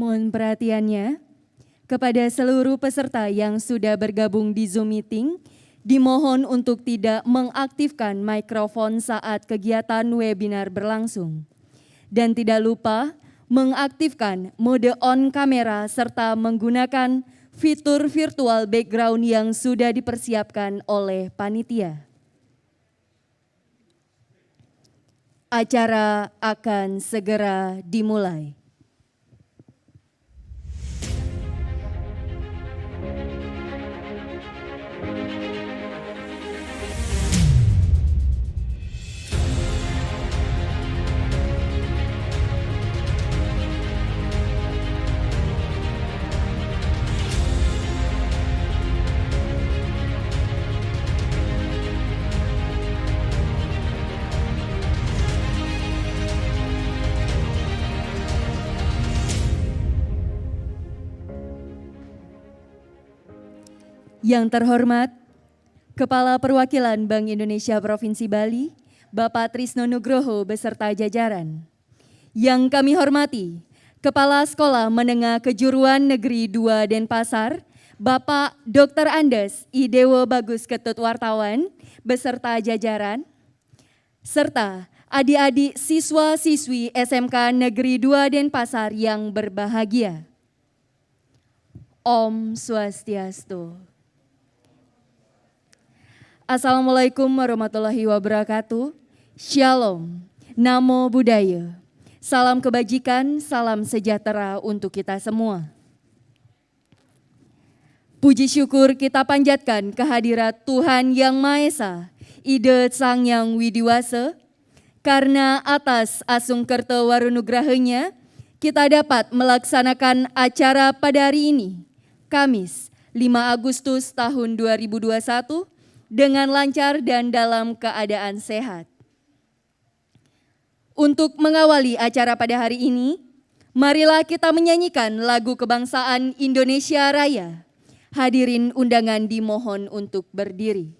Mohon perhatiannya, kepada seluruh peserta yang sudah bergabung di Zoom meeting, dimohon untuk tidak mengaktifkan mikrofon saat kegiatan webinar berlangsung. Dan tidak lupa mengaktifkan mode on kamera serta menggunakan fitur virtual background yang sudah dipersiapkan oleh panitia. Acara akan segera dimulai. Yang terhormat, Kepala Perwakilan Bank Indonesia Provinsi Bali, Bapak Trisno Nugroho beserta jajaran. Yang kami hormati, Kepala Sekolah Menengah Kejuruan Negeri 2 Denpasar, Bapak Dr. Andes Idewo Bagus Ketut Wartawan beserta jajaran, serta adik-adik siswa-siswi SMK Negeri 2 Denpasar yang berbahagia. Om Swastiastu. Assalamualaikum warahmatullahi wabarakatuh. Shalom, Namo Buddhaya. Salam kebajikan, salam sejahtera untuk kita semua. Puji syukur kita panjatkan kehadirat Tuhan Yang Maha Esa, Ida Sang Yang Widiwasa, karena atas asung kerto warunugrahanya kita dapat melaksanakan acara pada hari ini, Kamis 5 Agustus tahun 2021, dengan lancar dan dalam keadaan sehat. Untuk mengawali acara pada hari ini, marilah kita menyanyikan lagu kebangsaan Indonesia Raya. Hadirin undangan dimohon untuk berdiri.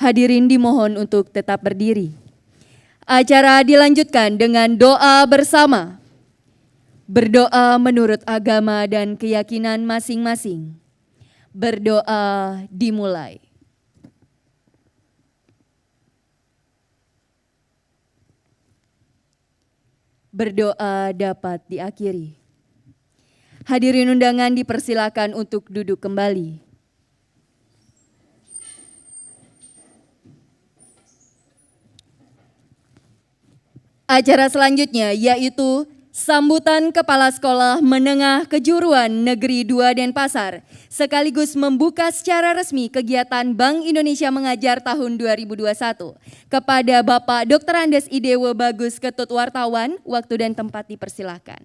Hadirin dimohon untuk tetap berdiri. Acara dilanjutkan dengan doa bersama. Berdoa menurut agama dan keyakinan masing-masing. Berdoa dimulai. Berdoa dapat diakhiri. Hadirin undangan dipersilakan untuk duduk kembali. Acara selanjutnya yaitu Sambutan Kepala Sekolah Menengah Kejuruan Negeri 2 Denpasar sekaligus membuka secara resmi kegiatan Bank Indonesia Mengajar tahun 2021. Kepada Bapak Dr. Andes Idewo Bagus Ketut Wartawan, waktu dan tempat dipersilahkan.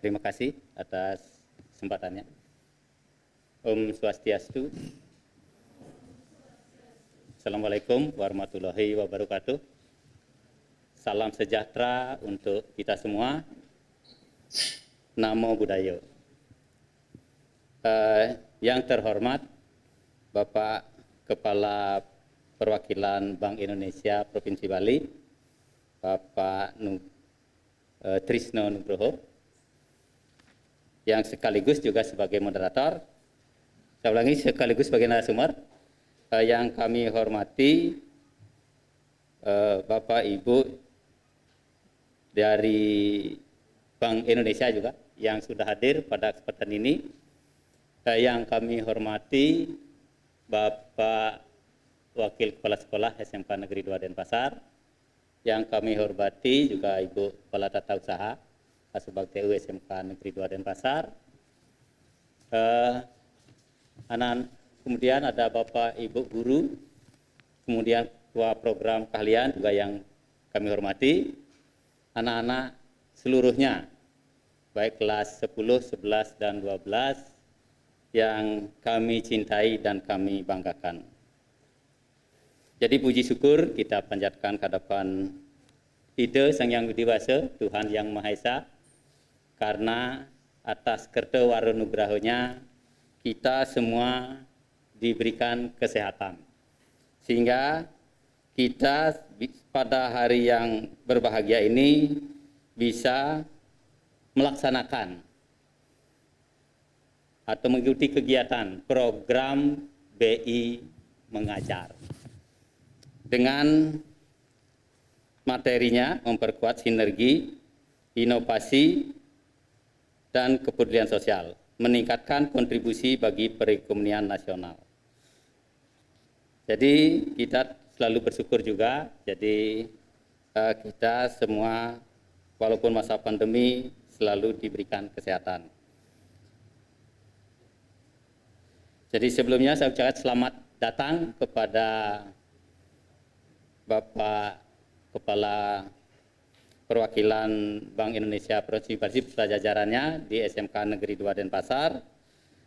Terima kasih atas kesempatannya. Om Swastiastu. Assalamualaikum warahmatullahi wabarakatuh. Salam sejahtera untuk kita semua. Namo Buddhaya. Yang terhormat Bapak Kepala Perwakilan Bank Indonesia Provinsi Bali, Bapak Trisno Nugroho, yang sekaligus juga sebagai moderator, saya ulangi sekaligus sebagai narasumber, yang kami hormati Bapak Ibu dari Bank Indonesia juga yang sudah hadir pada kesempatan ini, yang kami hormati Bapak Wakil Kepala Sekolah SMK Negeri 2 Denpasar, yang kami hormati juga Ibu Kepala Tata Usaha Asbag TU SMK Negeri 2 Denpasar. Kemudian ada Bapak Ibu Guru, kemudian Ketua Program Keahlian juga yang kami hormati, anak-anak seluruhnya, baik kelas 10, 11, dan 12 yang kami cintai dan kami banggakan. Jadi puji syukur kita panjatkan ke hadapan Ida Sang Yang Widi Wasa, Tuhan Yang Maha Esa, karena atas kerta warunugrahonya kita semua diberikan kesehatan, sehingga kita pada hari yang berbahagia ini bisa melaksanakan atau mengikuti kegiatan program BI Mengajar dengan materinya memperkuat sinergi, inovasi, dan kepedulian sosial, meningkatkan kontribusi bagi perekonomian nasional. Jadi kita selalu bersyukur juga, jadi kita semua walaupun masa pandemi selalu diberikan kesehatan. Jadi sebelumnya saya ucapkan selamat datang kepada Bapak Kepala Perwakilan Bank Indonesia Provinsi Bali beserta jajarannya di SMK Negeri 2 Denpasar,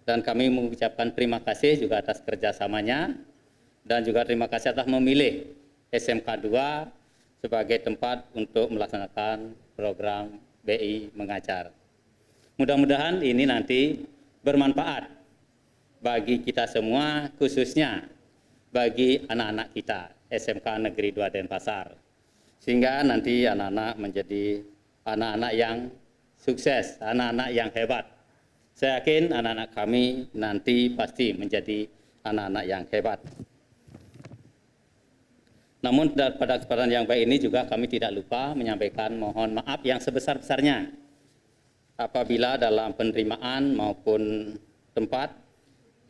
dan kami mengucapkan terima kasih juga atas kerjasamanya dan juga terima kasih atas memilih SMK 2 sebagai tempat untuk melaksanakan program BI Mengajar. Mudah-mudahan ini nanti bermanfaat bagi kita semua, khususnya bagi anak-anak kita SMK Negeri 2 Denpasar, sehingga nanti anak-anak menjadi anak-anak yang sukses, anak-anak yang hebat. Saya yakin anak-anak kami nanti pasti menjadi anak-anak yang hebat. Namun pada kesempatan yang baik ini juga kami tidak lupa menyampaikan mohon maaf yang sebesar-besarnya apabila dalam penerimaan maupun tempat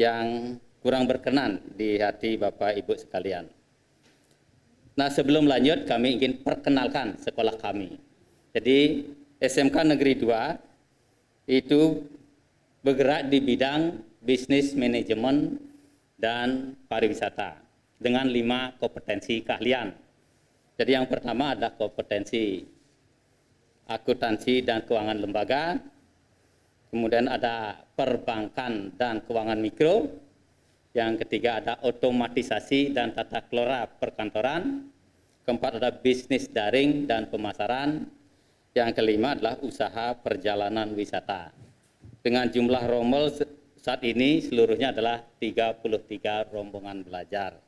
yang kurang berkenan di hati Bapak Ibu sekalian. Nah, sebelum lanjut kami ingin perkenalkan sekolah kami. Jadi SMK Negeri 2 itu bergerak di bidang bisnis manajemen dan pariwisata dengan 5 kompetensi keahlian. Jadi yang pertama ada kompetensi akuntansi dan keuangan lembaga, kemudian ada perbankan dan keuangan mikro, yang ketiga ada otomatisasi dan tata kelola perkantoran, keempat ada bisnis daring dan pemasaran, yang kelima adalah usaha perjalanan wisata. Dengan jumlah rombel saat ini seluruhnya adalah 33 rombongan belajar.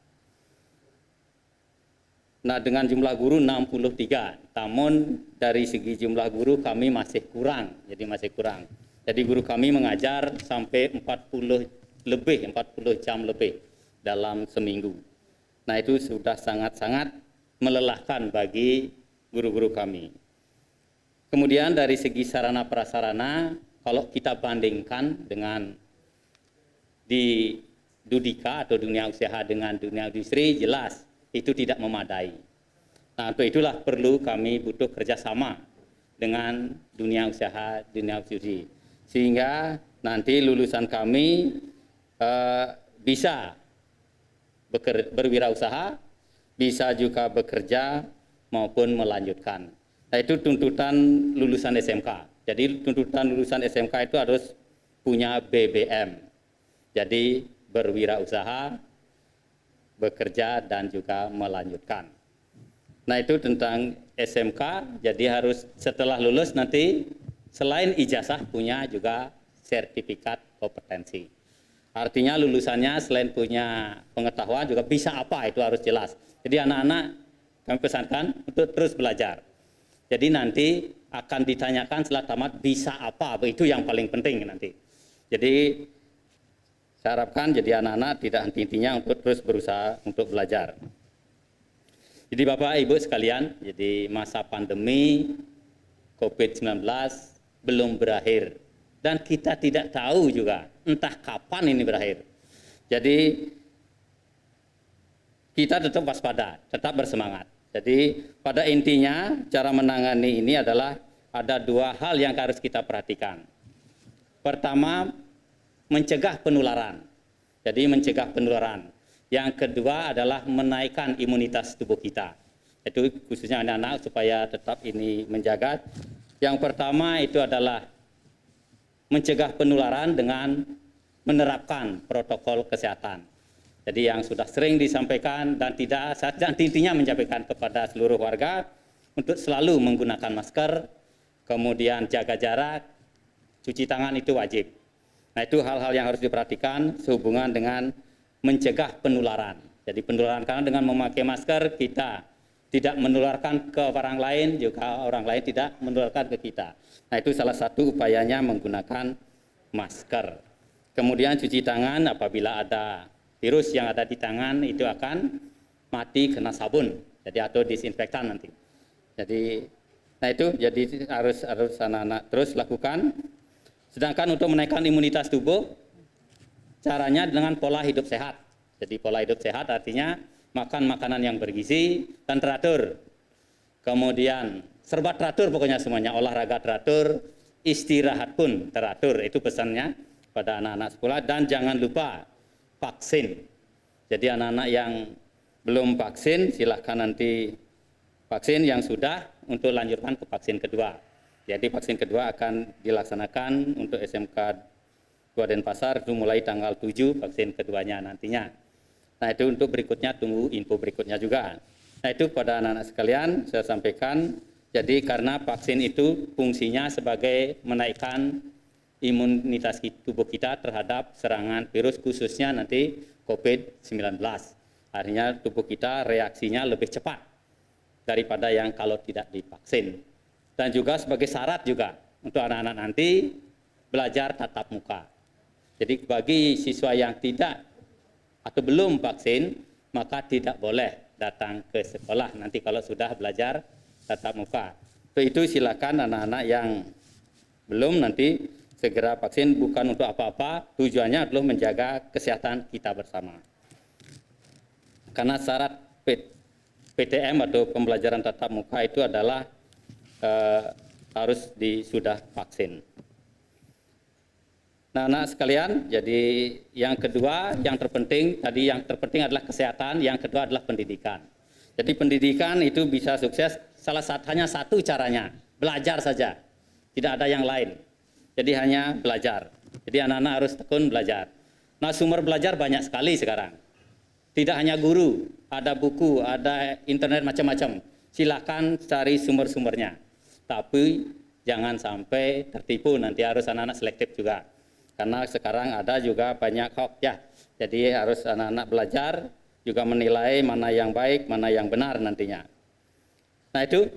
Nah, dengan jumlah guru 63, namun dari segi jumlah guru kami masih kurang, Jadi guru kami mengajar sampai 40 jam lebih dalam seminggu. Nah, itu sudah sangat-sangat melelahkan bagi guru-guru kami. Kemudian dari segi sarana prasarana, kalau kita bandingkan dengan di Dudika atau dunia usaha dengan dunia industri, jelas itu tidak memadai. Nah, untuk itulah perlu kami butuh kerjasama dengan dunia usaha, dunia industri. Sehingga nanti lulusan kami bisa berwirausaha, bisa juga bekerja maupun melanjutkan. Nah, itu tuntutan lulusan SMK. Jadi tuntutan lulusan SMK itu harus punya BBM. Jadi berwirausaha, bekerja dan juga melanjutkan. Nah, itu tentang SMK. Jadi harus setelah lulus nanti selain ijazah punya juga sertifikat kompetensi. Artinya lulusannya selain punya pengetahuan juga bisa apa itu harus jelas. Jadi anak-anak kami pesankan untuk terus belajar. Jadi nanti akan ditanyakan setelah tamat bisa apa, itu yang paling penting nanti. Jadi saya harapkan jadi anak-anak tidak henti-hentinya untuk terus berusaha untuk belajar. Jadi Bapak Ibu sekalian, jadi masa pandemi COVID-19 belum berakhir. Dan kita tidak tahu juga entah kapan ini berakhir. Jadi kita tetap waspada, tetap bersemangat. Jadi pada intinya cara menangani ini adalah ada dua hal yang harus kita perhatikan. Pertama, mencegah penularan. Jadi mencegah penularan. Yang kedua adalah menaikkan imunitas tubuh kita. Itu khususnya anak-anak supaya tetap ini menjaga. Yang pertama itu adalah mencegah penularan dengan menerapkan protokol kesehatan. Jadi yang sudah sering disampaikan dan intinya menyampaikan kepada seluruh warga untuk selalu menggunakan masker, kemudian jaga jarak, cuci tangan itu wajib. Nah, itu hal-hal yang harus diperhatikan sehubungan dengan mencegah penularan. Jadi penularan karena dengan memakai masker kita tidak menularkan ke orang lain, juga orang lain tidak menularkan ke kita. Nah, itu salah satu upayanya menggunakan masker. Kemudian cuci tangan apabila ada virus yang ada di tangan itu akan mati kena sabun, jadi atau disinfektan nanti. Jadi, nah itu jadi harus anak-anak terus lakukan. Sedangkan untuk menaikkan imunitas tubuh, caranya dengan pola hidup sehat. Jadi pola hidup sehat artinya makan makanan yang bergizi dan teratur. Kemudian serba teratur pokoknya semuanya, olahraga teratur, istirahat pun teratur. Itu pesannya pada anak-anak sekolah dan jangan lupa vaksin. Jadi anak-anak yang belum vaksin silahkan nanti vaksin, yang sudah untuk lanjutkan ke vaksin kedua. Jadi vaksin kedua akan dilaksanakan untuk SMK 2 Denpasar itu mulai tanggal 7 vaksin keduanya nantinya. Nah, itu untuk berikutnya tunggu info berikutnya juga. Nah, itu pada anak-anak sekalian saya sampaikan. Jadi karena vaksin itu fungsinya sebagai menaikkan imunitas tubuh kita terhadap serangan virus khususnya nanti COVID-19. Artinya tubuh kita reaksinya lebih cepat daripada yang kalau tidak divaksin. Dan juga sebagai syarat juga untuk anak-anak nanti belajar tatap muka. Jadi bagi siswa yang tidak atau belum vaksin, maka tidak boleh datang ke sekolah nanti kalau sudah belajar tatap muka. Itu silakan anak-anak yang belum nanti segera vaksin, bukan untuk apa-apa, tujuannya adalah menjaga kesehatan kita bersama. Karena syarat PTM atau pembelajaran tatap muka itu adalah harus sudah vaksin. Nah, anak sekalian, jadi yang kedua, yang terpenting adalah kesehatan, yang kedua adalah pendidikan. Jadi pendidikan itu bisa sukses hanya satu caranya, belajar saja, tidak ada yang lain. Jadi hanya belajar. Jadi anak-anak harus tekun belajar. Nah, sumber belajar banyak sekali sekarang. Tidak hanya guru, ada buku, ada internet macam-macam. Silakan cari sumber-sumbernya. Tapi jangan sampai tertipu, nanti harus anak-anak selektif juga. Karena sekarang ada juga banyak hoax ya. Jadi harus anak-anak belajar juga menilai mana yang baik, mana yang benar nantinya. Nah, itu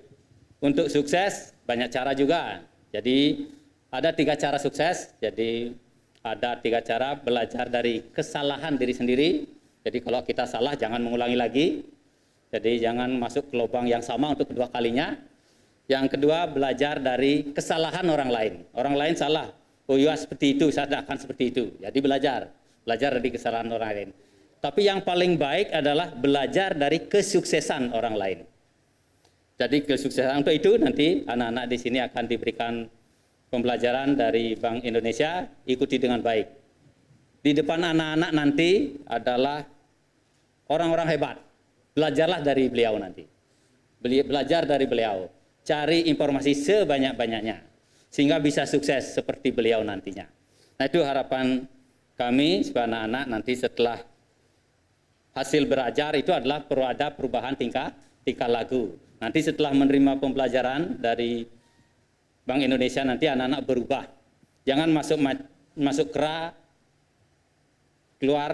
untuk sukses banyak cara juga. Jadi ada 3 cara sukses. Jadi ada 3 cara belajar dari kesalahan diri sendiri. Jadi kalau kita salah jangan mengulangi lagi. Jadi jangan masuk ke lubang yang sama untuk kedua kalinya. Yang kedua, belajar dari kesalahan orang lain. Orang lain salah, oh ya seperti itu, saya tidak akan seperti itu. Jadi belajar dari kesalahan orang lain. Tapi yang paling baik adalah belajar dari kesuksesan orang lain. Jadi kesuksesan untuk itu nanti anak-anak di sini akan diberikan pembelajaran dari Bank Indonesia, ikuti dengan baik. Di depan anak-anak nanti adalah orang-orang hebat. Belajarlah dari beliau nanti. Belajar dari beliau. Cari informasi sebanyak-banyaknya sehingga bisa sukses seperti beliau nantinya. Nah, itu harapan kami sebagai anak-anak nanti setelah hasil belajar itu adalah perlu ada perubahan tingkah laku. Nanti setelah menerima pembelajaran dari Bank Indonesia nanti anak-anak berubah. Jangan masuk kera, keluar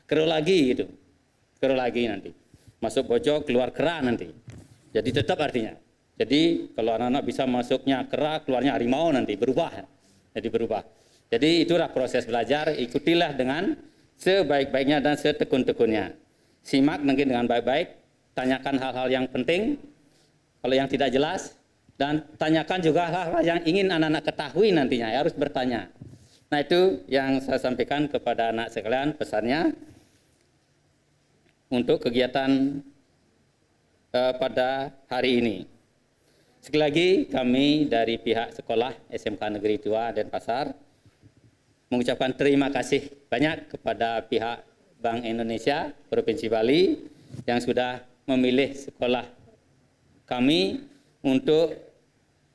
kero lagi gitu. Kero lagi nanti. Masuk pojok, keluar kera nanti. Jadi tetap artinya. Jadi kalau anak-anak bisa masuknya kera, keluarnya harimau nanti berubah. Jadi berubah. Jadi itulah proses belajar, ikutilah dengan sebaik-baiknya dan setekun-tekunnya. Simak mungkin dengan baik-baik, tanyakan hal-hal yang penting, kalau yang tidak jelas, dan tanyakan juga hal-hal yang ingin anak-anak ketahui nantinya, harus bertanya. Nah, itu yang saya sampaikan kepada anak sekalian, pesannya untuk kegiatan pada hari ini. Sekali lagi kami dari pihak sekolah SMK Negeri 2 Denpasar mengucapkan terima kasih banyak kepada pihak Bank Indonesia Provinsi Bali yang sudah memilih sekolah kami untuk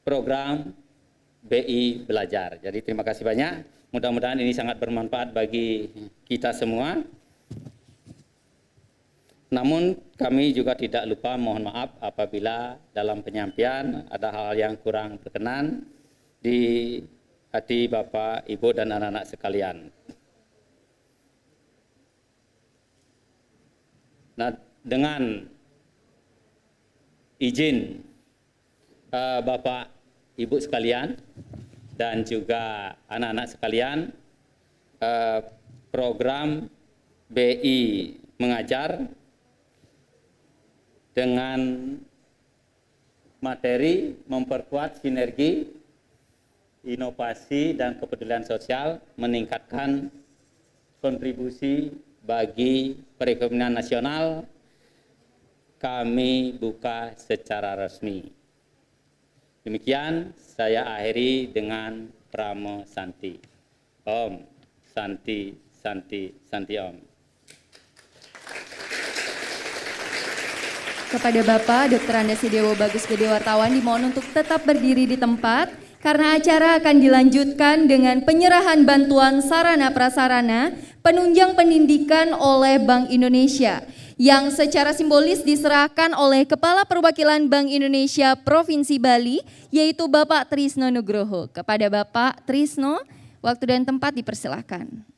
program BI Belajar. Jadi terima kasih banyak. Mudah-mudahan ini sangat bermanfaat bagi kita semua. Namun kami juga tidak lupa mohon maaf apabila dalam penyampaian ada hal yang kurang berkenan di hati Bapak, Ibu, dan anak-anak sekalian. Nah, dengan izin Bapak, Ibu sekalian, dan juga anak-anak sekalian, program BI Mengajar dengan materi memperkuat sinergi, inovasi, dan kepedulian sosial, meningkatkan kontribusi bagi perekonomian nasional, kami buka secara resmi. Demikian saya akhiri dengan Pramo Santi. Om Santi Santi Santi Om. Kepada Bapak Dr. Andasi Dewo Bagus Gede wartawan dimohon untuk tetap berdiri di tempat karena acara akan dilanjutkan dengan penyerahan bantuan sarana prasarana penunjang pendidikan oleh Bank Indonesia yang secara simbolis diserahkan oleh Kepala Perwakilan Bank Indonesia Provinsi Bali yaitu Bapak Trisno Nugroho. Kepada Bapak Trisno, waktu dan tempat dipersilahkan.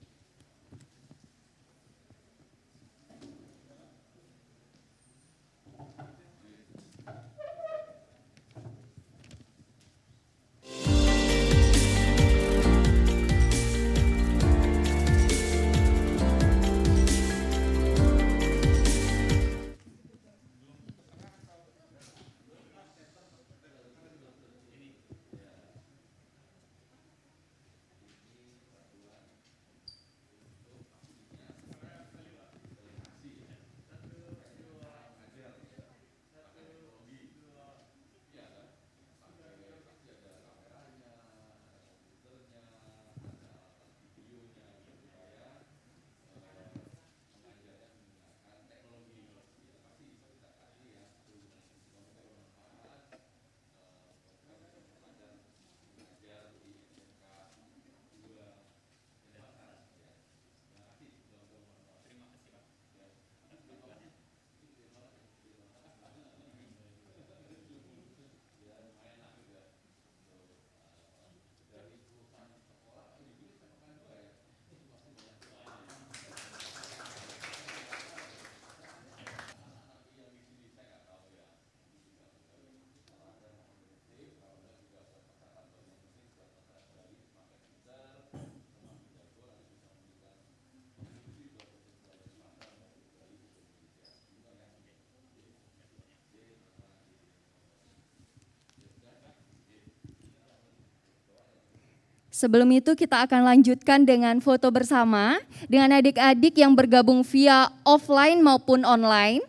Sebelum itu kita akan lanjutkan dengan foto bersama dengan adik-adik yang bergabung via offline maupun online.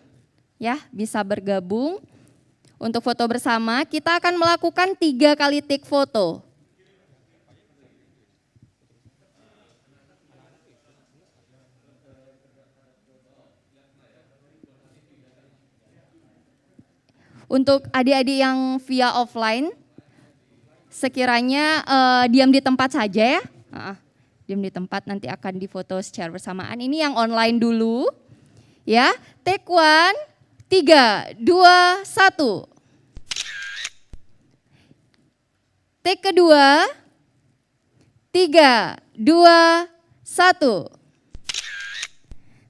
Ya, bisa bergabung. Untuk foto bersama, kita akan melakukan 3 kali take foto. Untuk adik-adik yang via offline, sekiranya diam di tempat saja ya. Diam di tempat, nanti akan difoto secara bersamaan. Ini yang online dulu. Ya, take 1, 3, 2, 1. Take kedua, 3, 2, 1.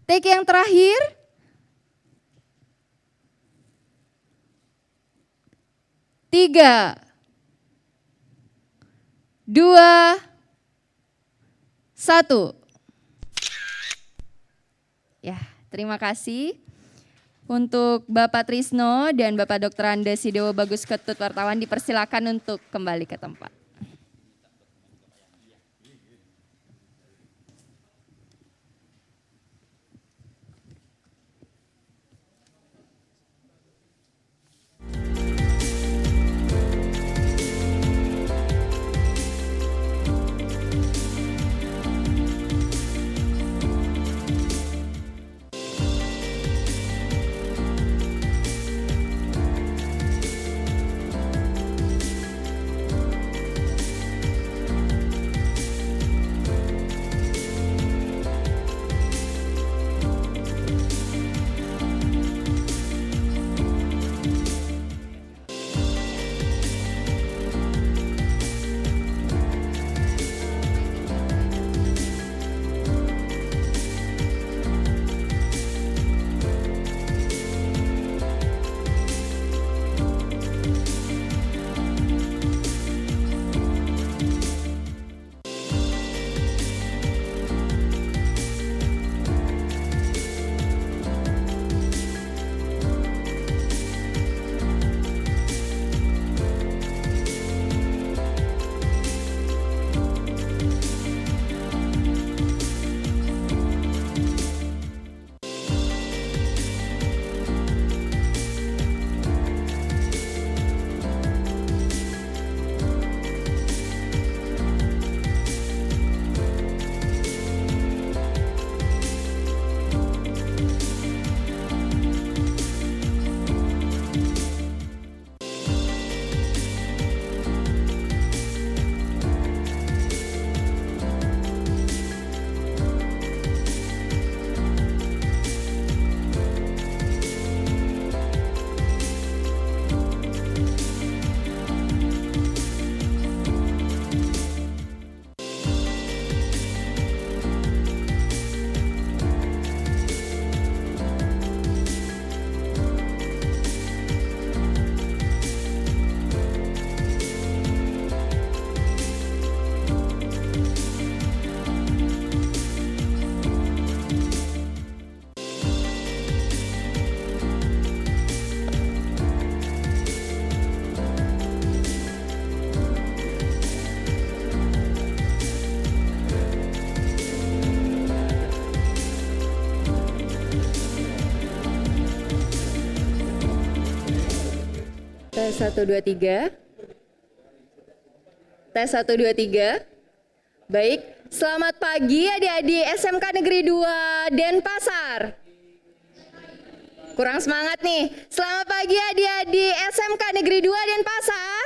Take yang terakhir, 3, 2, 1. Ya, terima kasih untuk Bapak Trisno dan Bapak Dr. Anda Sidewo Bagus Ketut wartawan dipersilakan untuk kembali ke tempat. Tes 1, 2, 3. Tes 1, 2, 3. Baik, selamat pagi adik-adik SMK Negeri 2 Denpasar. Kurang semangat nih. Selamat pagi adik-adik SMK Negeri 2 Denpasar.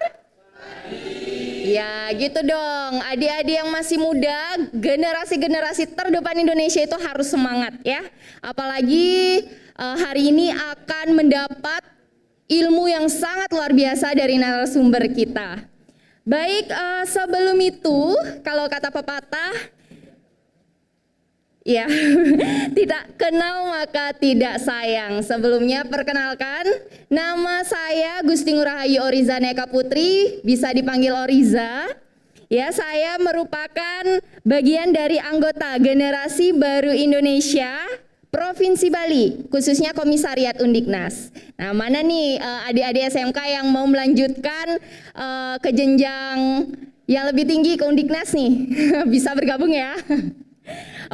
Ya gitu dong, adik-adik yang masih muda, generasi-generasi terdepan Indonesia itu harus semangat ya. Apalagi hari ini akan mendapat ilmu yang sangat luar biasa dari narasumber kita. Baik, sebelum itu kalau kata pepatah, ya tidak kenal maka tidak sayang. Sebelumnya perkenalkan, nama saya Gusti Ngurahayu Oriza Neka Putri, bisa dipanggil Oriza. Ya, saya merupakan bagian dari anggota Generasi Baru Indonesia Provinsi Bali, khususnya Komisariat Undiknas. Nah, mana nih adik-adik SMK yang mau melanjutkan ke jenjang Yang lebih tinggi ke Undiknas nih, bisa bergabung ya.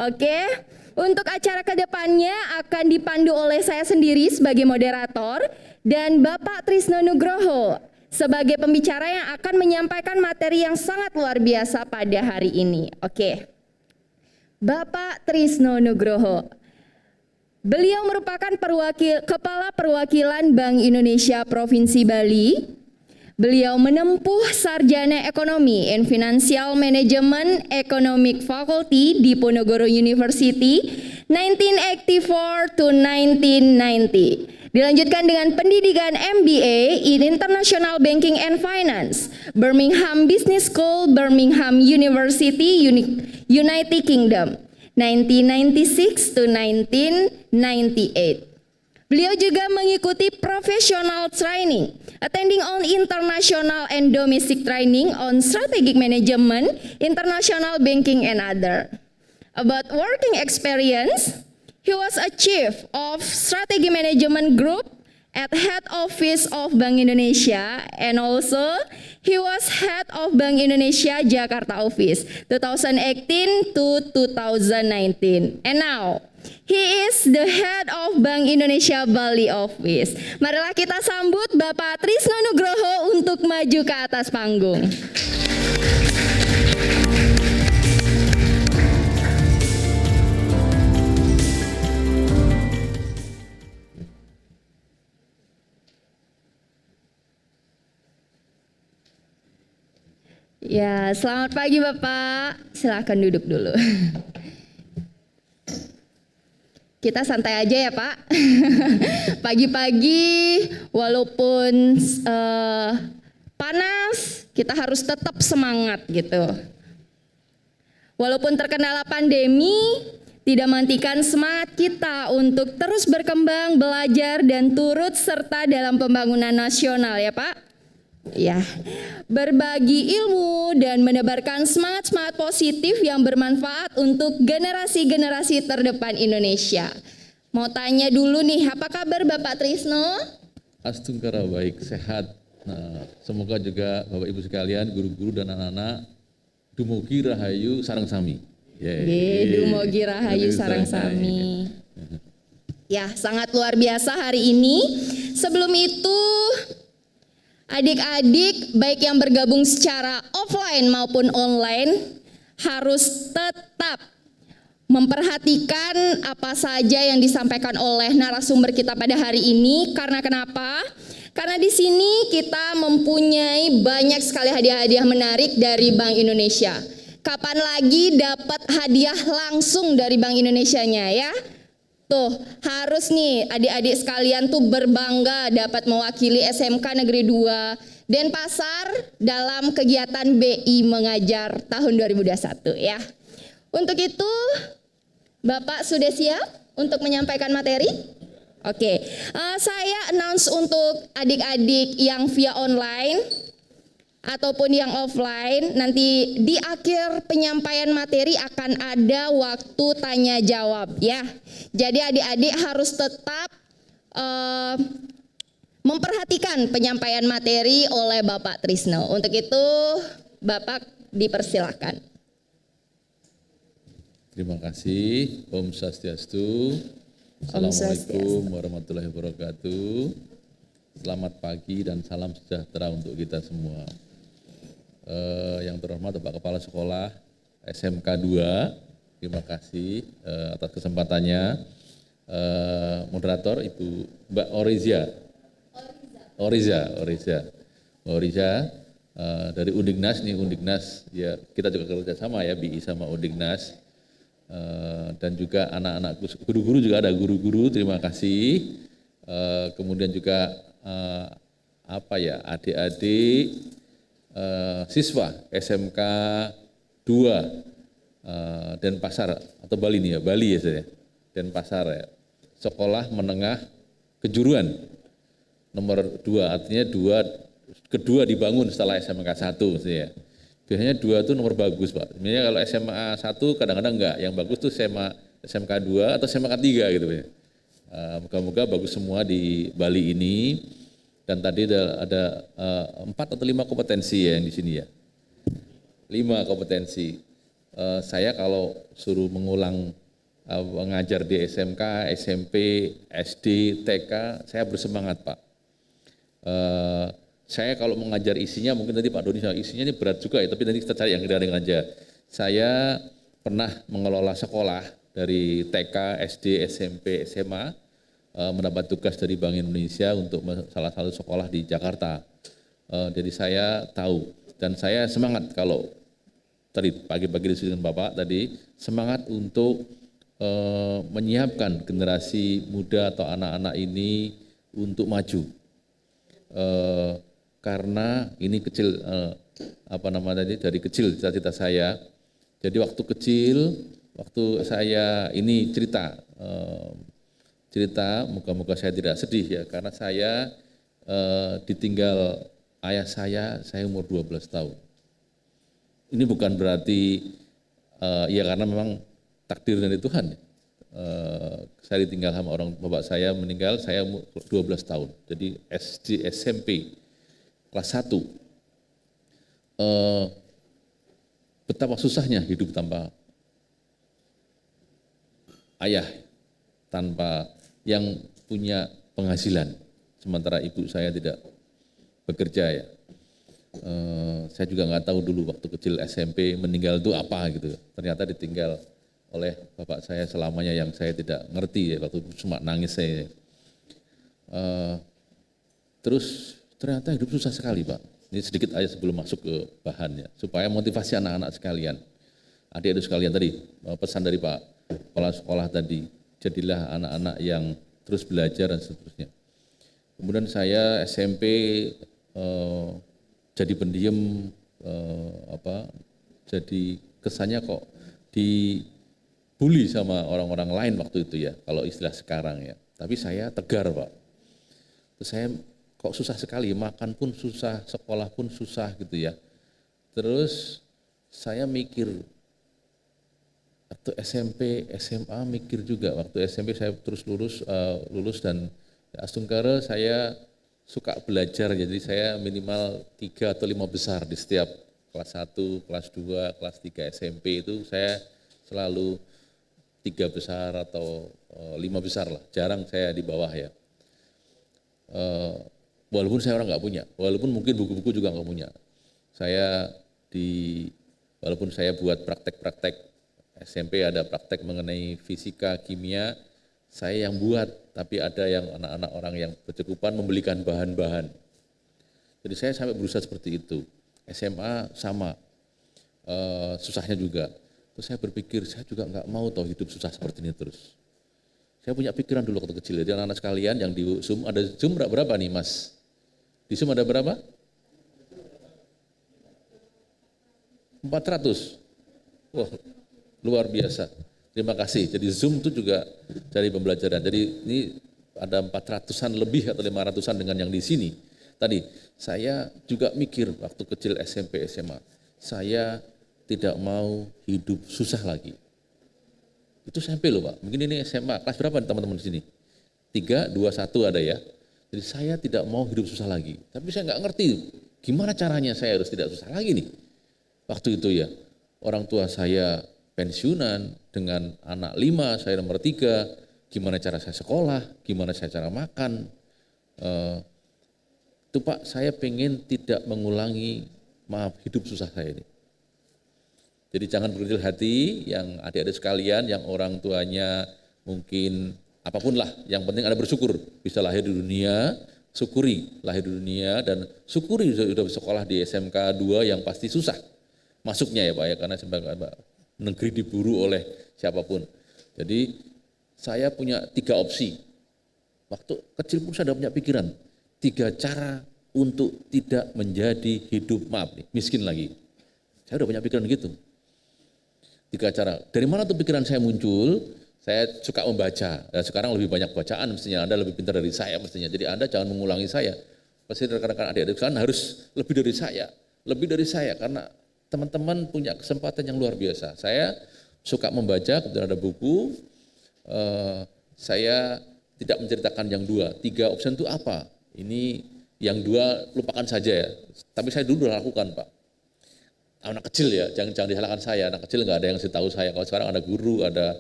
Oke, untuk acara kedepannya akan dipandu oleh saya sendiri sebagai moderator dan Bapak Trisno Nugroho sebagai pembicara yang akan menyampaikan materi yang sangat luar biasa pada hari ini. Oke, Bapak Trisno Nugroho. Beliau merupakan Kepala Perwakilan Bank Indonesia Provinsi Bali. Beliau menempuh sarjana ekonomi and financial management economic faculty di Ponorogo University 1984 to 1990. Dilanjutkan dengan pendidikan MBA in International Banking and Finance, Birmingham Business School, Birmingham University, United Kingdom 1996 to 1998. Beliau juga mengikuti professional training, attending on international and domestic training on strategic management, international banking and other. About working experience, he was a chief of strategy management group at head office of Bank Indonesia, and also he was head of Bank Indonesia Jakarta office 2018 to 2019. And now he is the head of Bank Indonesia Bali office. Marilah kita sambut Bapak Trisno Nugroho untuk maju ke atas panggung. Ya, selamat pagi Bapak. Silakan duduk dulu. Kita santai aja ya Pak. Pagi-pagi walaupun panas, kita harus tetap semangat gitu. Walaupun terkendala pandemi, tidak menghentikan semangat kita untuk terus berkembang, belajar, dan turut serta dalam pembangunan nasional ya Pak. Ya, berbagi ilmu dan menebarkan semangat-semangat positif yang bermanfaat untuk generasi-generasi terdepan Indonesia. Mau tanya dulu nih, apa kabar Bapak Trisno? Astungkara baik, sehat. Nah, semoga juga Bapak Ibu sekalian, guru-guru dan anak-anak, dumugi rahayu sareng sami. Dumugi rahayu sareng sami. Ya, sangat luar biasa hari ini. Sebelum itu, adik-adik baik yang bergabung secara offline maupun online harus tetap memperhatikan apa saja yang disampaikan oleh narasumber kita pada hari ini. Karena kenapa? Karena di sini kita mempunyai banyak sekali hadiah-hadiah menarik dari Bank Indonesia. Kapan lagi dapat hadiah langsung dari Bank Indonesianya ya? Tuh, harus nih adik-adik sekalian tuh berbangga dapat mewakili SMK Negeri 2 Denpasar dalam kegiatan BI Mengajar tahun 2021 ya. Untuk itu, Bapak sudah siap untuk menyampaikan materi? Oke, saya announce untuk adik-adik yang via online ataupun yang offline, nanti di akhir penyampaian materi akan ada waktu tanya jawab ya. Jadi adik-adik harus tetap memperhatikan penyampaian materi oleh Bapak Trisno. Untuk itu Bapak dipersilakan. Terima kasih. Om Swastiastu. Assalamualaikum warahmatullahi wabarakatuh. Selamat pagi dan salam sejahtera untuk kita semua. Yang terhormat Bapak Kepala Sekolah SMK 2, terima kasih atas kesempatannya. Moderator Ibu Mbak Oriza dari Undiknas nih, Undiknas ya, kita juga kerja sama ya, BI sama Undiknas, dan juga anak-anak guru-guru juga ada guru-guru, terima kasih. Kemudian juga adik-adik siswa SMK 2 Denpasar atau Bali nih ya, Bali ya saya, Denpasar ya, sekolah menengah kejuruan nomor 2, artinya kedua dibangun setelah SMK 1 ya. Biasanya 2 itu nomor bagus Pak, sebenarnya kalau SMA 1 kadang-kadang enggak, yang bagus tuh SMK 2 atau SMK 3 gitu ya. Moga-moga bagus semua di Bali ini. Dan tadi ada 4 atau 5 kompetensi ya yang di sini ya. 5 kompetensi. Saya kalau suruh mengulang mengajar di SMK, SMP, SD, TK, saya bersemangat Pak. Saya kalau mengajar isinya, mungkin tadi Pak Doni isinya ini berat juga ya, tapi nanti kita cari yang ringan aja. Saya pernah mengelola sekolah dari TK, SD, SMP, SMA, mendapat tugas dari Bank Indonesia untuk salah satu sekolah di Jakarta. Jadi saya tahu dan saya semangat kalau tadi pagi-pagi diskusi dengan Bapak tadi, semangat untuk menyiapkan generasi muda atau anak-anak ini untuk maju. Karena ini kecil, dari kecil cita-cita saya. Jadi waktu kecil, waktu saya ini cerita, moga-moga saya tidak sedih ya, karena saya ditinggal ayah saya umur 12 tahun. Ini bukan berarti, ya karena memang takdir dari Tuhan. Saya ditinggal sama orang bapak saya meninggal, saya 12 tahun. Jadi SD, SMP, kelas 1. Betapa susahnya hidup tanpa ayah, tanpa yang punya penghasilan. Sementara ibu saya tidak bekerja ya. Saya juga nggak tahu dulu waktu kecil SMP meninggal itu apa gitu. Ternyata ditinggal oleh bapak saya selamanya yang saya tidak ngerti ya, waktu cuma nangis saya. Terus ternyata hidup susah sekali Pak. Ini sedikit aja sebelum masuk ke bahannya, supaya motivasi anak-anak sekalian, adik-adik sekalian tadi, pesan dari Pak Kepala Sekolah tadi, jadilah anak-anak yang terus belajar dan seterusnya. Kemudian saya SMP jadi pendiam, jadi kesannya kok dibully sama orang-orang lain waktu itu ya, kalau istilah sekarang ya. Tapi saya tegar Pak. Terus saya kok susah sekali, makan pun susah, sekolah pun susah gitu ya. Terus saya mikir, waktu SMP, SMA mikir juga, waktu SMP saya terus lulus dan Asungkara saya suka belajar, jadi saya minimal 3 atau 5 besar di setiap kelas 1, kelas 2, kelas 3 SMP itu saya selalu 3 besar atau 5 besar lah, jarang saya di bawah ya. Walaupun saya orang nggak punya, walaupun mungkin buku-buku juga nggak punya. Walaupun saya buat praktek-praktek, SMP ada praktek mengenai fisika, kimia, saya yang buat, tapi ada yang anak-anak orang yang berkecukupan membelikan bahan-bahan. Jadi saya sampai berusaha seperti itu. SMA sama, susahnya juga. Terus saya berpikir, saya juga nggak mau tahu hidup susah seperti ini terus. Saya punya pikiran dulu waktu kecil, jadi anak-anak sekalian yang di Zoom, ada Zoom berapa nih Mas? Di Zoom ada berapa? 400. Wah, luar biasa. Terima kasih. Jadi Zoom itu juga dari pembelajaran. Jadi ini ada 400-an lebih atau 500-an dengan yang di sini. Tadi saya juga mikir waktu kecil SMP, SMA, saya tidak mau hidup susah lagi. Itu SMP loh Pak. Mungkin ini SMA. Kelas berapa teman-teman di sini? 3, 2, 1 ada ya. Jadi saya tidak mau hidup susah lagi. Tapi saya nggak ngerti gimana caranya saya harus tidak susah lagi nih. Waktu itu ya, orang tua saya pensiunan dengan anak 5, saya nomor 3, gimana cara saya sekolah, gimana saya cara makan. Itu Pak, saya pengen tidak mengulangi hidup susah saya ini. Jadi jangan berkecil hati yang adik-adik sekalian, yang orang tuanya mungkin apapun lah, yang penting Anda bersyukur bisa lahir di dunia, syukuri lahir di dunia dan syukuri sudah sekolah di SMK 2 yang pasti susah masuknya ya Pak ya, karena sebagai negeri diburu oleh siapapun. Jadi saya punya 3 opsi. Waktu kecil pun saya sudah punya pikiran, 3 cara untuk tidak menjadi hidup miskin lagi. Saya sudah punya pikiran gitu. 3 cara. Dari mana tuh pikiran saya muncul? Saya suka membaca. Dan sekarang lebih banyak bacaan mestinya. Anda lebih pintar dari saya mestinya. Jadi Anda jangan mengulangi saya. Pasti rekan-rekan adik-adik sekalian harus lebih dari saya. Lebih dari saya karena teman-teman punya kesempatan yang luar biasa. Saya suka membaca, kemudian ada buku. Saya tidak menceritakan yang 2. 3 opsi itu apa? Ini yang 2 lupakan saja ya. Tapi saya dulu lakukan Pak. anak kecil ya, jangan disalahkan saya, anak kecil nggak ada yang tahu saya. Kalau sekarang ada guru, ada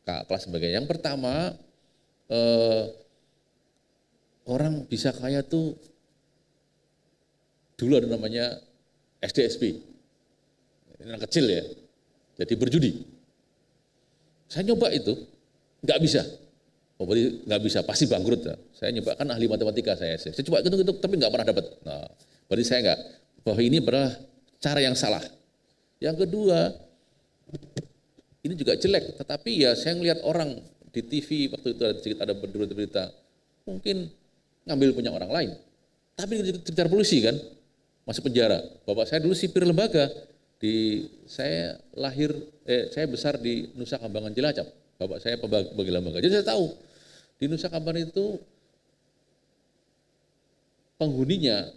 kakak kelas sebagainya. Yang pertama, orang bisa kaya tuh dulu ada namanya SDSP, ini anak kecil ya, jadi berjudi. Saya nyoba itu, nggak bisa. Oh, berarti nggak bisa, pasti bangkrut ya. Saya nyoba, kan ahli matematika saya coba hitung-hitung, tapi nggak pernah dapat. Nah, berarti saya nggak, bahwa ini adalah cara yang salah. Yang kedua, ini juga jelek, tetapi ya saya ngelihat orang di TV waktu itu ada berita, mungkin ngambil punya orang lain, tapi dikejar polisi kan, masuk penjara. Bapak saya dulu sipir lembaga, saya besar di Nusa Kambangan Cilacap. Bapak saya pembagi lembaga, jadi saya tahu di Nusa Kambangan itu penghuninya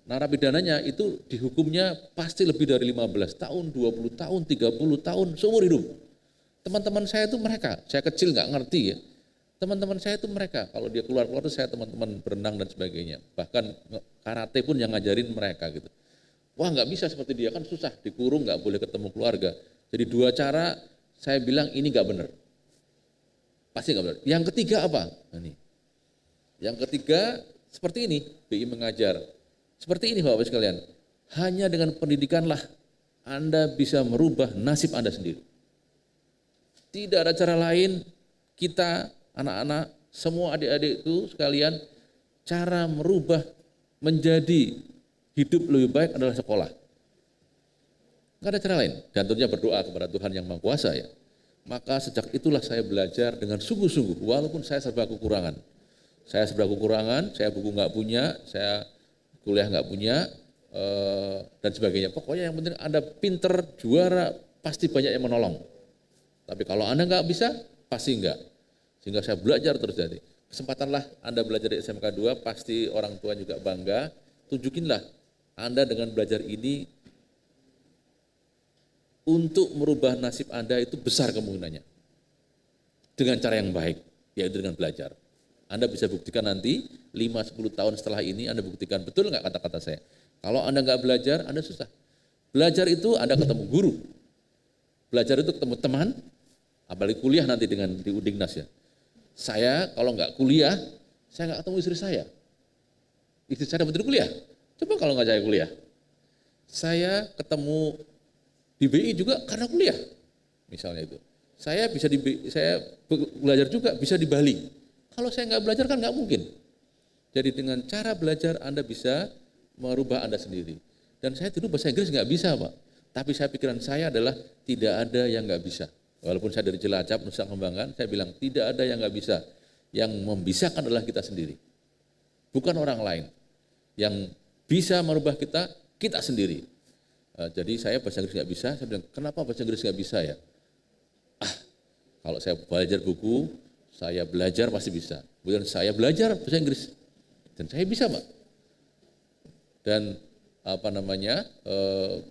narapidananya itu dihukumnya pasti lebih dari 15 tahun, 20 tahun, 30 tahun seumur hidup. Teman-teman saya itu mereka, saya kecil nggak ngerti ya. Teman-teman saya itu mereka, kalau dia keluar-keluar itu saya teman-teman berenang dan sebagainya. Bahkan karate pun yang ngajarin mereka gitu. Wah nggak bisa seperti dia, kan susah, dikurung, nggak boleh ketemu keluarga. Jadi dua cara saya bilang ini nggak benar. Pasti nggak benar. Yang ketiga apa? Nah, nih. Yang ketiga seperti ini, BI mengajar. Seperti ini Bapak sekalian, hanya dengan pendidikanlah Anda bisa merubah nasib Anda sendiri. Tidak ada cara lain, kita anak-anak, semua adik-adik itu sekalian, cara merubah menjadi hidup lebih baik adalah sekolah. Nggak ada cara lain, dan tentunya berdoa kepada Tuhan yang Maha Kuasa ya. Maka sejak itulah saya belajar dengan sungguh-sungguh, walaupun saya serba kekurangan. Saya buku nggak punya, saya kuliah nggak punya, dan sebagainya. Pokoknya yang penting Anda pinter, juara, pasti banyak yang menolong. Tapi kalau Anda nggak bisa, pasti enggak. Sehingga saya belajar terus jadi. Kesempatanlah Anda belajar di SMK 2, pasti orang tua juga bangga. Tunjukinlah Anda dengan belajar ini untuk merubah nasib Anda itu besar kemungkinannya. Dengan cara yang baik, yaitu dengan belajar. Anda bisa buktikan nanti 5-10 tahun setelah ini Anda buktikan betul nggak kata-kata saya. Kalau Anda nggak belajar, Anda susah. Belajar itu Anda ketemu guru. Belajar itu ketemu teman, apalagi kuliah nanti dengan di Udingnas ya. Saya kalau nggak kuliah, saya nggak ketemu istri saya. Istri saya dapat kuliah. Coba kalau nggak saya kuliah. Saya ketemu di BI juga karena kuliah. Misalnya itu. Saya belajar juga bisa di Bali. Kalau saya nggak belajar kan nggak mungkin. Jadi dengan cara belajar Anda bisa merubah Anda sendiri. Dan saya dulu bahasa Inggris nggak bisa Pak. Tapi pikiran saya adalah tidak ada yang nggak bisa. Walaupun saya dari Cilacap, Nusa Kambangan, saya bilang tidak ada yang nggak bisa. Yang membisakan adalah kita sendiri. Bukan orang lain. Yang bisa merubah kita sendiri. Jadi saya bahasa Inggris nggak bisa, saya bilang kenapa bahasa Inggris nggak bisa ya? Kalau saya belajar buku, saya belajar pasti bisa. Kemudian saya belajar bahasa Inggris dan saya bisa Pak. Dan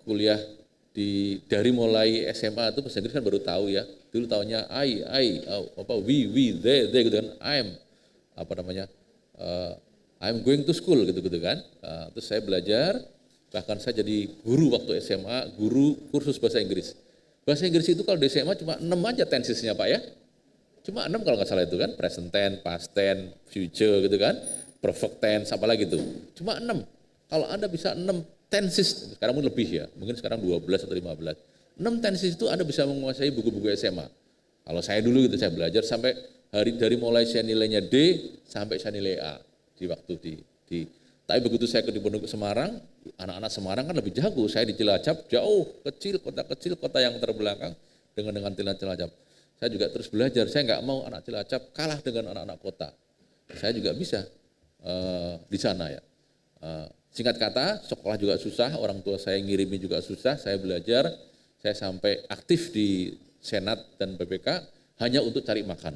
kuliah dari mulai SMA itu bahasa Inggris kan baru tahu ya. Dulu tahunya we, they gitu kan. I'm going to school gitu kan. Terus saya belajar, bahkan saya jadi guru waktu SMA, guru kursus bahasa Inggris. Bahasa Inggris itu kalau di SMA cuma 6 aja tensesnya Pak ya. Cuma 6 kalau nggak salah itu kan, present tense, past tense, future gitu kan, perfect tense, apalagi itu. Cuma 6. Kalau Anda bisa 6 tenses, sekarang mungkin lebih ya, mungkin sekarang 12 atau 15. 6 tenses itu Anda bisa menguasai buku-buku SMA. Kalau saya dulu gitu, saya belajar sampai dari mulai saya nilainya D sampai saya nilai A di waktu di tapi begitu saya ke Pondok Semarang, anak-anak Semarang kan lebih jago. Saya di Cilacap jauh, kecil, kota yang terbelakang dengan Cilacap. Saya juga terus belajar, saya nggak mau anak Cilacap kalah dengan anak-anak kota. Saya juga bisa di sana ya. Singkat kata, sekolah juga susah, orang tua saya ngirimin juga susah, saya belajar, saya sampai aktif di Senat dan BPK hanya untuk cari makan.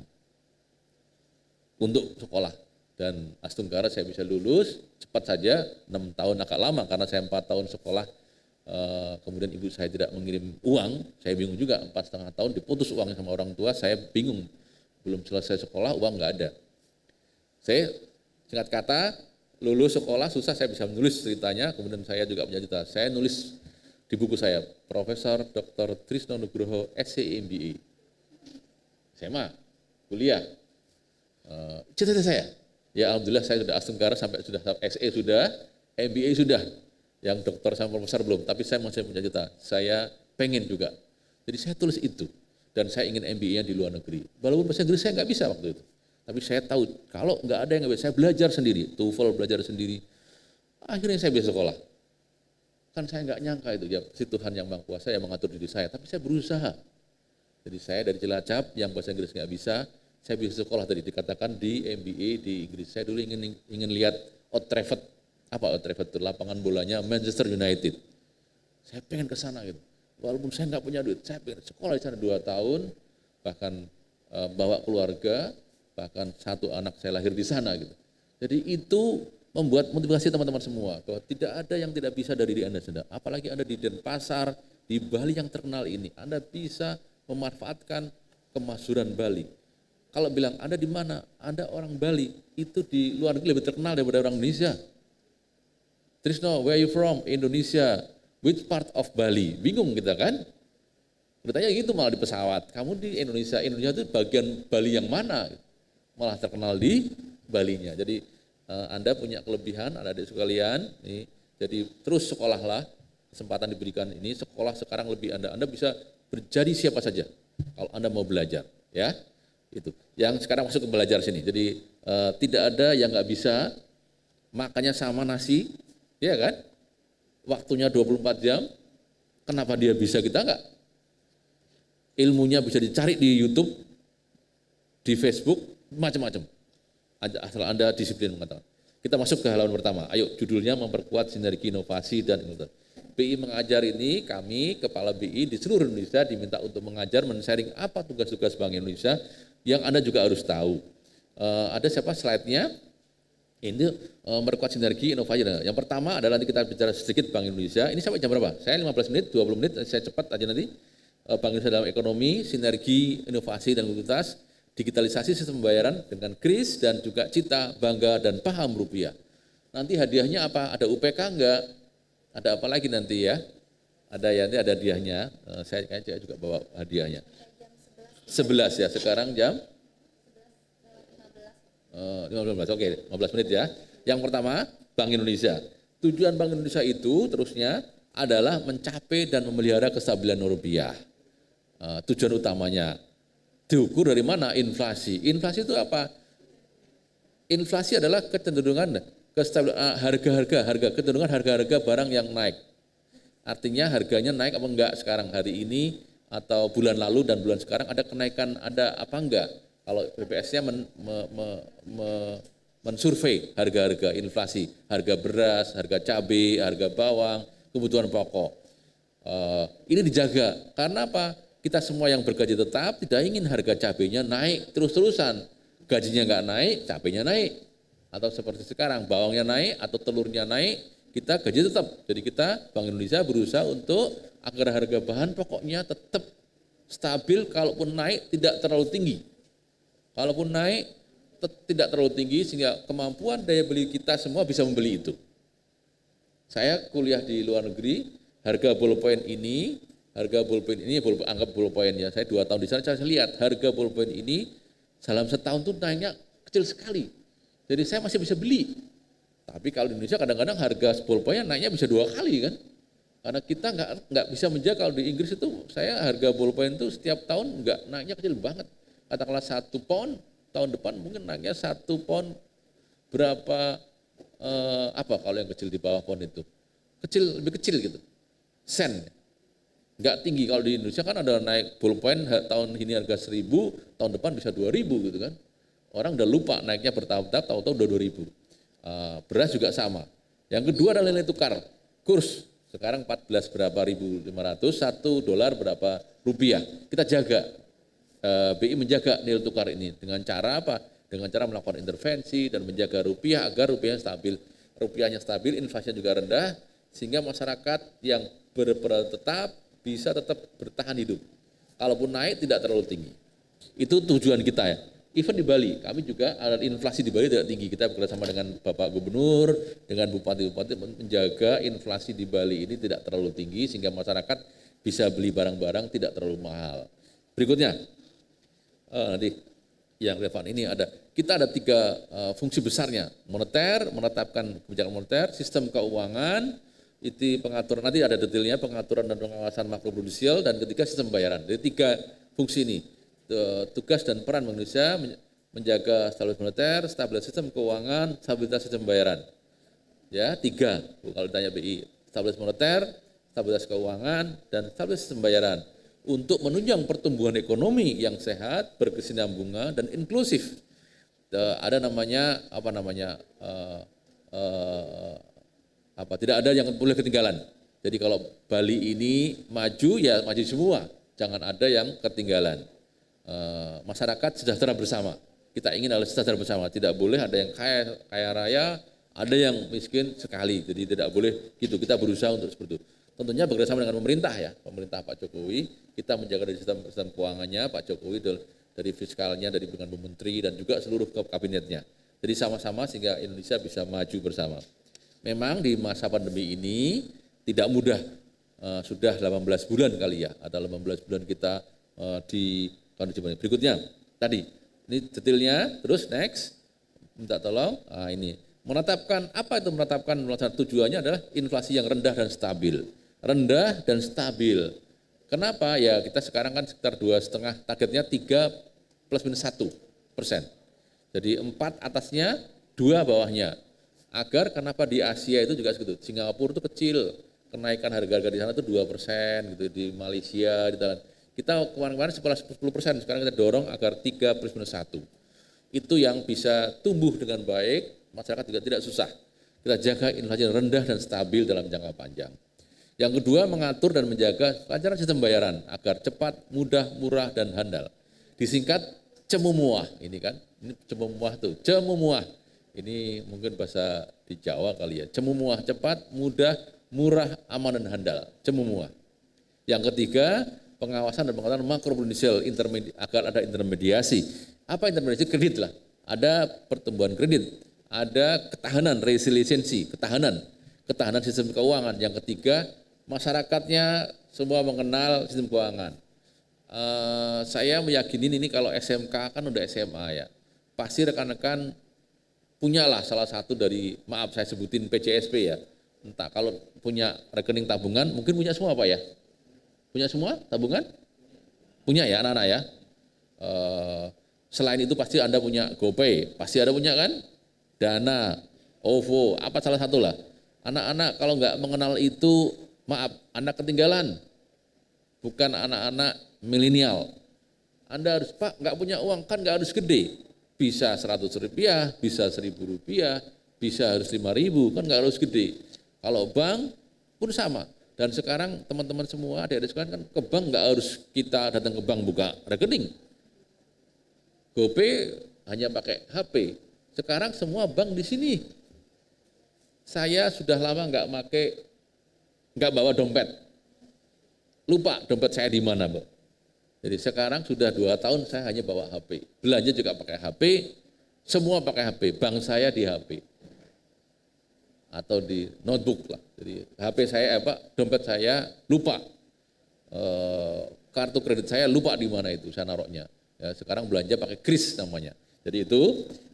Untuk sekolah. Dan Astunggara saya bisa lulus, cepat saja, 6 tahun agak lama karena saya 4 tahun sekolah. Kemudian ibu saya tidak mengirim uang, saya bingung juga 4,5 tahun diputus uangnya sama orang tua, saya bingung, belum selesai sekolah uang nggak ada. Saya singkat kata lulus sekolah susah, saya bisa menulis ceritanya, kemudian saya juga punya cerita, saya nulis di buku saya, Profesor Dr. Trisno Nugroho, SC MBA. SMA, kuliah. Cita-cita saya, ya alhamdulillah saya sudah Astungkara sampai sudah SE sudah, MBA sudah. Yang dokter sama profesor belum, tapi saya masih punya cita. Saya pengen juga. Jadi saya tulis itu. Dan saya ingin MBA-nya di luar negeri. Walaupun bahasa Inggris saya nggak bisa waktu itu. Tapi saya tahu kalau nggak ada yang nggak bisa, saya belajar sendiri. TOEFL belajar sendiri. Akhirnya saya bisa sekolah. Kan saya nggak nyangka itu, ya si Tuhan yang Maha Kuasa yang mengatur diri saya. Tapi saya berusaha. Jadi saya dari Cilacap yang bahasa Inggris nggak bisa, saya bisa sekolah tadi dikatakan di MBA di Inggris. Saya dulu ingin lihat Old Trafford. Apa Old Trafford itu? Lapangan bolanya Manchester United. Saya pengen ke sana gitu. Walaupun saya nggak punya duit, saya pengen sekolah di sana 2 tahun, bahkan bawa keluarga, bahkan 1 anak saya lahir di sana gitu. Jadi itu membuat motivasi teman-teman semua bahwa tidak ada yang tidak bisa dari diri Anda sendiri. Apalagi Anda di Denpasar, di Bali yang terkenal ini, Anda bisa memanfaatkan kemasyhuran Bali. Kalau bilang Anda di mana? Anda orang Bali, itu di luar negeri lebih terkenal daripada orang Indonesia. Trisno, where are you from? Indonesia. Which part of Bali? Bingung kita kan? Bertanya gitu malah di pesawat. Kamu di Indonesia, Indonesia itu bagian Bali yang mana? Malah terkenal di Balinya. Jadi Anda punya kelebihan, adik sekalian. Nih, jadi terus sekolahlah. Kesempatan diberikan ini, sekolah sekarang lebih Anda bisa berjadi siapa saja kalau Anda mau belajar. Ya, itu. Yang sekarang masuk ke belajar sini. Jadi tidak ada yang nggak bisa makannya sama nasi, ya kan? Waktunya 24 jam, kenapa dia bisa kita enggak? Ilmunya bisa dicari di YouTube, di Facebook, macam-macam. Asal Anda disiplin mengatakan. Kita masuk ke halaman pertama. Ayo, judulnya memperkuat sinergi inovasi dan inovasi. BI mengajar ini, kami Kepala BI di seluruh Indonesia diminta untuk mengajar, men-sharing apa tugas-tugas Bank Indonesia yang Anda juga harus tahu. Ada siapa slide-nya? Ini memperkuat sinergi inovasi. Yang pertama adalah nanti kita bicara sedikit Bank Indonesia. Ini sampai jam berapa? Saya 15 menit, 20 menit, saya cepat aja nanti. Bank Indonesia dalam ekonomi, sinergi, inovasi dan mobilitas, digitalisasi sistem pembayaran dengan KRIS dan juga cita, bangga dan paham rupiah. Nanti hadiahnya apa? Ada UPK enggak? Ada apa lagi nanti ya? Ada ya, nanti ada hadiahnya. Saya kayaknya juga bawa hadiahnya. 11 ya, sekarang jam 15, oke, 15 menit ya. Yang pertama, Bank Indonesia. Tujuan Bank Indonesia itu terusnya adalah mencapai dan memelihara kestabilan rupiah. Tujuan utamanya. Diukur dari mana? Inflasi. Inflasi itu apa? Inflasi adalah kecenderungan harga-harga, kecenderungan harga-harga barang yang naik. Artinya harganya naik apa enggak sekarang hari ini atau bulan lalu dan bulan sekarang ada kenaikan, ada apa enggak? Kalau BPS-nya mensurvei harga-harga inflasi, harga beras, harga cabai, harga bawang, kebutuhan pokok. Ini dijaga, karena apa? Kita semua yang bergaji tetap tidak ingin harga cabainya naik terus-terusan. Gajinya nggak naik, cabainya naik. Atau seperti sekarang, bawangnya naik atau telurnya naik, kita gaji tetap. Jadi kita, Bank Indonesia berusaha untuk agar harga bahan pokoknya tetap stabil, kalaupun naik tidak terlalu tinggi. Kalaupun naik tidak terlalu tinggi sehingga kemampuan daya beli kita semua bisa membeli itu. Saya kuliah di luar negeri, harga ballpoint ini, anggap ballpoint ya, saya 2 tahun di sana, saya lihat harga ballpoint ini dalam setahun tuh naiknya kecil sekali. Jadi saya masih bisa beli. Tapi kalau di Indonesia kadang-kadang harga ballpointnya naiknya bisa 2 kali kan. Karena kita nggak bisa menjaga. Kalau di Inggris itu saya harga ballpoint itu setiap tahun naiknya kecil banget. Katakanlah 1 pound, tahun depan mungkin naiknya 1 pound berapa, apa kalau yang kecil di bawah pound itu? Lebih kecil gitu, sen. Nggak tinggi. Kalau di Indonesia kan ada naik ballpoint tahun ini harga 1.000, tahun depan bisa 2.000 gitu kan. Orang udah lupa naiknya bertahun-tahun, tahu-tahu udah 2.000. Beras juga sama. Yang kedua adalah nilai tukar, kurs. Sekarang 14 berapa 1.500, $1 berapa rupiah. Kita jaga. BI menjaga nilai tukar ini dengan cara apa? Dengan cara melakukan intervensi dan menjaga rupiah agar rupiahnya stabil. Rupiahnya stabil, inflasinya juga rendah, sehingga masyarakat yang berperan tetap bisa tetap bertahan hidup. Kalaupun naik tidak terlalu tinggi. Itu tujuan kita ya. Even di Bali, kami juga ada inflasi di Bali tidak tinggi. Kita bekerjasama dengan Bapak Gubernur, dengan bupati-bupati menjaga inflasi di Bali ini tidak terlalu tinggi sehingga masyarakat bisa beli barang-barang tidak terlalu mahal. Berikutnya, nanti yang relevan ini kita ada 3 fungsi besarnya: moneter, menetapkan kebijakan moneter, sistem keuangan, itu pengaturan, nanti ada detailnya, pengaturan dan pengawasan makroprudensial, dan ketiga sistem pembayaran. Jadi 3 fungsi ini. Tugas dan peran Indonesia menjaga stabilitas moneter, stabilitas sistem keuangan, stabilitas sistem pembayaran. Ya, 3 kalau ditanya BI, stabilitas moneter, stabilitas keuangan, dan stabilitas sistem pembayaran untuk menunjang pertumbuhan ekonomi yang sehat, berkesinambungan dan inklusif. Ada namanya tidak ada yang boleh ketinggalan. Jadi kalau Bali ini maju ya maju semua, jangan ada yang ketinggalan. Masyarakat sejahtera bersama. Kita ingin adalah sejahtera bersama. Tidak boleh ada yang kaya raya, ada yang miskin sekali. Jadi tidak boleh gitu. Kita berusaha untuk seperti itu. Tentunya bekerjasama dengan pemerintah ya, pemerintah Pak Jokowi. Kita menjaga dari sistem keuangannya Pak Jokowi, dari fiskalnya, dari dengan menteri dan juga seluruh kabinetnya. Jadi sama-sama sehingga Indonesia bisa maju bersama. Memang di masa pandemi ini tidak mudah. Sudah 18 bulan kali ya. Ada 18 bulan kita di kondisi berikutnya tadi ini detailnya. Terus next minta tolong ini menetapkan apa itu menetapkan tujuannya adalah inflasi yang rendah dan stabil. Kenapa ya? Kita sekarang kan sekitar 2,5, targetnya 3 plus minus 1%. Jadi 4 atasnya, 2 bawahnya. Agar kenapa di Asia itu juga segitu. Singapura itu kecil, kenaikan harga-harga di sana itu 2% gitu, di Malaysia, di Thailand. Kita kemarin-kemarin 10%, sekarang kita dorong agar 3 plus minus 1. Itu yang bisa tumbuh dengan baik, masyarakat juga tidak susah. Kita jaga inflasi rendah dan stabil dalam jangka panjang. Yang kedua, mengatur dan menjaga kelancaran sistem pembayaran agar cepat, mudah, murah, dan handal. Disingkat Cemumuah, ini kan, ini Cemumuah tuh, Cemumuah. Ini mungkin bahasa di Jawa kali ya, Cemumuah, cepat, mudah, murah, aman, dan handal, Cemumuah. Yang ketiga, pengawasan dan pengawasan makroprudensial agar ada intermediasi. Apa intermediasi? Kredit lah. Ada pertumbuhan kredit, ada ketahanan, resiliensi, ketahanan sistem keuangan. Yang ketiga, masyarakatnya semua mengenal sistem keuangan. Saya meyakini ini kalau SMK kan udah SMA ya. Pasti rekan-rekan punyalah salah satu dari, maaf saya sebutin PCSP ya. Entah kalau punya rekening tabungan, mungkin punya semua Pak ya? Punya semua tabungan? Punya ya anak-anak ya. Selain itu pasti Anda punya GoPay, pasti Anda punya kan? Dana, OVO, apa salah satu lah. Anak-anak kalau nggak mengenal itu, maaf, Anda ketinggalan. Bukan anak-anak milenial. Anda harus, Pak nggak punya uang, kan nggak harus gede. Bisa 100 rupiah, bisa 1.000 rupiah, bisa harus 5.000, kan nggak harus gede. Kalau bank pun sama. Dan sekarang teman-teman semua adik-adik sekalian kan ke bank nggak harus kita datang ke bank buka rekening. GoPay hanya pakai HP. Sekarang semua bank di sini. Saya sudah lama nggak bawa dompet. Lupa dompet saya di mana, Mbak. Jadi sekarang sudah 2 tahun saya hanya bawa HP. Belanja juga pakai HP, semua pakai HP. Bank saya di HP. Atau di notebook lah. Jadi HP saya dompet saya lupa, kartu kredit saya lupa di mana itu saya naruhnya. Ya, sekarang belanja pakai kris namanya. Jadi itu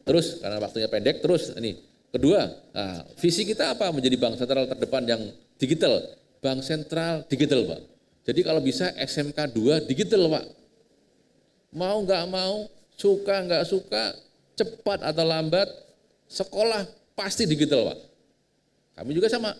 terus karena waktunya pendek terus ini. Kedua, visi kita apa? Menjadi bank sentral terdepan yang digital. Bank sentral digital Pak. Jadi kalau bisa SMK 2 digital Pak. Mau nggak mau, suka nggak suka, cepat atau lambat, sekolah pasti digital Pak. Kami juga sama,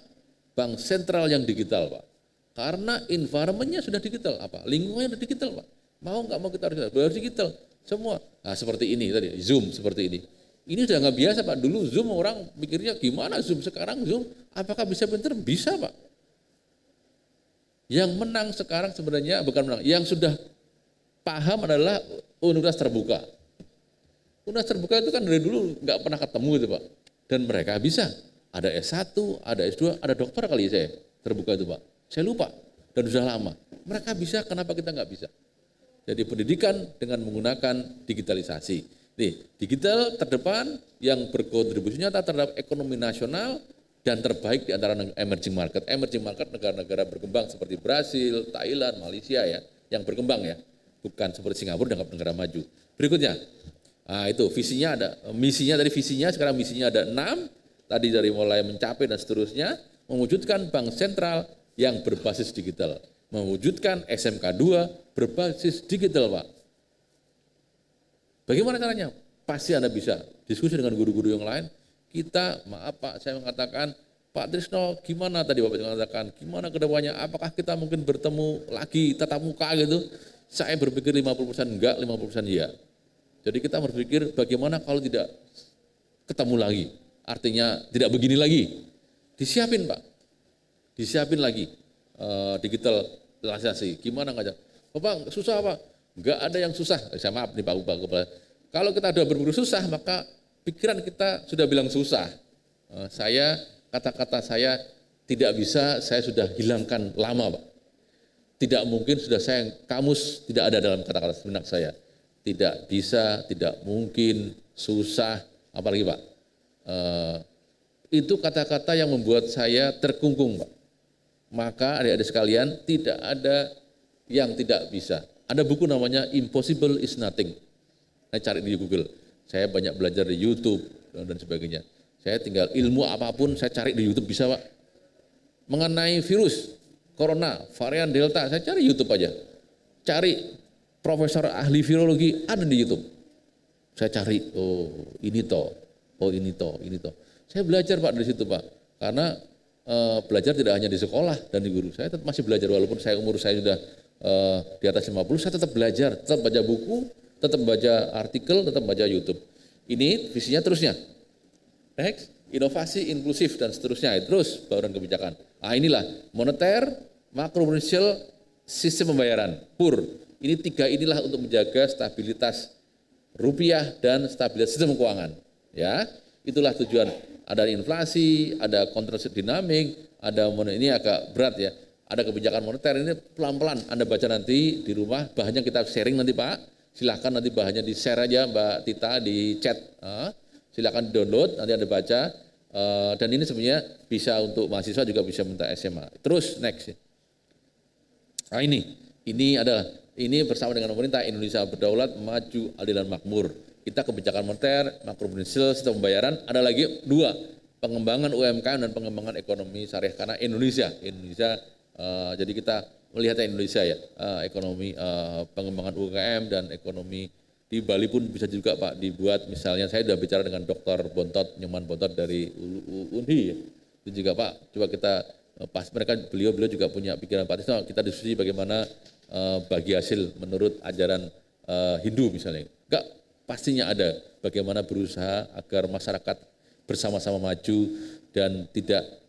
bank sentral yang digital Pak. Karena environment-nya sudah digital, lingkungannya sudah digital Pak. Mau nggak mau kita harus digital, semua. Nah seperti ini tadi, Zoom seperti ini. Ini sudah nggak biasa Pak, dulu Zoom orang mikirnya gimana Zoom, sekarang Zoom apakah bisa pinter? Bisa Pak. Yang menang sekarang sebenarnya bukan menang, yang sudah paham adalah universitas terbuka. Universitas terbuka itu kan dari dulu nggak pernah ketemu itu Pak. Dan mereka bisa. Ada S1, ada S2, ada dokter kali saya terbuka itu Pak. Saya lupa dan sudah lama. Mereka bisa, kenapa kita nggak bisa? Jadi pendidikan dengan menggunakan digitalisasi. Nih, digital terdepan yang berkontribusi nyata terhadap ekonomi nasional dan terbaik di antara emerging market. Emerging market negara-negara berkembang seperti Brasil, Thailand, Malaysia ya, yang berkembang ya. Bukan seperti Singapura dan negara maju. Berikutnya, nah itu visinya ada, visinya sekarang misinya ada 6, tadi dari mulai mencapai dan seterusnya, mewujudkan bank sentral yang berbasis digital. Mewujudkan SMK 2 berbasis digital, Pak. Bagaimana caranya? Pasti Anda bisa diskusi dengan guru-guru yang lain. Kita, maaf Pak, saya mengatakan, Pak Trisno, gimana tadi Bapak mengatakan, gimana ke depannya, apakah kita mungkin bertemu lagi tatap muka gitu? Saya berpikir 50% enggak, 50% iya. Jadi kita berpikir bagaimana kalau tidak ketemu lagi, artinya tidak begini lagi. Disiapin Pak, disiapin lagi digitalisasi, gimana ngajak? Bapak susah Pak? Enggak ada yang susah, saya maaf nih Pak Kepala. Kalau kita sudah berpikir susah, maka pikiran kita sudah bilang susah. Kata-kata saya tidak bisa, saya sudah hilangkan lama Pak. Tidak mungkin sudah saya, kamus tidak ada dalam kata-kata sebenak saya. Tidak bisa, tidak mungkin, susah, apalagi Pak. Itu kata-kata yang membuat saya terkungkung Pak. Maka adik-adik sekalian tidak ada yang tidak bisa. Ada buku namanya Impossible is Nothing. Saya cari di Google. Saya banyak belajar di YouTube dan sebagainya. Saya tinggal ilmu apapun saya cari di YouTube bisa Pak. Mengenai virus corona, varian Delta, saya cari YouTube aja. Cari profesor ahli virologi ada di YouTube. Saya cari, oh ini toh. Saya belajar Pak dari situ Pak. Karena belajar tidak hanya di sekolah dan di guru. Saya tetap masih belajar walaupun umur saya sudah di atas 50, saya tetap belajar, tetap baca buku, tetap baca artikel, tetap baca YouTube. Ini visinya terusnya. Next, inovasi inklusif dan seterusnya. Terus bauran kebijakan. Inilah moneter, makroprudensial, sistem pembayaran, PUR. Ini 3 inilah untuk menjaga stabilitas rupiah dan stabilitas sistem keuangan. Ya, itulah tujuan. Ada inflasi, ada kontraksi dinamik, ada ini agak berat ya. Ada kebijakan moneter, ini pelan-pelan Anda baca nanti di rumah, bahannya kita sharing nanti Pak, silahkan nanti bahannya di share aja Mbak Tita di chat, silahkan di download, nanti Anda baca, dan ini sebenarnya bisa untuk mahasiswa juga bisa minta SMA. Terus next, nah ini bersama dengan pemerintah Indonesia berdaulat, maju, adil dan makmur. Kita kebijakan moneter, makroprudensial, sistem pembayaran, ada lagi 2, pengembangan UMKM dan pengembangan ekonomi syariah, karena Indonesia jadi kita melihat Indonesia ya, ekonomi pengembangan UMKM dan ekonomi di Bali pun bisa juga Pak dibuat, misalnya saya sudah bicara dengan Dr. Bontot, Nyoman Bontot dari UNHI, itu juga Pak, coba kita beliau juga punya pikiran Pak Trisno, kita diskusi bagaimana bagi hasil menurut ajaran Hindu misalnya, enggak pastinya ada bagaimana berusaha agar masyarakat bersama-sama maju dan tidak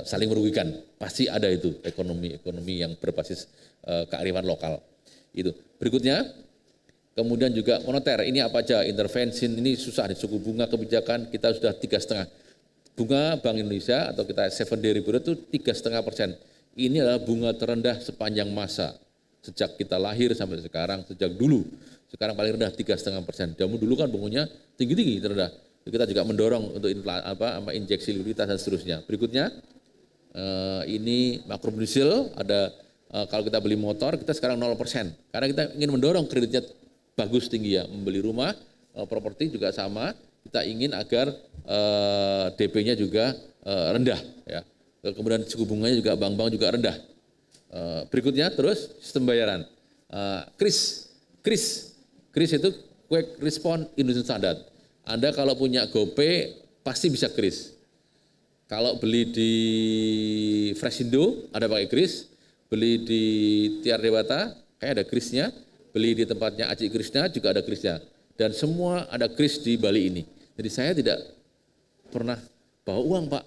saling merugikan, pasti ada itu ekonomi yang berbasis kearifan lokal. Itu. Berikutnya, kemudian juga moneter, ini apa aja intervensi, ini susah nih, suku bunga kebijakan kita sudah 3,5. Bunga Bank Indonesia atau kita secondary rate itu 3,5%. Ini adalah bunga terendah sepanjang masa, sejak kita lahir sampai sekarang, sejak dulu. Sekarang paling rendah 3,5%. Dulu kan bunganya tinggi-tinggi terendah. Kita juga mendorong untuk injeksi likuiditas dan seterusnya. Berikutnya, ini makroprudensial, ada kalau kita beli motor, kita sekarang 0%. Karena kita ingin mendorong kreditnya bagus tinggi ya, membeli rumah, properti juga sama, kita ingin agar DP-nya juga rendah. Ya. Kemudian suku bunganya juga bank-bank juga rendah. Berikutnya terus sistem bayaran. KRIS itu Quick Response Indonesian Standard. Anda kalau punya GoPay pasti bisa kris. Kalau beli di Fresindo ada pakai kris, beli di Tiar Dewata kayak ada krisnya, beli di tempatnya Aji Krisna juga ada krisnya. Dan semua ada kris di Bali ini. Jadi saya tidak pernah bawa uang Pak.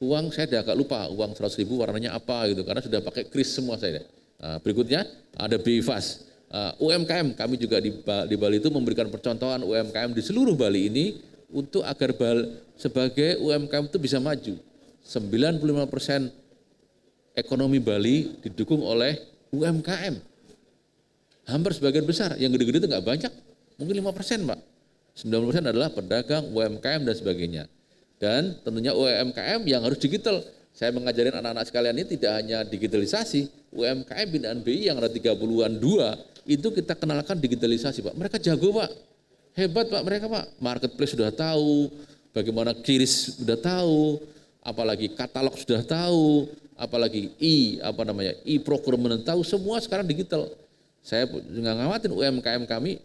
Uang saya sudah agak lupa, uang 100.000 warnanya apa gitu, karena sudah pakai kris semua saya. Nah, berikutnya ada BIFAS. UMKM kami juga di Bali itu memberikan percontohan UMKM di seluruh Bali ini untuk agar sebagai UMKM itu bisa maju. 95% ekonomi Bali didukung oleh UMKM. Hampir sebagian besar, yang gede-gede itu enggak banyak. mungkin 5% Pak. 90% adalah pedagang, UMKM dan sebagainya. Dan tentunya UMKM yang harus digital. Saya mengajarin anak-anak sekalian ini tidak hanya digitalisasi, UMKM binaan BI yang ada 30-an 2, itu kita kenalkan digitalisasi Pak. Mereka jago Pak, hebat Pak mereka Pak. Marketplace sudah tahu, bagaimana QRIS sudah tahu, apalagi katalog sudah tahu, apalagi e-procurement tahu, semua sekarang digital. Saya nggak ngawatin UMKM kami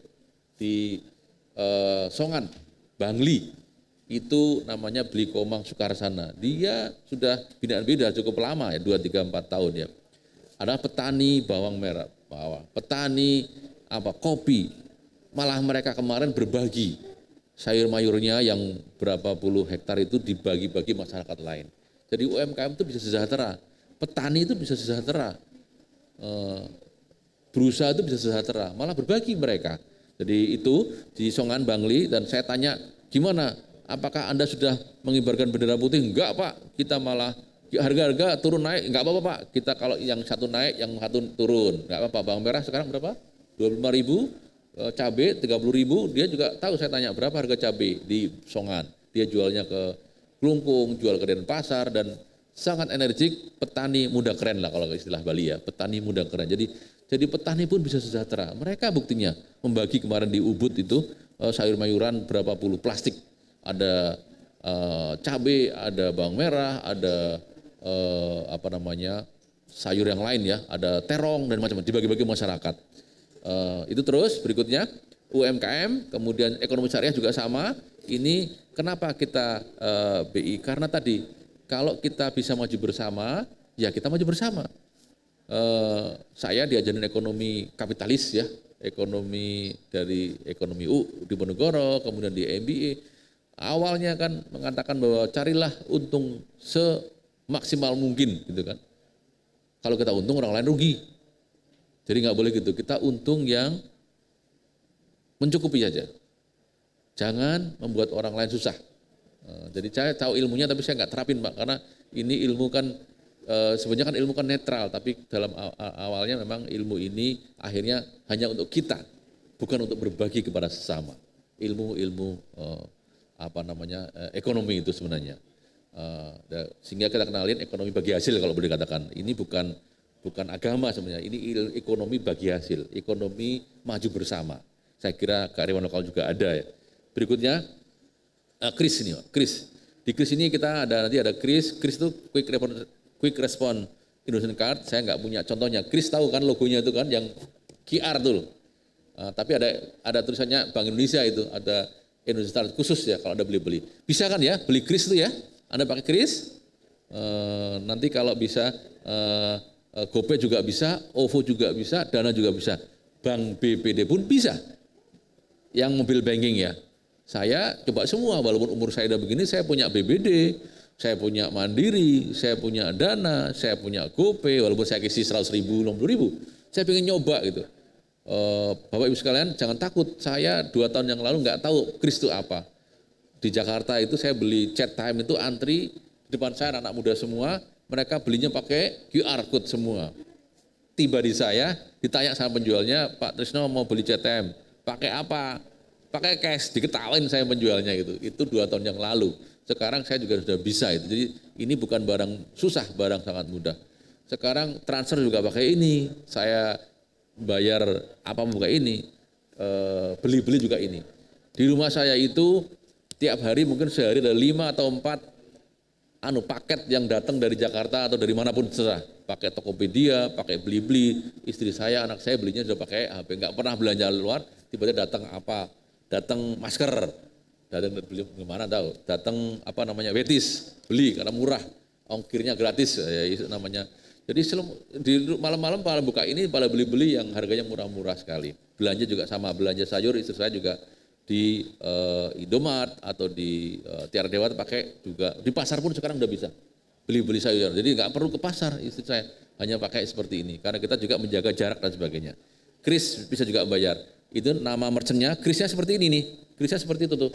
di Songan, Bangli, itu namanya Beli Komang Sukarsana. Dia sudah binaan BI sudah cukup lama ya, 2, 3, 4 tahun ya. Ada petani bawang merah, petani kopi. Malah mereka kemarin berbagi sayur mayurnya yang berapa puluh hektar itu dibagi-bagi masyarakat lain. Jadi UMKM itu bisa sejahtera, petani itu bisa sejahtera, berusaha itu bisa sejahtera, malah berbagi mereka. Jadi itu di Songan Bangli, dan saya tanya gimana, apakah Anda sudah mengibarkan bendera putih? Enggak Pak, kita malah harga-harga turun naik, enggak apa-apa Pak, kita kalau yang satu naik, yang satu turun, enggak apa-apa. Bawang merah sekarang berapa? 25.000, cabai 30.000, dia juga tahu. Saya tanya berapa harga cabai di Songan, dia jualnya ke Klungkung, jual ke Denpasar, dan sangat energik, petani muda keren lah kalau istilah Bali ya, petani muda keren. Jadi petani pun bisa sejahtera. Mereka buktinya membagi kemarin di Ubud itu sayur mayuran berapa puluh plastik, ada cabai, ada bawang merah, ada sayur yang lain ya, ada terong dan macam-macam, dibagi-bagi masyarakat. Itu terus berikutnya UMKM, kemudian ekonomi syariah juga sama. Ini kenapa kita BI? Karena tadi kalau kita bisa maju bersama, ya kita maju bersama. Saya diajarin ekonomi kapitalis ya, ekonomi dari ekonomi U di Ponegoro, kemudian di MBA. Awalnya kan mengatakan bahwa carilah untung semaksimal mungkin gitu kan. Kalau kita untung orang lain rugi. Jadi nggak boleh gitu, kita untung yang mencukupi saja. Jangan membuat orang lain susah. Jadi saya tahu ilmunya tapi saya nggak terapin Pak, karena ini ilmu kan sebenarnya kan ilmu kan netral, tapi dalam awalnya memang ilmu ini akhirnya hanya untuk kita, bukan untuk berbagi kepada sesama. Ilmu ekonomi itu sebenarnya. Sehingga kita kenalin ekonomi bagi hasil kalau boleh dikatakan. Ini bukan agama sebenarnya, ini ekonomi bagi hasil, ekonomi maju bersama. Saya kira kearifan lokal juga ada ya. Berikutnya KRIS ini, KRIS. Di KRIS ini kita nanti ada KRIS itu Quick Response Indonesian Card. Saya nggak punya contohnya. KRIS tahu kan logonya itu kan yang QR tuh. Tapi ada tulisannya Bank Indonesia itu, ada Indonesia Card khusus ya kalau Anda beli. Bisa kan ya beli KRIS itu ya? Anda pakai KRIS. Nanti kalau bisa GoPay juga bisa, OVO juga bisa, Dana juga bisa. Bank BPD pun bisa. Yang mobil banking ya. Saya coba semua, walaupun umur saya udah begini, saya punya BBD, saya punya Mandiri, saya punya Dana, saya punya GoPay, walaupun saya kasih 100.000, 60.000, saya pengen nyoba gitu. Bapak Ibu sekalian jangan takut, saya 2 tahun yang lalu nggak tahu KRIS itu apa. Di Jakarta itu saya beli chat time itu antri, di depan saya anak muda semua, mereka belinya pakai QR code semua. Tiba di saya, ditanya sama penjualnya, Pak Trisno mau beli chat time, pakai apa? Pakai cash, diketawain saya penjualnya gitu. Itu 2 tahun yang lalu. Sekarang saya juga sudah bisa itu. Jadi ini bukan barang susah, barang sangat mudah. Sekarang transfer juga pakai ini. Saya bayar apa mau pakai ini. Beli-beli juga ini. Di rumah saya itu tiap hari mungkin sehari ada 5 atau 4 paket yang datang dari Jakarta atau dari manapun terserah. Pakai Tokopedia, pakai beli-beli. Istri saya, anak saya belinya sudah pakai HP. Nggak pernah belanja luar, tiba-tiba datang apa? Datang masker, datang beli gimana tahu, datang Wetis, beli karena murah, ongkirnya gratis ya itu namanya. Jadi di malam-malam pada buka ini pada beli-beli yang harganya murah-murah sekali. Belanja juga sama, belanja sayur istri saya juga di Indomaret atau di Tiara Dewa pakai juga. Di pasar pun sekarang udah bisa beli-beli sayur. Jadi nggak perlu ke pasar, istri saya hanya pakai seperti ini karena kita juga menjaga jarak dan sebagainya. KRIS bisa juga bayar. Itu nama merchantnya, KRIS-nya seperti ini nih, KRIS-nya seperti itu tuh,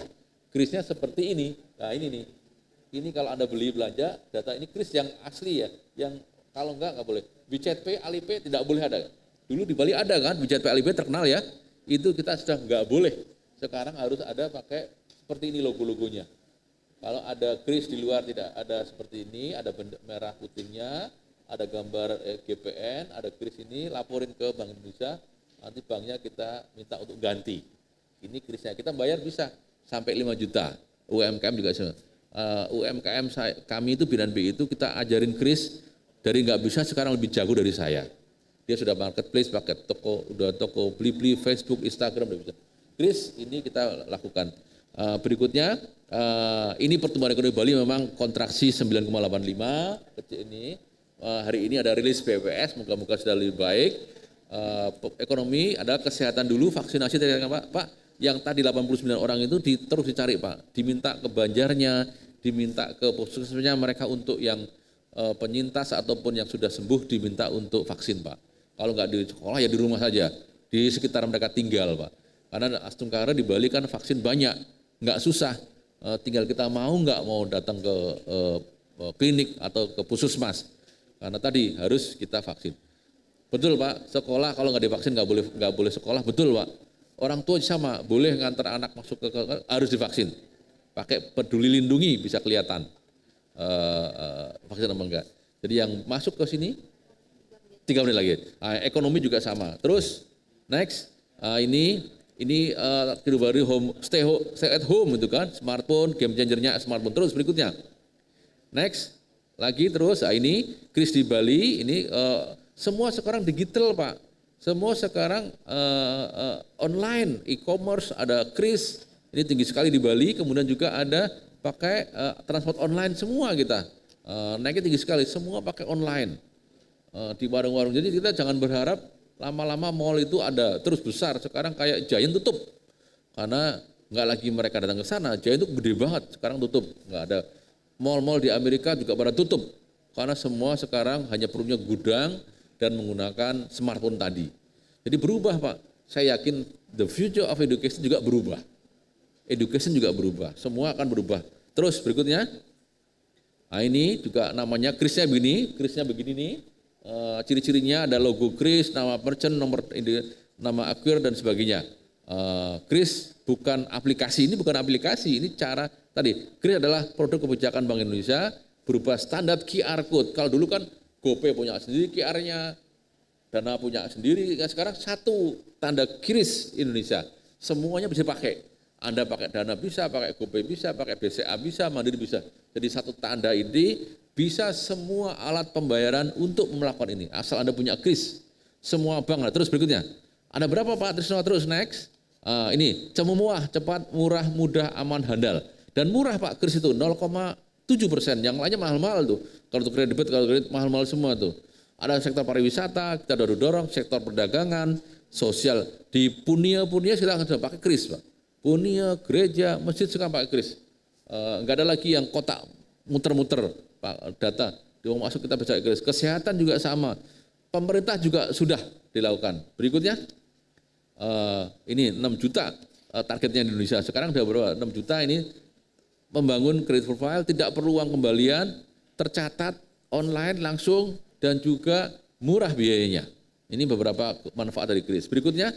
KRIS-nya seperti ini. Nah ini nih, ini kalau Anda beli belanja, data ini KRIS yang asli ya, yang kalau enggak boleh. WeChat Pay, Alipay tidak boleh ada. Dulu di Bali ada kan, WeChat Pay, Alipay terkenal ya, itu kita sudah nggak boleh. Sekarang harus ada pakai seperti ini logo-logonya. Kalau ada kris di luar tidak ada seperti ini, ada benda merah putihnya, ada gambar GPN, ada kris ini, laporin ke Bank Indonesia, nanti banknya kita minta untuk ganti. Ini krisnya, kita bayar bisa sampai 5 juta, UMKM juga sama. UMKM kami itu Binan BI itu kita ajarin kris dari nggak bisa sekarang lebih jago dari saya. Dia sudah marketplace pakai toko beli-beli Facebook, Instagram udah bisa. Kris ini kita lakukan. Berikutnya ini pertumbuhan ekonomi Bali memang kontraksi 9,85 kecil ini. Hari ini ada rilis BPS, moga-moga sudah lebih baik. Ekonomi ada kesehatan dulu, vaksinasi tadi Pak. Yang tadi 89 orang itu terus dicari Pak, diminta ke Banjarnya, diminta ke puskesmasnya mereka untuk yang penyintas ataupun yang sudah sembuh diminta untuk vaksin Pak. Kalau nggak di sekolah ya di rumah saja, di sekitar mereka tinggal Pak. Karena Astungkara di Bali kan vaksin banyak, nggak susah, tinggal kita mau nggak mau datang ke klinik atau ke puskesmas. Karena tadi harus kita vaksin. Betul Pak, sekolah kalau nggak divaksin nggak boleh sekolah, betul Pak. Orang tua sama, boleh ngantar anak masuk ke harus divaksin. Pakai peduli lindungi bisa kelihatan vaksin apa enggak. Jadi yang masuk ke sini 3 menit lagi. Ekonomi juga sama. Terus next ini baru stay at home itu kan, smartphone, game changernya smartphone. Terus berikutnya. Next lagi terus ini kris di Bali ini semua sekarang digital Pak. Semua sekarang online, e-commerce, ada kris, ini tinggi sekali di Bali, kemudian juga ada pakai transport online semua kita, naiknya tinggi sekali, semua pakai online di warung-warung. Jadi kita jangan berharap lama-lama mall itu ada terus besar, sekarang kayak Giant tutup, karena nggak lagi mereka datang ke sana, Giant itu gede banget, sekarang tutup, nggak ada. Mall-mall di Amerika juga pada tutup, karena semua sekarang hanya perlunya gudang, dan menggunakan smartphone tadi. Jadi berubah Pak, saya yakin the future of education juga berubah. Education juga berubah, semua akan berubah. Terus berikutnya, ini juga namanya krisnya begini nih, ciri-cirinya ada logo kris, nama merchant, nama acquire dan sebagainya. Kris bukan aplikasi, ini bukan aplikasi, ini cara tadi. Kris adalah produk kebijakan Bank Indonesia berupa standar QR code. Kalau dulu kan GoPay punya sendiri QR-nya, Dana punya sendiri, sekarang satu tanda kris Indonesia, semuanya bisa pakai. Anda pakai Dana bisa, pakai GoPay bisa, pakai BCA bisa, Mandiri bisa. Jadi satu tanda ini bisa semua alat pembayaran untuk melakukan ini, asal Anda punya kris. Semua bank. Terus berikutnya, ada berapa Pak Trisno? Terus next, ini Cemuah, cepat, murah, mudah, aman, handal. Dan murah Pak, kris itu 0,7%, yang lainnya mahal-mahal tuh. Kalau kredit debit, kalau kredit mahal-mahal semua tuh. Ada sektor pariwisata, kita dorong, sektor perdagangan, sosial. Di Punia kita akan pakai kris Pak. Punia, gereja, masjid sekarang pakai kris. Enggak ada lagi yang kotak muter-muter Pak, data. Dia mau masuk kita bisa kris. Kesehatan juga sama. Pemerintah juga sudah dilakukan. Berikutnya, ini 6 juta targetnya di Indonesia. Sekarang udah berapa? 6 juta ini membangun credit profile, tidak perlu uang kembalian, tercatat online langsung dan juga murah biayanya. Ini beberapa manfaat dari kris. Berikutnya,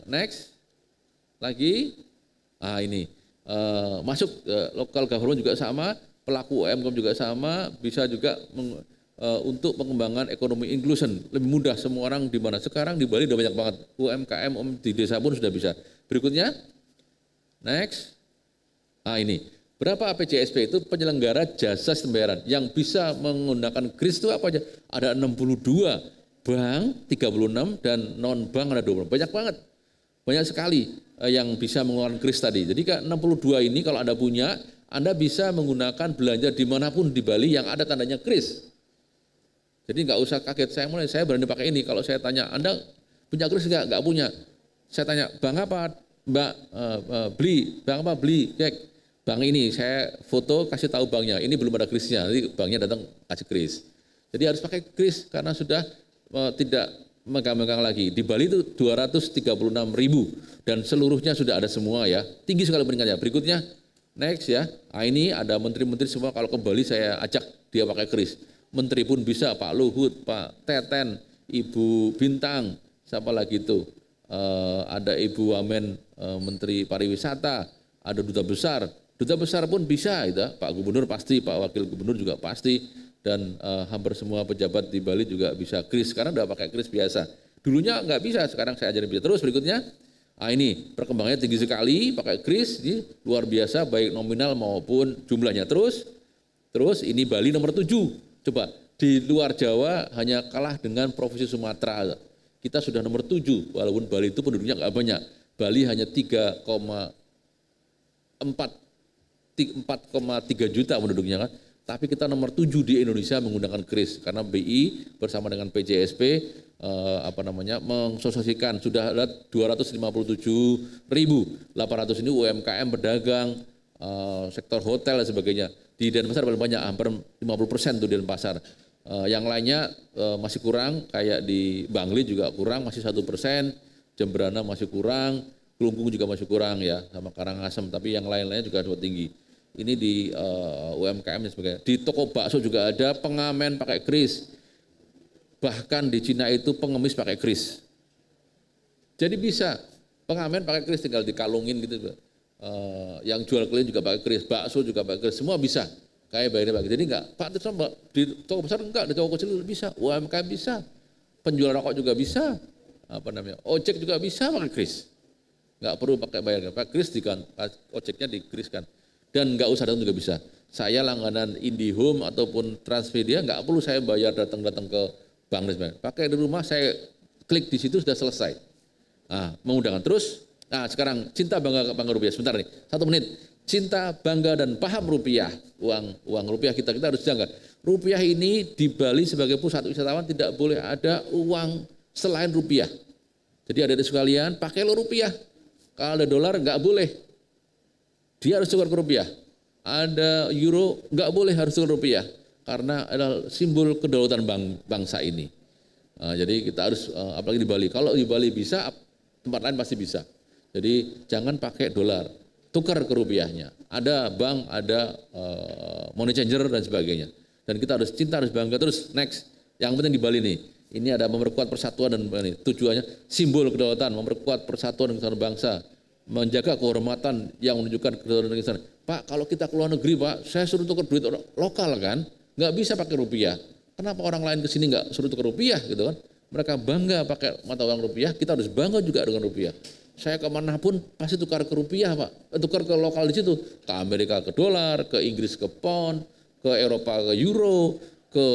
next lagi, ini masuk local government juga sama, pelaku UMKM juga sama, bisa juga untuk pengembangan ekonomi inclusion lebih mudah semua orang di mana. Sekarang di Bali udah banyak banget UMKM di desa pun sudah bisa. Berikutnya, next. Ini berapa APJSP itu penyelenggara jasa pembayaran yang bisa menggunakan kris itu apa aja? Ada 62 bank, 36 dan non bank ada 20. Banyak banget, banyak sekali yang bisa menggunakan kris tadi. Jadi 62 ini kalau Anda punya, Anda bisa menggunakan belanja dimanapun di Bali yang ada tandanya kris. Jadi nggak usah kaget. Saya berani pakai ini. Kalau saya tanya, Anda punya kris nggak? Nggak punya. Saya tanya, bank apa? Mbak beli, bank apa? Beli, cek. Bank ini saya foto kasih tahu banknya, ini belum ada krisnya, nanti banknya datang kasih kris. Jadi harus pakai kris karena sudah tidak megang-megang lagi. Di Bali itu 236.000 dan seluruhnya sudah ada semua ya, tinggi sekali peningkatannya. Berikutnya next ya, ini ada menteri-menteri semua kalau ke Bali saya ajak dia pakai kris. Menteri pun bisa, Pak Luhut, Pak Teten, Ibu Bintang, siapa lagi itu, ada Ibu Wamen Menteri Pariwisata, ada duta besar pun bisa, gitu. Pak Gubernur pasti, Pak Wakil Gubernur juga pasti, dan hampir semua pejabat di Bali juga bisa kris, karena udah pakai kris biasa. Dulunya nggak bisa, sekarang saya ajarin bisa. Terus berikutnya, ini perkembangannya tinggi sekali, pakai kris, ini luar biasa baik nominal maupun jumlahnya. Terus ini Bali nomor 7, coba di luar Jawa hanya kalah dengan Provinsi Sumatera. Kita sudah nomor 7, walaupun Bali itu penduduknya nggak banyak. Bali hanya 4,3 juta penduduknya kan. Tapi kita nomor 7 di Indonesia menggunakan kris, karena BI bersama dengan PJSP mensosialisasikan sudah ada 257.800 ini UMKM, pedagang, sektor hotel dan sebagainya. Di Denpasar paling banyak, hampir 50% tuh di Denpasar. Yang lainnya masih kurang, kayak di Bangli juga kurang, masih 1%, Jemberana masih kurang, Kelungkung juga masih kurang ya, sama Karangasem, tapi yang lain-lainnya juga cukup tinggi. Ini di UMKM dan sebagainya. Di toko bakso juga ada pengamen pakai kris. Bahkan di Cina itu pengemis pakai kris. Jadi bisa pengamen pakai kris, tinggal dikalungin gitu. Yang jual keliling juga pakai kris, bakso juga pakai kris, semua bisa. Kayak bayarnya pakai. Jadi enggak, Pak di toko besar enggak, di toko kecil bisa, UMKM bisa, penjual rokok juga bisa, ojek juga bisa pakai kris. Enggak perlu pakai bayar, pakai kris ojeknya dikriskan. Dan nggak usah datang juga bisa. Saya langganan IndiHome ataupun Transmedia nggak perlu saya bayar datang ke bank dan sebagainya. Pakai di rumah, saya klik di situ sudah selesai. Mengundangkan terus. Sekarang cinta bangga rupiah. Sebentar nih, 1 menit. Cinta bangga dan paham rupiah. Uang rupiah kita harus jaga. Rupiah ini di Bali sebagai pusat wisatawan tidak boleh ada uang selain rupiah. Jadi adik-adik sekalian, pakai lo rupiah. Kalau ada dolar nggak boleh. Dia harus tukar ke rupiah. Ada euro, nggak boleh, harus tukar rupiah. Karena adalah simbol kedaulatan bangsa ini. Jadi kita harus, apalagi di Bali. Kalau di Bali bisa, tempat lain pasti bisa. Jadi jangan pakai dolar, tukar ke rupiahnya. Ada bank, ada money changer dan sebagainya. Dan kita harus cinta, harus bangga. Terus next, yang penting di Bali nih. Ini ada memperkuat persatuan dan tujuannya simbol kedaulatan, memperkuat persatuan dan kesatuan bangsa. Menjaga kehormatan yang menunjukkan kedaulatan negara. Pak, kalau kita ke luar negeri, Pak, saya suruh tukar duit lokal kan, nggak bisa pakai rupiah. Kenapa orang lain ke sini nggak suruh tukar rupiah gitu kan? Mereka bangga pakai mata uang rupiah, kita harus bangga juga dengan rupiah. Saya kemanapun pasti tukar ke rupiah, Pak, tukar ke lokal di situ, ke Amerika ke dolar, ke Inggris ke pound, ke Eropa ke euro, ke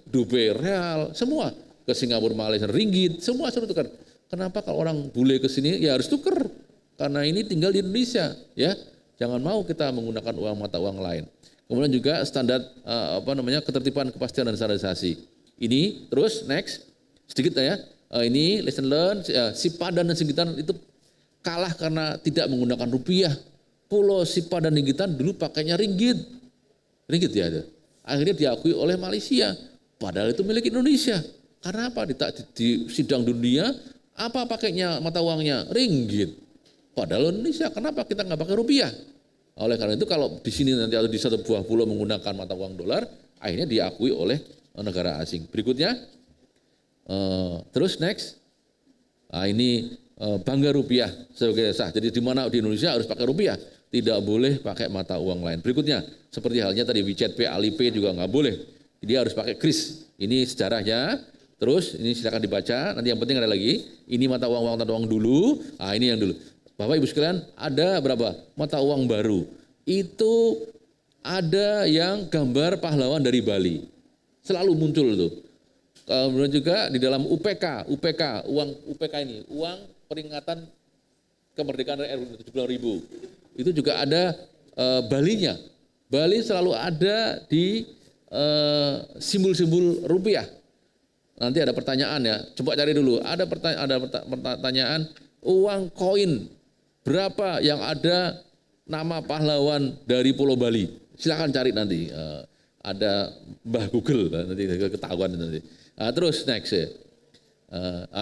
Dubai real, semua, ke Singapura Malaysia ringgit, semua suruh tukar. Kenapa kalau orang bule ke sini ya harus tukar? Karena ini tinggal di Indonesia, ya. Jangan mau kita menggunakan mata uang lain. Kemudian juga standar ketertiban, kepastian dan standarisasi. Ini terus next sedikit ya. Ini lesson learn, Sipadan dan Singgitan itu kalah karena tidak menggunakan rupiah. Pulau Sipadan dan Singgitan dulu pakainya ringgit ya. Akhirnya diakui oleh Malaysia. Padahal itu milik Indonesia. Karena apa? Di sidang dunia apa pakainya mata uangnya? Ringgit. Padahal Indonesia, kenapa kita nggak pakai rupiah? Oleh karena itu kalau di sini nanti atau di satu buah pulau menggunakan mata uang dolar, akhirnya diakui oleh negara asing. Berikutnya, terus next, ini bangga rupiah sebagai sah. Jadi di mana di Indonesia harus pakai rupiah, tidak boleh pakai mata uang lain. Berikutnya, seperti halnya tadi WeChat Pay, Alipay juga nggak boleh. Dia harus pakai kris. Ini sejarahnya. Terus ini silakan dibaca. Nanti yang penting ada lagi. Ini mata uang dulu. Ini yang dulu. Bapak Ibu sekalian, ada berapa mata uang baru? Itu ada yang gambar pahlawan dari Bali. Selalu muncul tuh. Kemudian juga di dalam UPK, uang UPK ini, uang peringatan kemerdekaan RI 70.000. Itu juga ada Balinya. Bali selalu ada di simbol-simbol rupiah. Nanti ada pertanyaan ya, coba cari dulu. Ada pertanyaan uang koin. Berapa yang ada nama pahlawan dari Pulau Bali? Silakan cari nanti. Ada Mbah Google nanti ketahuan nanti. Terus next ya.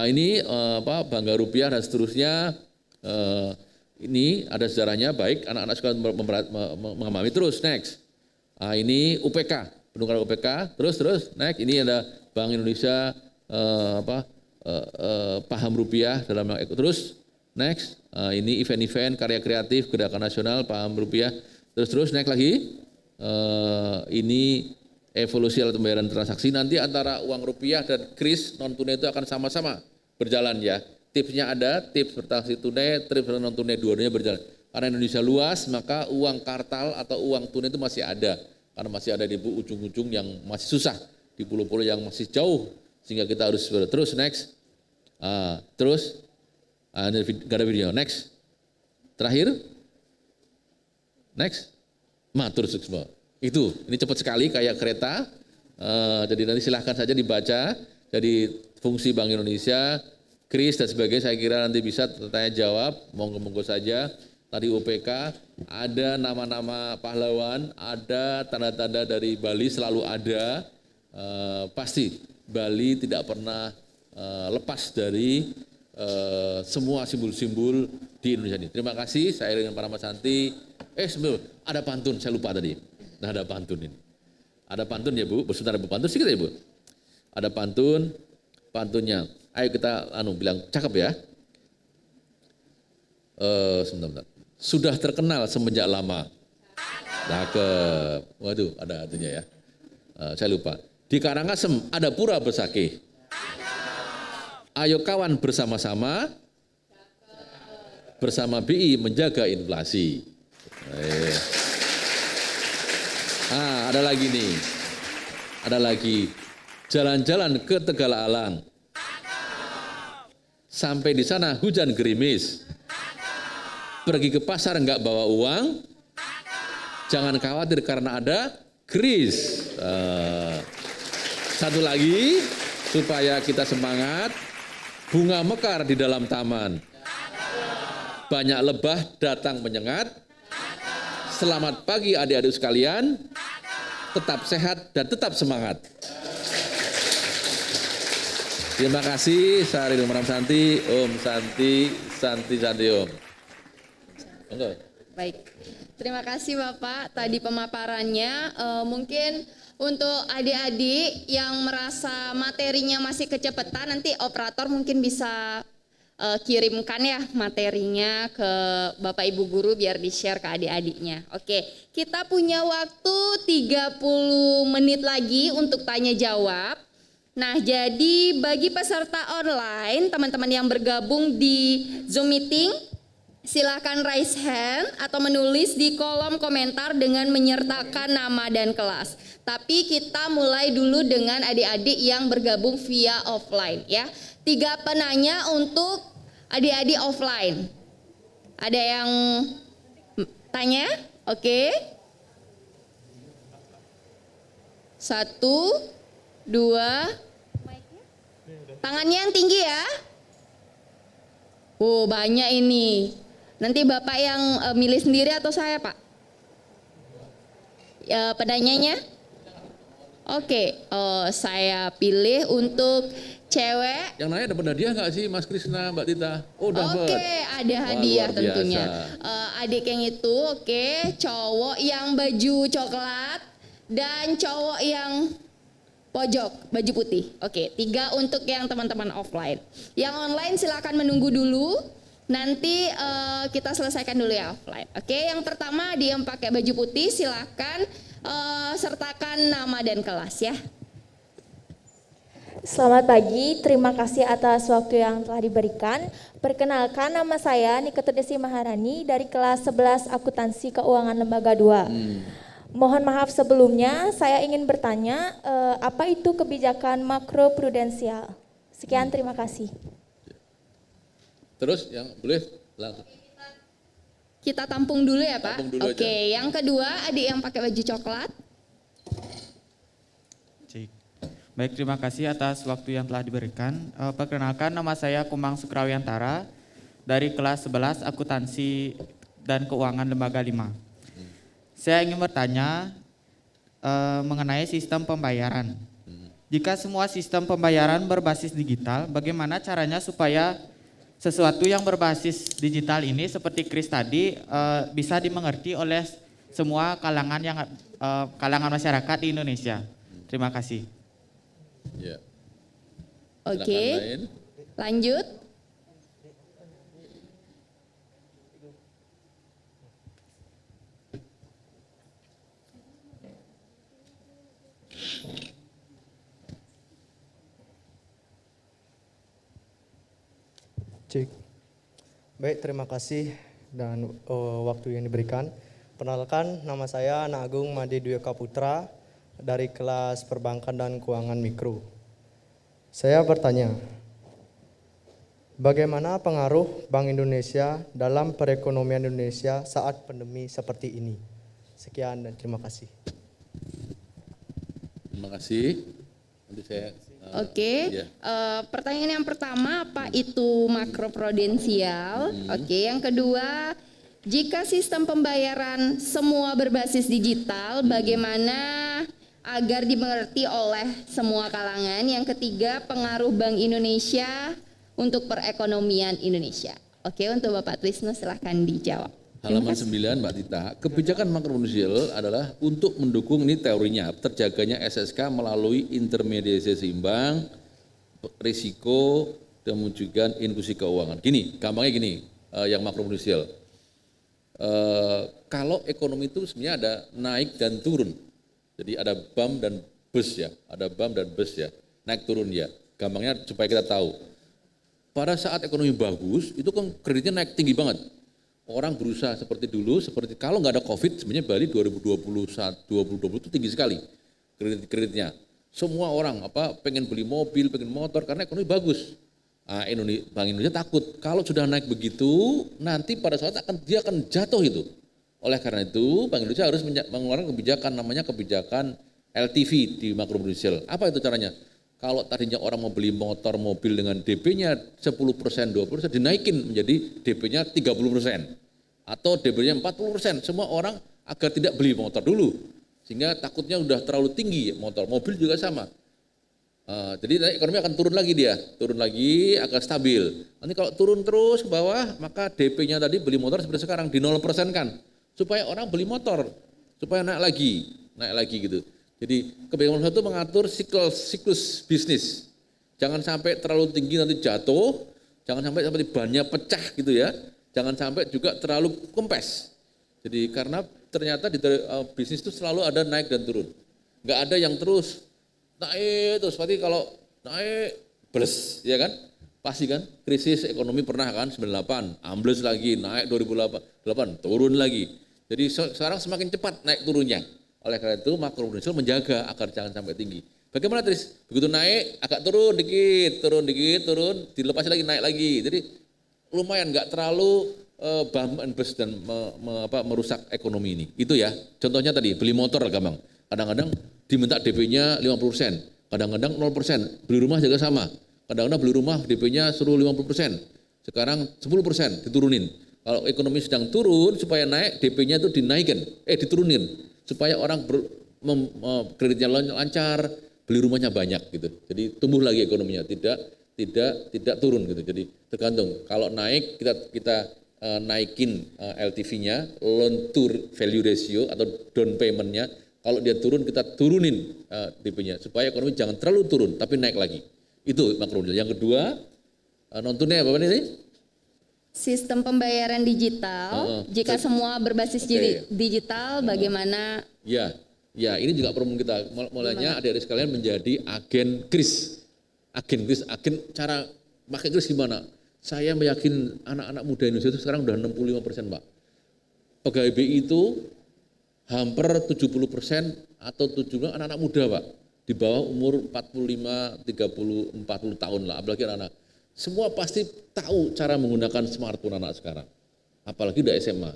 Ini bangga rupiah dan seterusnya. Ini ada sejarahnya baik. Anak-anak sekolah mengamami. Terus next. Ini UPK, penukaran UPK. Terus next. Ini ada Bank Indonesia paham rupiah dalam terus next ini event-event karya kreatif gerakan nasional paham rupiah terus naik lagi ini evolusi alat pembayaran transaksi nanti antara uang rupiah dan kris non tunai itu akan sama-sama berjalan ya. Tipsnya ada, tips transaksi tunai, tips non tunai dua-duanya berjalan. Karena Indonesia luas, maka uang kartal atau uang tunai itu masih ada. Karena masih ada di ujung-ujung yang masih susah, di pulau-pulau yang masih jauh, sehingga kita harus terus next. Terus, gak ada video, next. Terakhir, next. Terus semua. Itu, ini cepat sekali kayak kereta. Jadi nanti silahkan saja dibaca. Jadi fungsi Bank Indonesia, kris dan sebagainya, saya kira nanti bisa tanya jawab, monggo-monggo saja. Tadi UPK, ada nama-nama pahlawan, ada tanda-tanda dari Bali selalu ada. Pasti Bali tidak pernah lepas dari semua simbol-simbol di Indonesia ini. Terima kasih, saya dengan para Mas Santi. Sebelum ada pantun, saya lupa tadi. Nah, ada pantun ini. Ada pantun ya Bu, sebentar Bu, pantun sedikit ya Bu. Ada pantunnya. Ayo kita bilang cakep ya. Sebentar. Sudah terkenal semenjak lama. Cakep. Waduh, ada artinya ya. Saya lupa. Di Karangasem ada pura besakih. Ayo kawan bersama-sama. Bersama BI menjaga inflasi. Ada lagi nih. Ada lagi. Jalan-jalan ke Tegalalang. Sampai di sana hujan gerimis. Pergi ke pasar enggak bawa uang. Jangan khawatir karena ada kris. Satu lagi supaya kita semangat. Bunga mekar di dalam taman. Banyak lebah datang menyengat. Selamat pagi adik-adik sekalian. Tetap sehat dan tetap semangat. Terima kasih, saya Ridho Maram Santi, Om Santi Om. Enggak. Baik, terima kasih Bapak. Tadi pemaparannya mungkin untuk adik-adik yang merasa materinya masih kecepatan, nanti operator mungkin bisa kirimkan ya materinya ke Bapak Ibu Guru biar di-share ke adik-adiknya. Oke, kita punya waktu 30 menit lagi untuk tanya jawab. Nah, jadi bagi peserta online, teman-teman yang bergabung di Zoom meeting, silakan raise hand atau menulis di kolom komentar dengan menyertakan nama dan kelas. Tapi kita mulai dulu dengan adik-adik yang bergabung via offline ya. 3 penanya untuk adik-adik offline. Ada yang tanya? Oke. 1, 2, tangannya yang tinggi ya. Banyak ini. Nanti Bapak yang milih sendiri atau saya Pak? Penanyanya? Oke, saya pilih untuk cewek. Yang nanya dapat hadiah nggak sih Mas Krisna, Mbak Tita? Dapat. Oke, ada hadiah tentunya. Adik yang itu, oke, cowok yang baju coklat dan cowok yang pojok baju putih. Oke, 3 untuk yang teman-teman offline. Yang online silakan menunggu dulu. Nanti kita selesaikan dulu ya offline. Oke, yang pertama dia yang pakai baju putih silakan sertakan nama dan kelas ya. Selamat pagi, terima kasih atas waktu yang telah diberikan. Perkenalkan, nama saya Nikita Desi Maharani dari kelas 11 Akuntansi Keuangan Lembaga 2. Mohon maaf sebelumnya, saya ingin bertanya, apa itu kebijakan makroprudensial? Sekian, terima kasih. Terus yang boleh langsung. Kita tampung dulu ya Pak. Tampung dulu Oke, aja. yang kedua adik yang pakai baju coklat. Baik, terima kasih atas waktu yang telah diberikan. Perkenalkan, nama saya Kumang Sukrawiantara dari kelas 11 Akuntansi dan Keuangan Lembaga 5. Saya ingin bertanya mengenai sistem pembayaran. Jika semua sistem pembayaran berbasis digital, bagaimana caranya supaya sesuatu yang berbasis digital ini seperti kris tadi bisa dimengerti oleh semua kalangan masyarakat di Indonesia? Terima kasih. Ya. Oke. Silakan lain. Lanjut. Cik. Baik, terima kasih dan waktu yang diberikan. Perkenalkan, nama saya Anak Agung Made Dwi Kaputra dari kelas Perbankan dan Keuangan Mikro. Saya bertanya, bagaimana pengaruh Bank Indonesia dalam perekonomian Indonesia saat pandemi seperti ini? Sekian dan terima kasih. Terima kasih. Nanti saya Oke, ya. Pertanyaan yang pertama, apa itu makroprudensial? Oke, yang kedua, jika sistem pembayaran semua berbasis digital, bagaimana agar dimengerti oleh semua kalangan? Yang ketiga, pengaruh Bank Indonesia untuk perekonomian Indonesia. Oke, untuk Bapak Trisno silahkan dijawab. Halaman 9 Mbak Tita, kebijakan makroprudensial adalah untuk mendukung, ini teorinya, terjaganya SSK melalui intermediasi seimbang, risiko, dan juga inklusi keuangan. Gini, gampangnya gini, yang makroprudensial. Kalau ekonomi itu sebenarnya ada naik dan turun. Jadi ada bump dan bus ya, ada bump dan bus ya, naik turun ya. Gampangnya supaya kita tahu. Pada saat ekonomi bagus, itu kan kreditnya naik tinggi banget. Orang berusaha seperti dulu, seperti kalau nggak ada COVID, sebenarnya Bali 2020 itu tinggi sekali kreditnya. Semua orang pengen beli mobil, pengen motor karena ekonomi bagus. Nah, Bank Indonesia takut kalau sudah naik begitu, nanti pada saat dia akan jatuh itu. Oleh karena itu, Bank Indonesia harus mengeluarkan kebijakan namanya kebijakan LTV di makroprudensial. Apa itu caranya? Kalau tadinya orang mau beli motor, mobil dengan DP-nya 10%, 20%, dinaikin menjadi DP-nya 30%. Atau DP-nya 40%. Semua orang agar tidak beli motor dulu. Sehingga takutnya udah terlalu tinggi motor. Mobil juga sama. Jadi ekonomi akan turun lagi dia. Turun lagi akan stabil. Nanti kalau turun terus ke bawah, maka DP-nya tadi beli motor seperti sekarang di 0% kan. Supaya orang beli motor. Supaya naik lagi gitu. Jadi kebijakan itu mengatur siklus bisnis. Jangan sampai terlalu tinggi nanti jatuh, jangan sampai bannya pecah gitu ya. Jangan sampai juga terlalu kempes. Jadi karena ternyata di bisnis itu selalu ada naik dan turun. Enggak ada yang terus naik terus. Seperti kalau naik bles ya kan? Pasti kan krisis ekonomi pernah kan 98, ambles lagi, naik 2008, turun lagi. Jadi sekarang semakin cepat naik turunnya. Oleh karena itu makroprudensial menjaga agar jangan sampai tinggi. Bagaimana Tris? Begitu naik agak turun dikit, turun, dilepas lagi naik lagi. Jadi lumayan nggak terlalu bump and bust dan merusak ekonomi ini. Itu ya. Contohnya tadi beli motor gampang. Kadang-kadang diminta DP-nya 50%, kadang-kadang 0%. Beli rumah juga sama. Kadang-kadang beli rumah DP-nya suruh 50%. Sekarang 10% diturunin. Kalau ekonomi sedang turun supaya naik DP-nya itu diturunin. Supaya orang kreditnya lancar, beli rumahnya banyak gitu. Jadi tumbuh lagi ekonominya, tidak turun gitu. Jadi tergantung. Kalau naik kita naikin LTV-nya, loan to value ratio atau down payment-nya. Kalau dia turun kita turunin DP-nya supaya ekonomi jangan terlalu turun tapi naik lagi. Itu makroprudensial. Yang kedua, non tunai apa ini? Sistem pembayaran digital, jika semua berbasis digital, bagaimana? Ya, ini juga problem kita. Mulanya adik-adik sekalian menjadi agen kris. Agen cara pakai kris gimana? Saya meyakin anak-anak muda Indonesia itu sekarang udah 65%, Pak. Pegawai BI itu hampir 70% atau 70% anak-anak muda, Pak. Di bawah umur 45, 30, 40 tahun lah, apalagi anak-anak. Semua pasti tahu cara menggunakan smartphone anak sekarang. Apalagi udah SMA.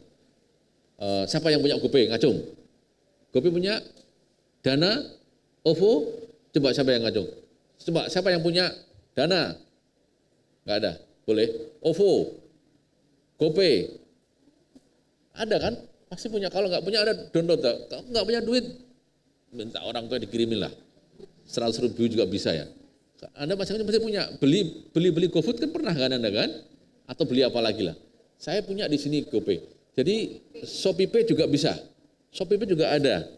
Siapa yang punya GoPay? Ngacung. GoPay punya Dana, OVO, coba siapa yang ngacung? Coba siapa yang punya Dana? Enggak ada. Boleh. OVO, GoPay. Ada kan? Pasti punya. Kalau nggak punya ada download. Kalau nggak punya duit, minta orang tua dikirimin lah. 100.000 juga bisa ya. Anda masing-masing pasti punya. Beli GoFood kan pernah kan Anda kan? Atau beli apa lagi lah. Saya punya di sini GoPay. Jadi ShopeePay juga bisa. ShopeePay juga ada.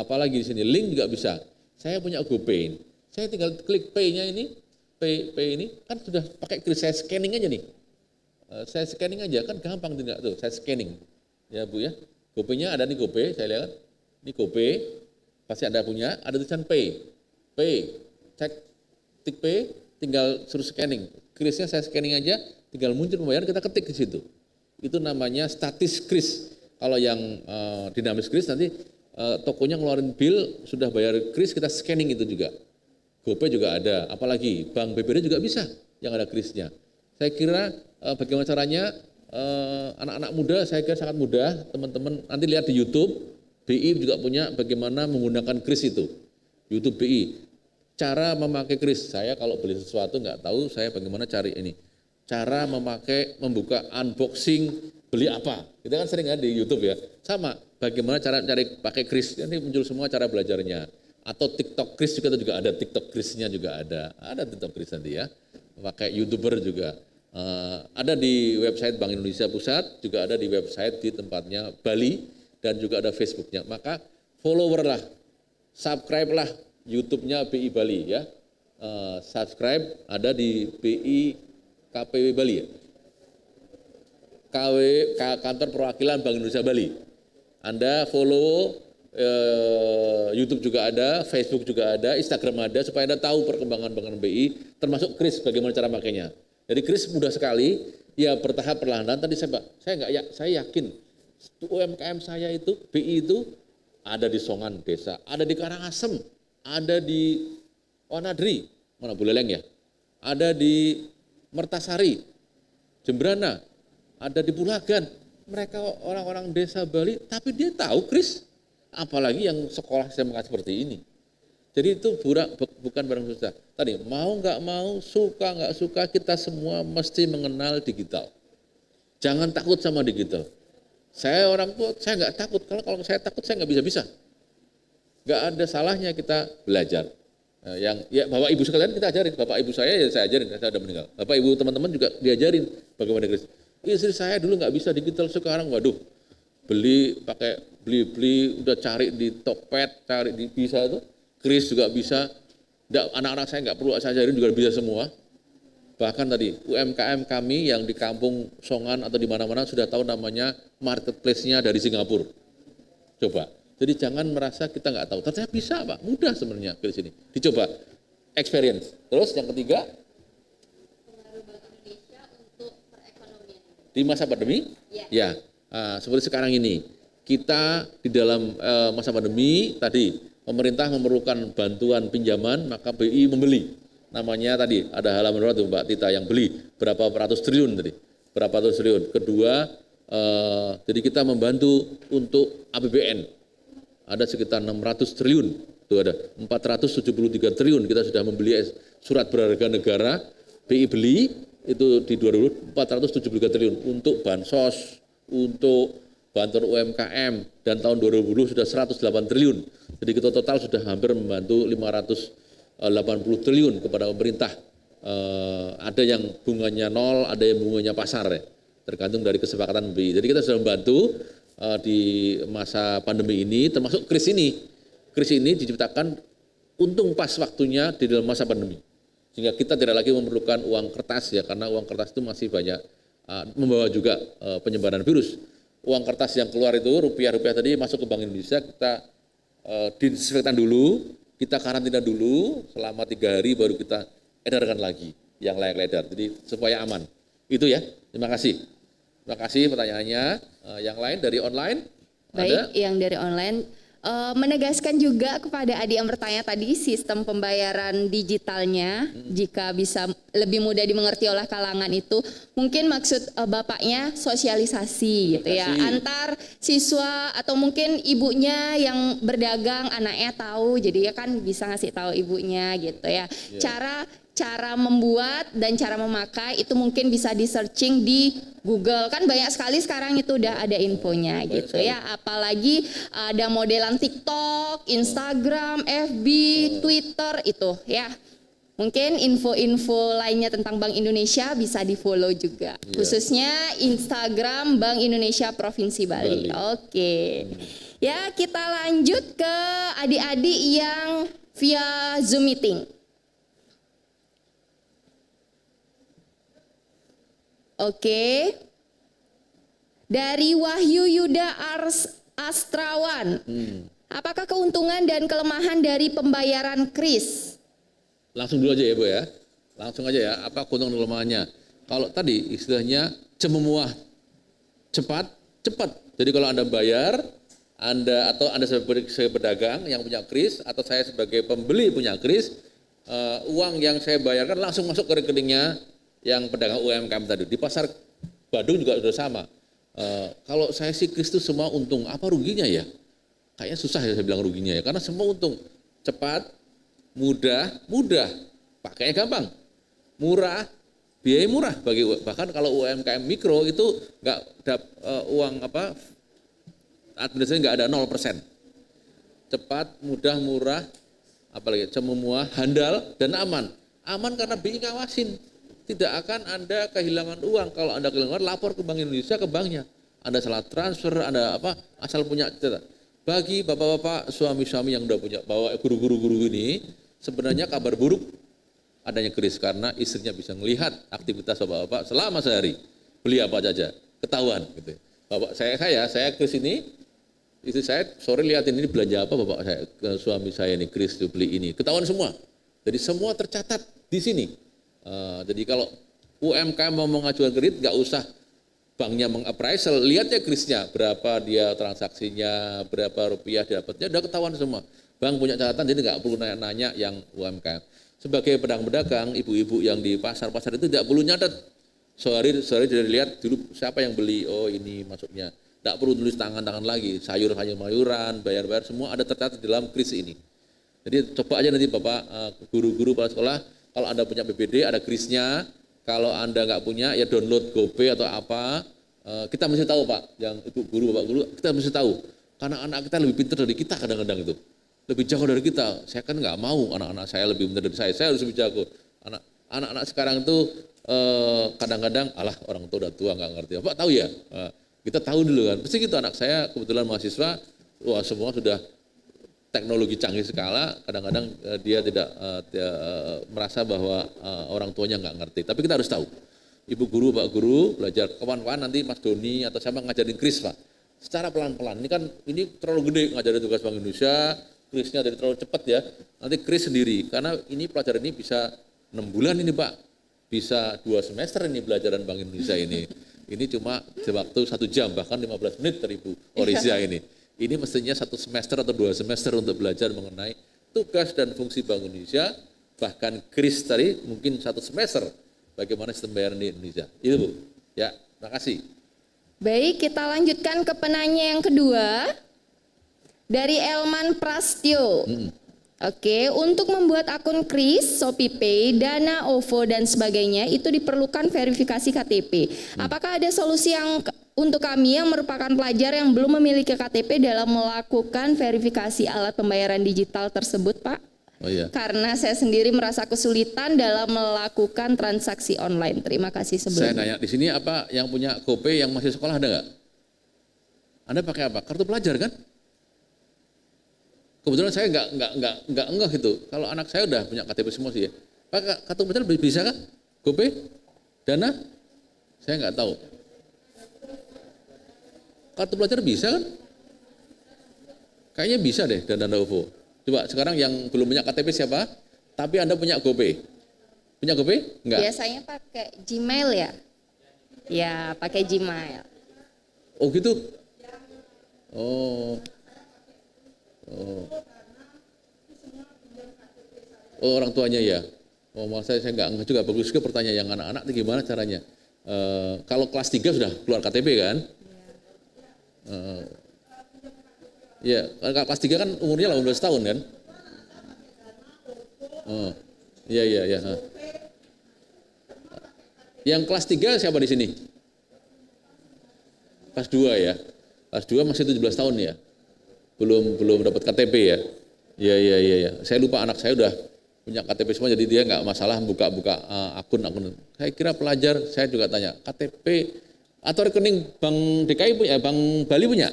Apalagi di sini Link juga bisa. Saya punya GoPay. Saya tinggal klik Pay-nya ini. P ini kan sudah pakai kris, saya scanning aja nih. Saya scanning aja kan gampang tidak tuh, saya scanning. Ya Bu ya. GoPay-nya ada nih GoPay, saya lihat. Ini GoPay, pasti Anda punya, ada tulisan Pay. Cek tik Pay, tinggal suruh scanning. Krisnya saya scanning aja, tinggal muncul pembayaran, kita ketik di situ. Itu namanya statis kris. Kalau yang dinamis kris nanti tokonya ngeluarin bill, sudah bayar kris, kita scanning itu juga. GoPay juga ada, apalagi Bank BPD juga bisa yang ada krisnya. Saya kira bagaimana caranya anak-anak muda, saya kira sangat mudah, teman-teman nanti lihat di YouTube, BI juga punya bagaimana menggunakan kris itu, YouTube BI. Cara memakai kris, saya kalau beli sesuatu nggak tahu, saya bagaimana cari ini. Cara membuka unboxing, beli apa, kita kan sering ada di YouTube ya, sama bagaimana cara cari pakai kris, nanti muncul semua cara belajarnya. Atau TikTok kris juga ada, TikTok krisnya juga ada TikTok kris nanti ya. Pakai YouTuber juga. Ada di website Bank Indonesia Pusat, juga ada di website di tempatnya Bali, dan juga ada Facebooknya. Maka follower lah, subscribe lah YouTube-nya BI Bali ya. Subscribe ada di BI KPW Bali ya. Kantor Perwakilan Bank Indonesia Bali. Anda follow YouTube juga ada, Facebook juga ada, Instagram ada, supaya Anda tahu perkembangan BI, termasuk kris bagaimana cara makainya. Jadi kris mudah sekali, ya bertahap perlahan. Tadi saya yakin UMKM saya itu BI itu ada di Songan Desa, ada di Karangasem, ada di Wanadri, mana Buleleng ya, ada di Mertasari, Jembrana, ada di Bulagan. Mereka orang-orang desa Bali, tapi dia tahu kris. Apalagi yang sekolah SMK seperti ini. Jadi itu bukan barang susah. Tadi mau nggak mau, suka nggak suka, kita semua mesti mengenal digital. Jangan takut sama digital. Saya orang tua, saya nggak takut. Kalau saya takut, saya nggak bisa. Nggak ada salahnya kita belajar. Ya Bapak Ibu sekalian kita ajarin. Bapak Ibu saya ya saya ajarin, saya sudah meninggal. Bapak Ibu teman-teman juga diajarin bagaimana kris. Istri saya dulu nggak bisa digital, sekarang waduh. Beli udah cari di Tokped, cari di bisa itu, kris juga bisa. Anak-anak saya nggak perlu saya ajarin juga bisa semua. Bahkan tadi UMKM kami yang di kampung Songan atau di mana-mana sudah tahu namanya marketplace-nya dari Singapura. Coba. Jadi jangan merasa kita nggak tahu. Ternyata bisa Pak, mudah sebenarnya kris ini. Dicoba, experience. Terus yang ketiga, di masa pandemi, ya. Seperti sekarang ini, kita di dalam masa pandemi tadi pemerintah memerlukan bantuan pinjaman, maka BI membeli. Namanya tadi ada halaman berapa tuh Mbak Tita yang beli berapa ratus triliun tadi, berapa ratus triliun. Kedua, jadi kita membantu untuk APBN, ada sekitar 600 triliun, itu ada 473 triliun kita sudah membeli surat berharga negara, BI beli itu di 2000 473 triliun untuk bansos, untuk bantuan UMKM, dan tahun 2020 sudah 108 triliun. Jadi kita total sudah hampir membantu 580 triliun kepada pemerintah. Ada yang bunganya nol, ada yang bunganya pasar ya, tergantung dari kesepakatan BI. Jadi kita sudah membantu di masa pandemi ini, termasuk kris ini. Kris ini diciptakan untung pas waktunya di dalam masa pandemi. Sehingga kita tidak lagi memerlukan uang kertas ya, karena uang kertas itu masih banyak membawa juga penyebaran virus. Uang kertas yang keluar itu rupiah-rupiah tadi masuk ke Bank Indonesia, kita disinfektan dulu, kita karantina dulu selama 3 hari baru kita edarkan lagi yang layak edar. Jadi supaya aman. Itu ya. Terima kasih. Terima kasih pertanyaannya. Yang lain dari online? Baik, yang dari online. Menegaskan juga kepada adik yang bertanya tadi sistem pembayaran digitalnya jika bisa lebih mudah dimengerti oleh kalangan itu, mungkin maksud bapaknya sosialisasi gitu ya antar siswa atau mungkin ibunya yang berdagang, anaknya tahu jadi ya kan bisa ngasih tahu ibunya gitu ya. Cara membuat dan cara memakai itu mungkin bisa di searching di Google, kan banyak sekali sekarang itu udah ada infonya gitu ya. Apalagi ada modelan TikTok, Instagram, FB, Twitter itu ya. Mungkin info-info lainnya tentang Bank Indonesia bisa di follow juga, khususnya Instagram Bank Indonesia Provinsi Bali. Oke. Ya, kita lanjut ke adik-adik yang via Zoom meeting. Oke. Dari Wahyu Yuda Astrawan. Apakah keuntungan dan kelemahan dari pembayaran kris? Langsung dulu aja ya Bu ya. Langsung aja ya, apa keuntungan dan kelemahannya. Kalau tadi istilahnya cememuah cepat. Jadi kalau Anda bayar, Anda sebagai pedagang yang punya kris, atau saya sebagai pembeli punya kris, uang yang saya bayarkan langsung masuk ke rekeningnya yang pedagang UMKM tadi. Di pasar Badung juga sudah sama. Kalau saya sih kris itu semua untung, apa ruginya ya? Kayaknya susah ya saya bilang ruginya ya, karena semua untung. Cepat, mudah, pakainya gampang, murah, biaya murah bahkan kalau UMKM mikro itu nggak uang administrasi nggak ada 0%. Cepat, mudah, murah, apalagi cememuah, handal dan aman. Aman karena BI ngawasin. Tidak akan Anda kehilangan uang. Kalau Anda kehilangan, lapor ke Bank Indonesia, ke banknya. Anda salah transfer, Anda asal punya cerita. Bagi bapak-bapak, suami-suami yang udah punya, bawa guru-guru ini, sebenarnya kabar buruk adanya kris, karena istrinya bisa melihat aktivitas bapak-bapak selama sehari. Beli apa saja, ketahuan. Gitu. Bapak saya kris ini, istri saya sore lihatin ini belanja apa bapak saya, suami saya ini kris itu beli ini. Ketahuan semua. Jadi semua tercatat di sini. Jadi kalau UMKM mau mengajukan kredit, nggak usah banknya meng-appraisal, lihat ya krisnya, berapa dia transaksinya, berapa rupiah dapatnya, udah ketahuan semua. Bank punya catatan, jadi nggak perlu nanya-nanya yang UMKM. Sebagai pedagang-pedagang, ibu-ibu yang di pasar-pasar itu tidak perlu nyatet. Sehari sudah dilihat dulu siapa yang beli, oh ini masuknya. Tidak perlu tulis tangan-tangan lagi, sayuran, bayar-bayar, semua ada tercatat dalam kris ini. Jadi coba aja nanti Bapak, guru-guru pada sekolah, kalau Anda punya BPD, ada krisnya. Kalau Anda nggak punya, ya download GoPay atau apa. Kita mesti tahu Pak, yang Ibu guru, Bapak guru, kita mesti tahu. Karena anak kita lebih pintar dari kita kadang-kadang itu. Lebih jago dari kita. Saya kan nggak mau anak-anak saya lebih pintar dari saya harus lebih jago. Anak-anak sekarang itu kadang-kadang, orang tua udah tua nggak ngerti. Bapak tahu ya? Kita tahu dulu kan. Pasti gitu, anak saya kebetulan mahasiswa, wah semua sudah teknologi canggih skala, kadang-kadang dia tidak merasa bahwa orang tuanya nggak ngerti. Tapi kita harus tahu. Ibu guru, Pak guru, belajar kawan-kawan nanti Mas Doni atau siapa ngajarin kris Pak. Secara pelan-pelan. Ini terlalu gede ngajarin tugas Bank Indonesia, krisnya dari terlalu cepat ya. Nanti kris sendiri. Karena ini pelajaran ini bisa 6 bulan ini Pak. Bisa 2 semester ini pelajaran Bank Indonesia ini. Ini cuma waktu 1 jam, bahkan 15 menit dari Ibu Orizia ini. Ini mestinya 1 semester atau 2 semester untuk belajar mengenai tugas dan fungsi Bank Indonesia, bahkan kris tadi mungkin 1 semester bagaimana sistem pembayaran di Indonesia. Itu Bu. Ya, terima kasih. Baik, kita lanjutkan ke penanya yang kedua. Dari Elman Prastyo. Oke, untuk membuat akun kris, ShopeePay, Dana, OVO, dan sebagainya itu diperlukan verifikasi KTP. Apakah ada solusi yang untuk kami yang merupakan pelajar yang belum memiliki KTP dalam melakukan verifikasi alat pembayaran digital tersebut, Pak? Oh iya. Karena saya sendiri merasa kesulitan dalam melakukan transaksi online. Terima kasih sebelumnya. Saya nanya di sini apa yang punya GoPay yang masih sekolah ada nggak? Anda pakai apa? Kartu pelajar kan? Kebetulan saya nggak enggak gitu. Kalau anak saya udah punya KTP semua sih ya. Pakai kartu pelajar bisa kan? GoPay? Dana? Saya nggak tahu. Kartu pelajar bisa kan? Kayaknya bisa deh Dana OVO. Coba sekarang yang belum punya KTP siapa? Tapi Anda punya GoPay. Punya GoPay? Enggak. Biasanya pakai Gmail ya? Ya, pakai Gmail. Oh gitu? Oh. Oh orang tuanya ya. Oh saya nggak juga bagus juga pertanyaan yang anak-anak itu gimana caranya? Kalau kelas 3 sudah keluar KTP kan? Ya, kelas 3 kan umurnya 18 tahun kan? Iya. Yang kelas 3 siapa di sini? Kelas 2 ya. Kelas 2 masih 17 tahun ya. Belum dapat KTP ya. Iya. Saya lupa anak saya udah punya KTP semua, jadi dia nggak masalah buka akun. Saya kira pelajar, saya juga tanya KTP atau rekening Bank DKI punya, Bank Bali punya?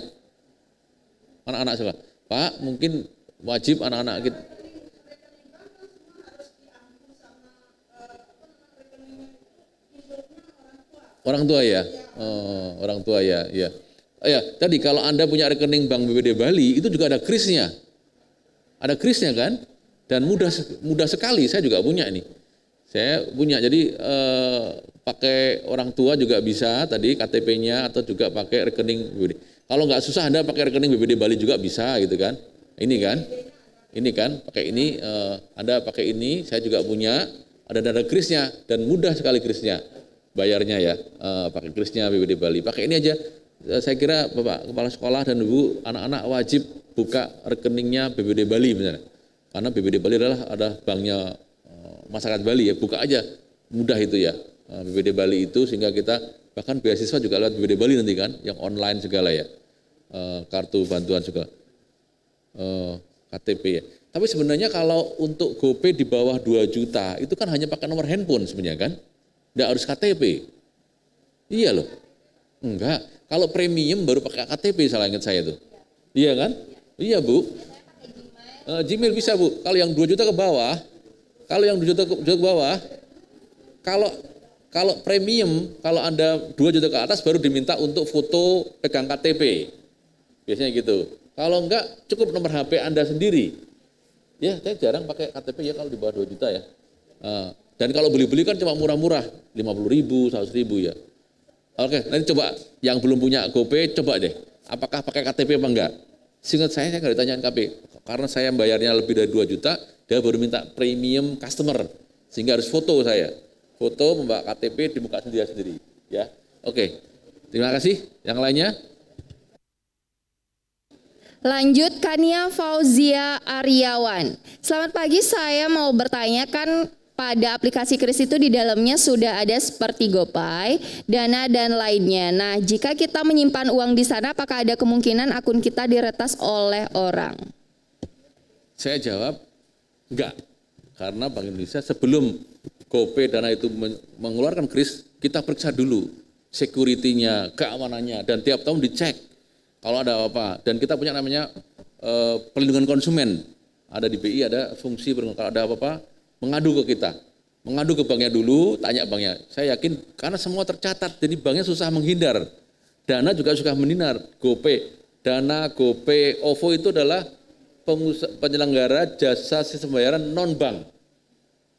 Anak-anak saya, Pak mungkin wajib anak-anak kita. Orang tua ya? Orang tua ya, ya. Ya, tadi kalau Anda punya rekening Bank BPD Bali, itu juga ada krisnya. Ada krisnya kan? Dan mudah sekali, saya juga punya ini. Saya punya, jadi pakai orang tua juga bisa tadi KTP-nya atau juga pakai rekening BPD. Kalau nggak susah Anda pakai rekening BPD Bali juga bisa gitu kan. Ini kan, pakai ini, Anda pakai ini, saya juga punya, ada krisnya dan mudah sekali krisnya. Bayarnya ya, pakai krisnya BPD Bali. Pakai ini aja, saya kira Bapak Kepala Sekolah dan Ibu, anak-anak wajib buka rekeningnya BPD Bali misalnya. Karena BPD Bali ada banknya masyarakat Bali ya, buka aja, mudah itu ya, BPD Bali itu, sehingga kita bahkan beasiswa juga lewat BPD Bali nanti kan, yang online segala ya, kartu bantuan segala, KTP ya. Tapi sebenarnya kalau untuk GoPay di bawah 2 juta, itu kan hanya pakai nomor handphone sebenarnya kan, nggak harus KTP. Iya loh, enggak, kalau premium baru pakai KTP, salah ingat saya tuh. Iya kan? Iya Bu. Gmail bisa Bu, kalau yang 2 juta ke bawah, kalau premium, kalau Anda 2 juta ke atas baru diminta untuk foto pegang KTP. Biasanya gitu. Kalau enggak, cukup nomor HP Anda sendiri. Ya, saya jarang pakai KTP ya kalau di bawah 2 juta ya. Dan kalau beli-beli kan cuma murah-murah, 50.000, 100.000 ya. Oke, nanti coba yang belum punya GoPay, coba deh. Apakah pakai KTP apa enggak? Seingat saya nggak ditanyain KTP. Karena saya bayarnya lebih dari 2 juta, dia baru minta premium customer. Sehingga harus foto saya. Foto membawa KTP dibuka sendiri-sendiri. Ya, oke. Terima kasih. Yang lainnya? Lanjut Kania Fauzia Aryawan. Selamat pagi, saya mau bertanya, kan pada aplikasi KRIS itu di dalamnya sudah ada seperti GoPay, Dana dan lainnya. Nah, jika kita menyimpan uang di sana, apakah ada kemungkinan akun kita diretas oleh orang? Saya jawab enggak. Karena Bank Indonesia sebelum GoPay Dana itu mengeluarkan KRIS, kita periksa dulu security-nya, keamanannya, dan tiap tahun dicek kalau ada apa. Dan kita punya namanya perlindungan konsumen. Ada di BI, ada fungsi kalau ada apa-apa, mengadu ke kita. Mengadu ke banknya dulu, tanya banknya. Saya yakin karena semua tercatat, jadi banknya susah menghindar. Dana juga suka menghindar. GoPay, Dana, GoPay, OVO itu adalah penyelenggara jasa sistem pembayaran non-bank.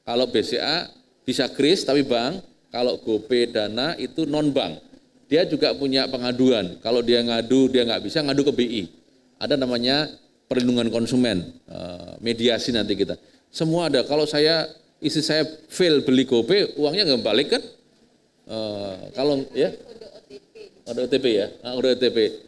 Kalau BCA bisa KRIS tapi bank, kalau GoPay, Dana itu non-bank. Dia juga punya pengaduan. Kalau dia ngadu, dia nggak bisa, ngadu ke BI. Ada namanya perlindungan konsumen, mediasi nanti kita. Semua ada. Kalau istri saya fail beli GoPay, uangnya nggak balik kan? Kalau ya, ada OTP ya, ada OTP.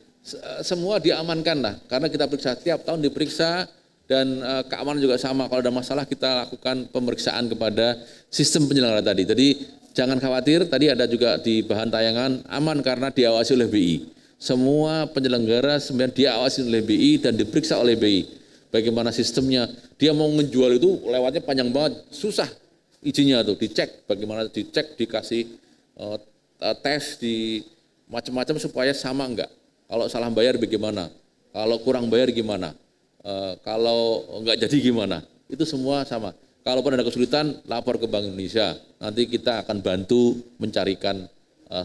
Semua diamankan lah, karena kita periksa tiap tahun diperiksa, dan keamanan juga sama. Kalau ada masalah kita lakukan pemeriksaan kepada sistem penyelenggara tadi. Jadi jangan khawatir. Tadi ada juga di bahan tayangan, aman karena diawasi oleh BI. Semua penyelenggara sebenarnya diawasi oleh BI dan diperiksa oleh BI. Bagaimana sistemnya, dia mau ngejual itu lewatnya panjang banget, susah izinnya tuh, dicek, bagaimana dicek, dikasih tes, di macam-macam supaya sama enggak. Kalau salah bayar bagaimana, kalau kurang bayar gimana, kalau enggak jadi gimana, itu semua sama. Kalaupun ada kesulitan, lapor ke Bank Indonesia, nanti kita akan bantu mencarikan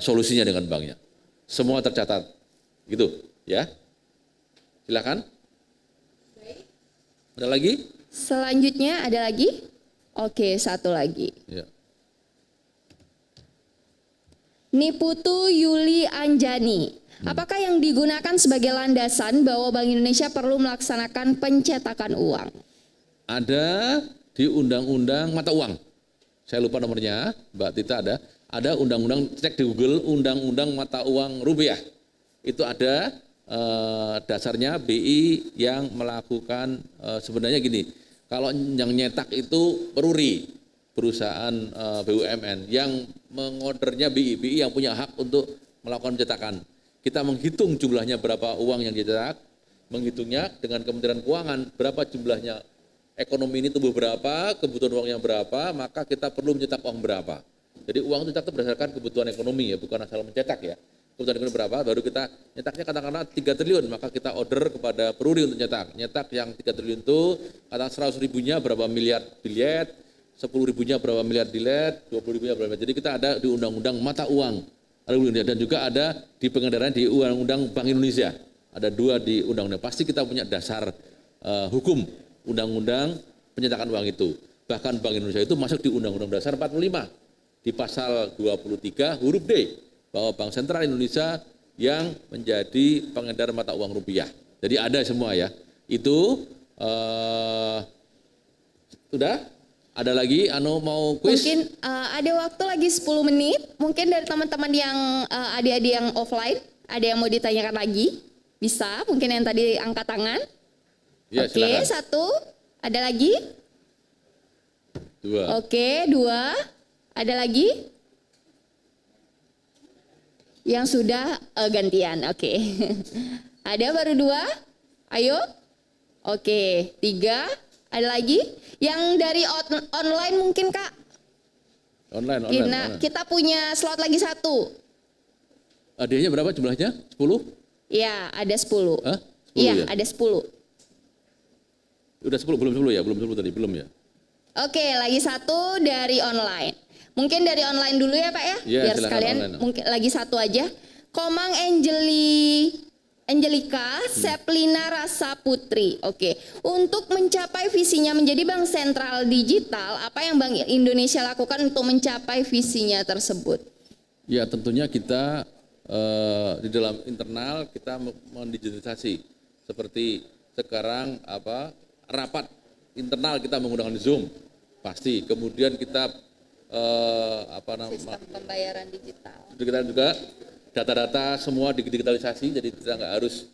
solusinya dengan banknya. Semua tercatat, gitu ya. Silakan. Ada lagi? Selanjutnya ada lagi? Oke, satu lagi. Ya. Niputu Yuli Anjani. Apakah yang digunakan sebagai landasan bahwa Bank Indonesia perlu melaksanakan pencetakan uang? Ada di Undang-Undang Mata Uang. Saya lupa nomornya, Mbak Tita ada. Ada undang-undang, cek di Google, Undang-Undang Mata Uang Rupiah. Itu ada dasarnya BI yang melakukan, sebenarnya gini, kalau yang nyetak itu Peruri, perusahaan BUMN, yang mengordernya BI yang punya hak untuk melakukan pencetakan. Kita menghitung jumlahnya berapa uang yang dicetak, menghitungnya dengan Kementerian Keuangan, berapa jumlahnya, ekonomi ini tumbuh berapa, kebutuhan uangnya berapa, maka kita perlu mencetak uang berapa. Jadi uang itu dicetak berdasarkan kebutuhan ekonomi ya, bukan asal mencetak ya. Kebutuhan ekonomi berapa, baru kita nyetaknya katakanlah 3 triliun, maka kita order kepada Peruri untuk nyetak. Nyetak yang 3 triliun itu, katakan 100 ribunya berapa miliar bilet, 10 ribunya berapa miliar bilet, 20 ribunya berapa miliar. Jadi kita ada di Undang-Undang Mata Uang Dan juga ada di pengendaraan di Undang-Undang Bank Indonesia. Ada 2 di undang-undang. Pasti kita punya dasar hukum undang-undang penyetakan uang itu. Bahkan Bank Indonesia itu masuk di Undang-Undang Dasar 45 di pasal 23 huruf D bahwa Bank Sentral Indonesia yang menjadi pengedar mata uang rupiah. Jadi ada semua ya. Itu sudah. Ada lagi mau kuis? Mungkin ada waktu lagi 10 menit. Mungkin dari teman-teman yang adik-adik yang offline, ada yang mau ditanyakan lagi? Bisa, mungkin yang tadi angkat tangan. Ya, Oke, silakan. 1. Ada lagi? 2. Oke, 2. Ada lagi? Yang sudah gantian, oke. Ada baru 2? Ayo. Oke, 3. Ada lagi? Yang dari online mungkin Kak? Online. Kita punya slot lagi 1. Hadiahnya berapa jumlahnya? 10? Iya, ada 10. Hah? 10 Iya, ya? ada 10. Udah 10, belum 10 ya? Belum 10 tadi, belum ya? Oke, lagi 1 dari online. Mungkin dari online dulu ya Pak ya? Iya, Biar silakan sekalian online. mungkin lagi 1 aja. Komang Angelika Seplina Rasa Putri. Oke, untuk mencapai visinya menjadi bank sentral digital, apa yang Bank Indonesia lakukan untuk mencapai visinya tersebut? Ya, tentunya kita di dalam internal kita mendigitalisasi. Seperti sekarang rapat internal kita menggunakan Zoom. Pasti. Kemudian kita Sistem pembayaran digital. kita juga data-data semua digitalisasi, jadi kita nggak harus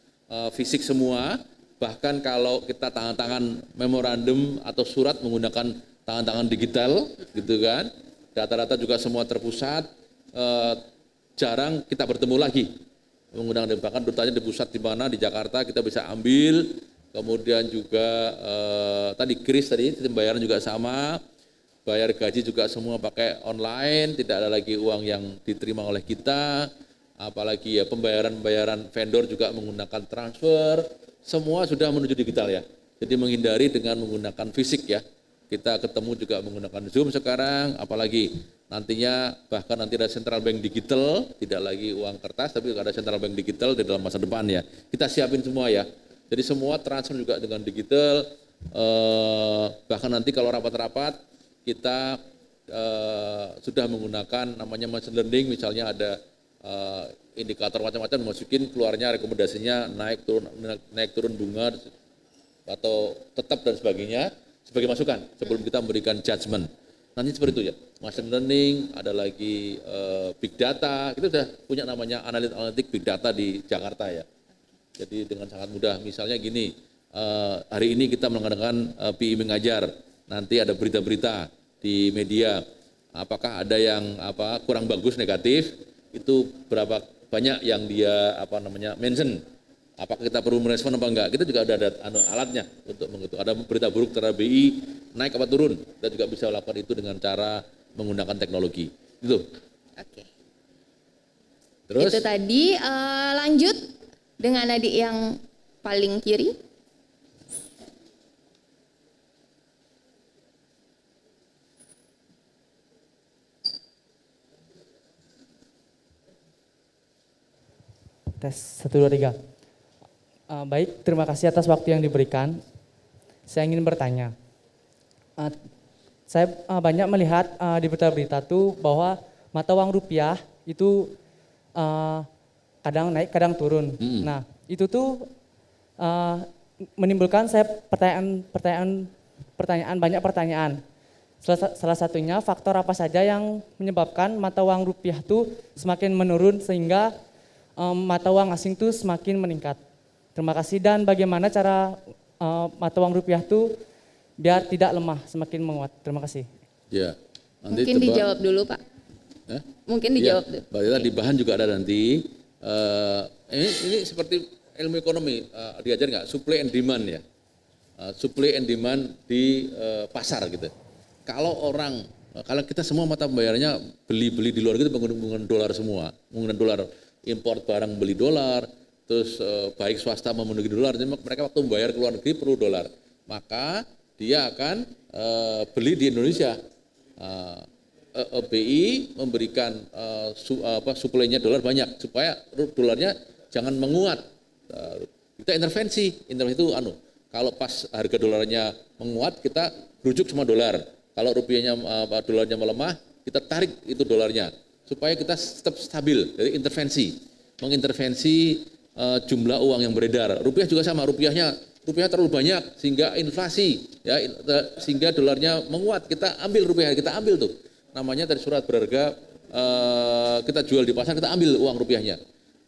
fisik semua. Bahkan kalau kita tangan memorandum atau surat menggunakan tangan digital, gitu kan. Data-data juga semua terpusat. Jarang kita bertemu lagi menggunakan, bahkan dutanya di pusat di mana di Jakarta kita bisa ambil. Kemudian juga tadi kris tadi pembayaran juga sama. Bayar gaji juga semua pakai online, tidak ada lagi uang yang diterima oleh kita. Apalagi ya pembayaran vendor juga menggunakan transfer, semua sudah menuju digital ya. Jadi menghindari dengan menggunakan fisik ya. Kita ketemu juga menggunakan Zoom sekarang, apalagi nantinya bahkan nanti ada central bank digital, tidak lagi uang kertas tapi ada central bank digital di dalam masa depan ya. Kita siapin semua ya. Jadi semua transfer juga dengan digital, bahkan nanti kalau rapat-rapat kita sudah menggunakan namanya machine learning, misalnya ada indikator macam-macam dimasukin, keluarnya rekomendasinya naik turun bunga atau tetap dan sebagainya sebagai masukan sebelum kita memberikan judgement. Nanti seperti itu ya, machine learning, ada lagi big data, kita sudah punya namanya analitik big data di Jakarta ya. Jadi dengan sangat mudah, misalnya gini, hari ini kita mengadakan PI Mengajar, nanti ada berita-berita di media, apakah ada yang kurang bagus negatif, itu berapa banyak yang dia mention, apakah kita perlu merespon apa enggak, kita juga ada alatnya untuk menghitung. Ada berita buruk terhadap BI naik apa turun, kita juga bisa lakukan itu dengan cara menggunakan teknologi. Itu. Oke. Terus? Itu tadi, lanjut dengan adik yang paling kiri. Tes 1, 2, 3. Baik, terima kasih atas waktu yang diberikan. Saya ingin bertanya. Saya banyak melihat di berita-berita tuh bahwa mata uang rupiah itu kadang naik, kadang turun. Nah, itu tuh menimbulkan saya banyak pertanyaan. Salah satunya faktor apa saja yang menyebabkan mata uang rupiah tuh semakin menurun sehingga mata uang asing tuh semakin meningkat. Terima kasih. Dan bagaimana cara mata uang rupiah tuh biar tidak lemah, semakin menguat. Terima kasih. Ya. Nanti Mungkin dijawab dulu Pak. Mungkin dijawab dulu. Mbak Tita, di bahan juga ada nanti. Ini seperti ilmu ekonomi, diajar nggak? Supply and demand ya. Supply and demand di pasar gitu. Kalau kita semua mata pembayarannya beli di luar gitu menggunakan dolar semua, menggunakan dolar. Import barang beli dolar, terus baik swasta memenuhi dolar, jadi mereka waktu membayar ke luar negeri perlu dolar, maka dia akan beli di Indonesia. BI memberikan suplainya dolar banyak supaya dolarnya jangan menguat. Kita intervensi itu kalau pas harga dolarnya menguat kita rujuk sama dolar. Kalau rupiahnya dolarnya melemah, kita tarik itu dolarnya supaya kita tetap stabil. Jadi mengintervensi jumlah uang yang beredar. Rupiah juga sama, rupiah terlalu banyak sehingga inflasi ya, sehingga dolarnya menguat. Kita ambil rupiah, kita ambil tuh. Namanya dari surat berharga kita jual di pasar, kita ambil uang rupiahnya.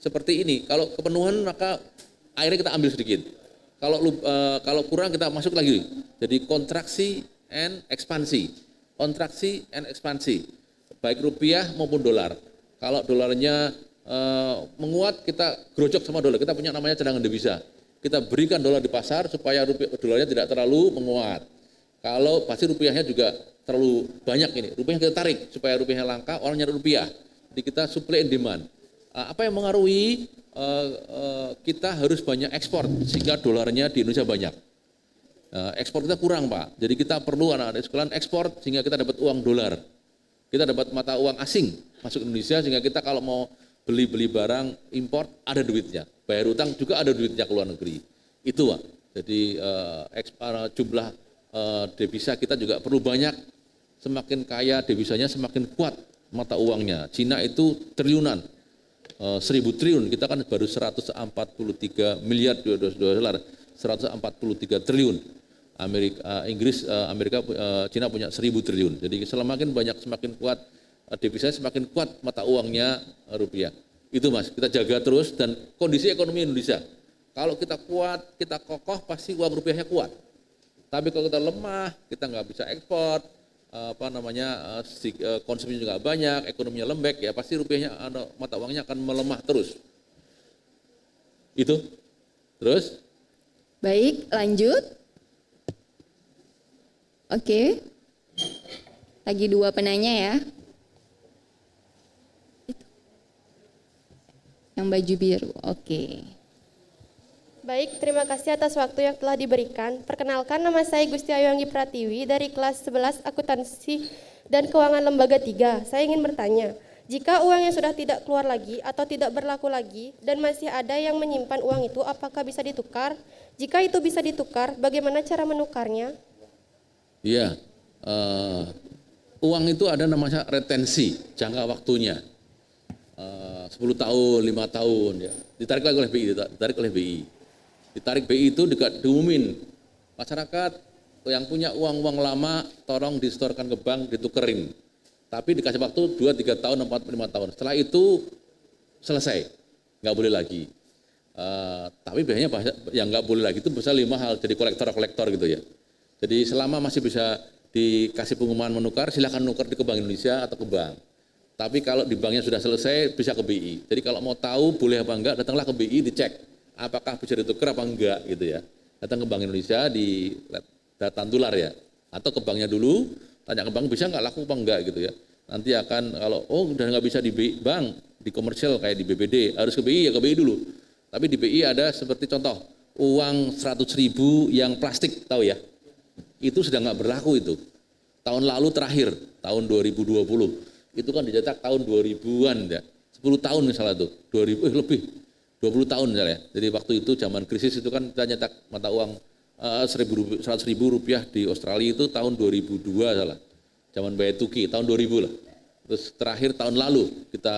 Seperti ini, kalau kepenuhan maka akhirnya kita ambil sedikit. Kalau kurang kita masuk lagi. Jadi kontraksi and ekspansi. Kontraksi and ekspansi. Baik rupiah maupun dolar. Kalau dolarnya menguat, kita gerojok sama dolar. Kita punya namanya cadangan devisa. Kita berikan dolar di pasar supaya dolarnya tidak terlalu menguat. Kalau pasti rupiahnya juga terlalu banyak ini. Rupiahnya kita tarik supaya rupiahnya langka, orang nyari rupiah. Jadi kita supply and demand. Apa yang mengaruhi kita harus banyak ekspor sehingga dolarnya di Indonesia banyak. Ekspor kita kurang, Pak. Jadi kita perlu anak-anak sekalian ekspor sehingga kita dapat uang dolar. Kita dapat mata uang asing masuk Indonesia sehingga kita kalau mau beli barang impor ada duitnya. Bayar utang juga ada duitnya ke luar negeri. Itu, Pak. Jadi jumlah devisa kita juga perlu banyak. Semakin kaya devisanya semakin kuat mata uangnya. Cina itu triliunan. 1.000 triliun, kita kan baru 143 miliar dolar, 143 triliun. Cina punya 1.000 triliun. Jadi semakin banyak, semakin kuat devisanya, semakin kuat mata uangnya rupiah. Itu Mas, kita jaga terus dan kondisi ekonomi Indonesia. Kalau kita kuat, kita kokoh, pasti uang rupiahnya kuat. Tapi kalau kita lemah, kita nggak bisa ekspor, konsumsi juga banyak, ekonominya lembek, ya pasti rupiahnya, mata uangnya akan melemah terus. Itu. Terus? Baik, lanjut. Oke. Lagi 2 penanya ya. Itu. Yang baju biru. Oke. Baik, terima kasih atas waktu yang telah diberikan. Perkenalkan, nama saya Gusti Ayuanggi Pratiwi dari kelas 11 Akuntansi dan Keuangan Lembaga 3. Saya ingin bertanya, jika uang yang sudah tidak keluar lagi atau tidak berlaku lagi dan masih ada yang menyimpan uang itu, apakah bisa ditukar? Jika itu bisa ditukar, bagaimana cara menukarnya? Iya, uang itu ada namanya retensi, jangka waktunya. 10 tahun, 5 tahun, ya. Ditarik lagi oleh BI. Ditarik BI itu diumumin, masyarakat yang punya uang lama tolong disetorkan ke bank, ditukerin. Tapi dikasih waktu 2-3 tahun, 4-5 tahun. Setelah itu selesai, nggak boleh lagi. Tapi biasanya yang nggak boleh lagi itu bisa 5 hal, jadi kolektor gitu ya. Jadi selama masih bisa dikasih pengumuman menukar, silakan nukar di ke Bank Indonesia atau ke bank. Tapi kalau di banknya sudah selesai, bisa ke BI. Jadi kalau mau tahu boleh apa enggak, datanglah ke BI, dicek apakah bisa ditukar apa enggak gitu ya. Datang ke Bank Indonesia di data tular ya, atau ke banknya dulu, tanya ke bank bisa nggak laku apa enggak gitu ya. Nanti akan kalau udah nggak bisa di bank, di komersial kayak di BBD, harus ke BI ya ke BI dulu. Tapi di BI ada seperti contoh uang 100.000 yang plastik, tahu ya? Itu sudah nggak berlaku itu. Tahun lalu terakhir, tahun 2020, itu kan dicetak tahun 2000-an ya. 10 tahun misalnya tuh, 20 tahun misalnya. Jadi waktu itu zaman krisis itu kan kita nyetak mata uang 100.000 rupiah di Australia itu tahun 2002 salah. Zaman Bayatuki tahun 2000 lah. Terus terakhir tahun lalu kita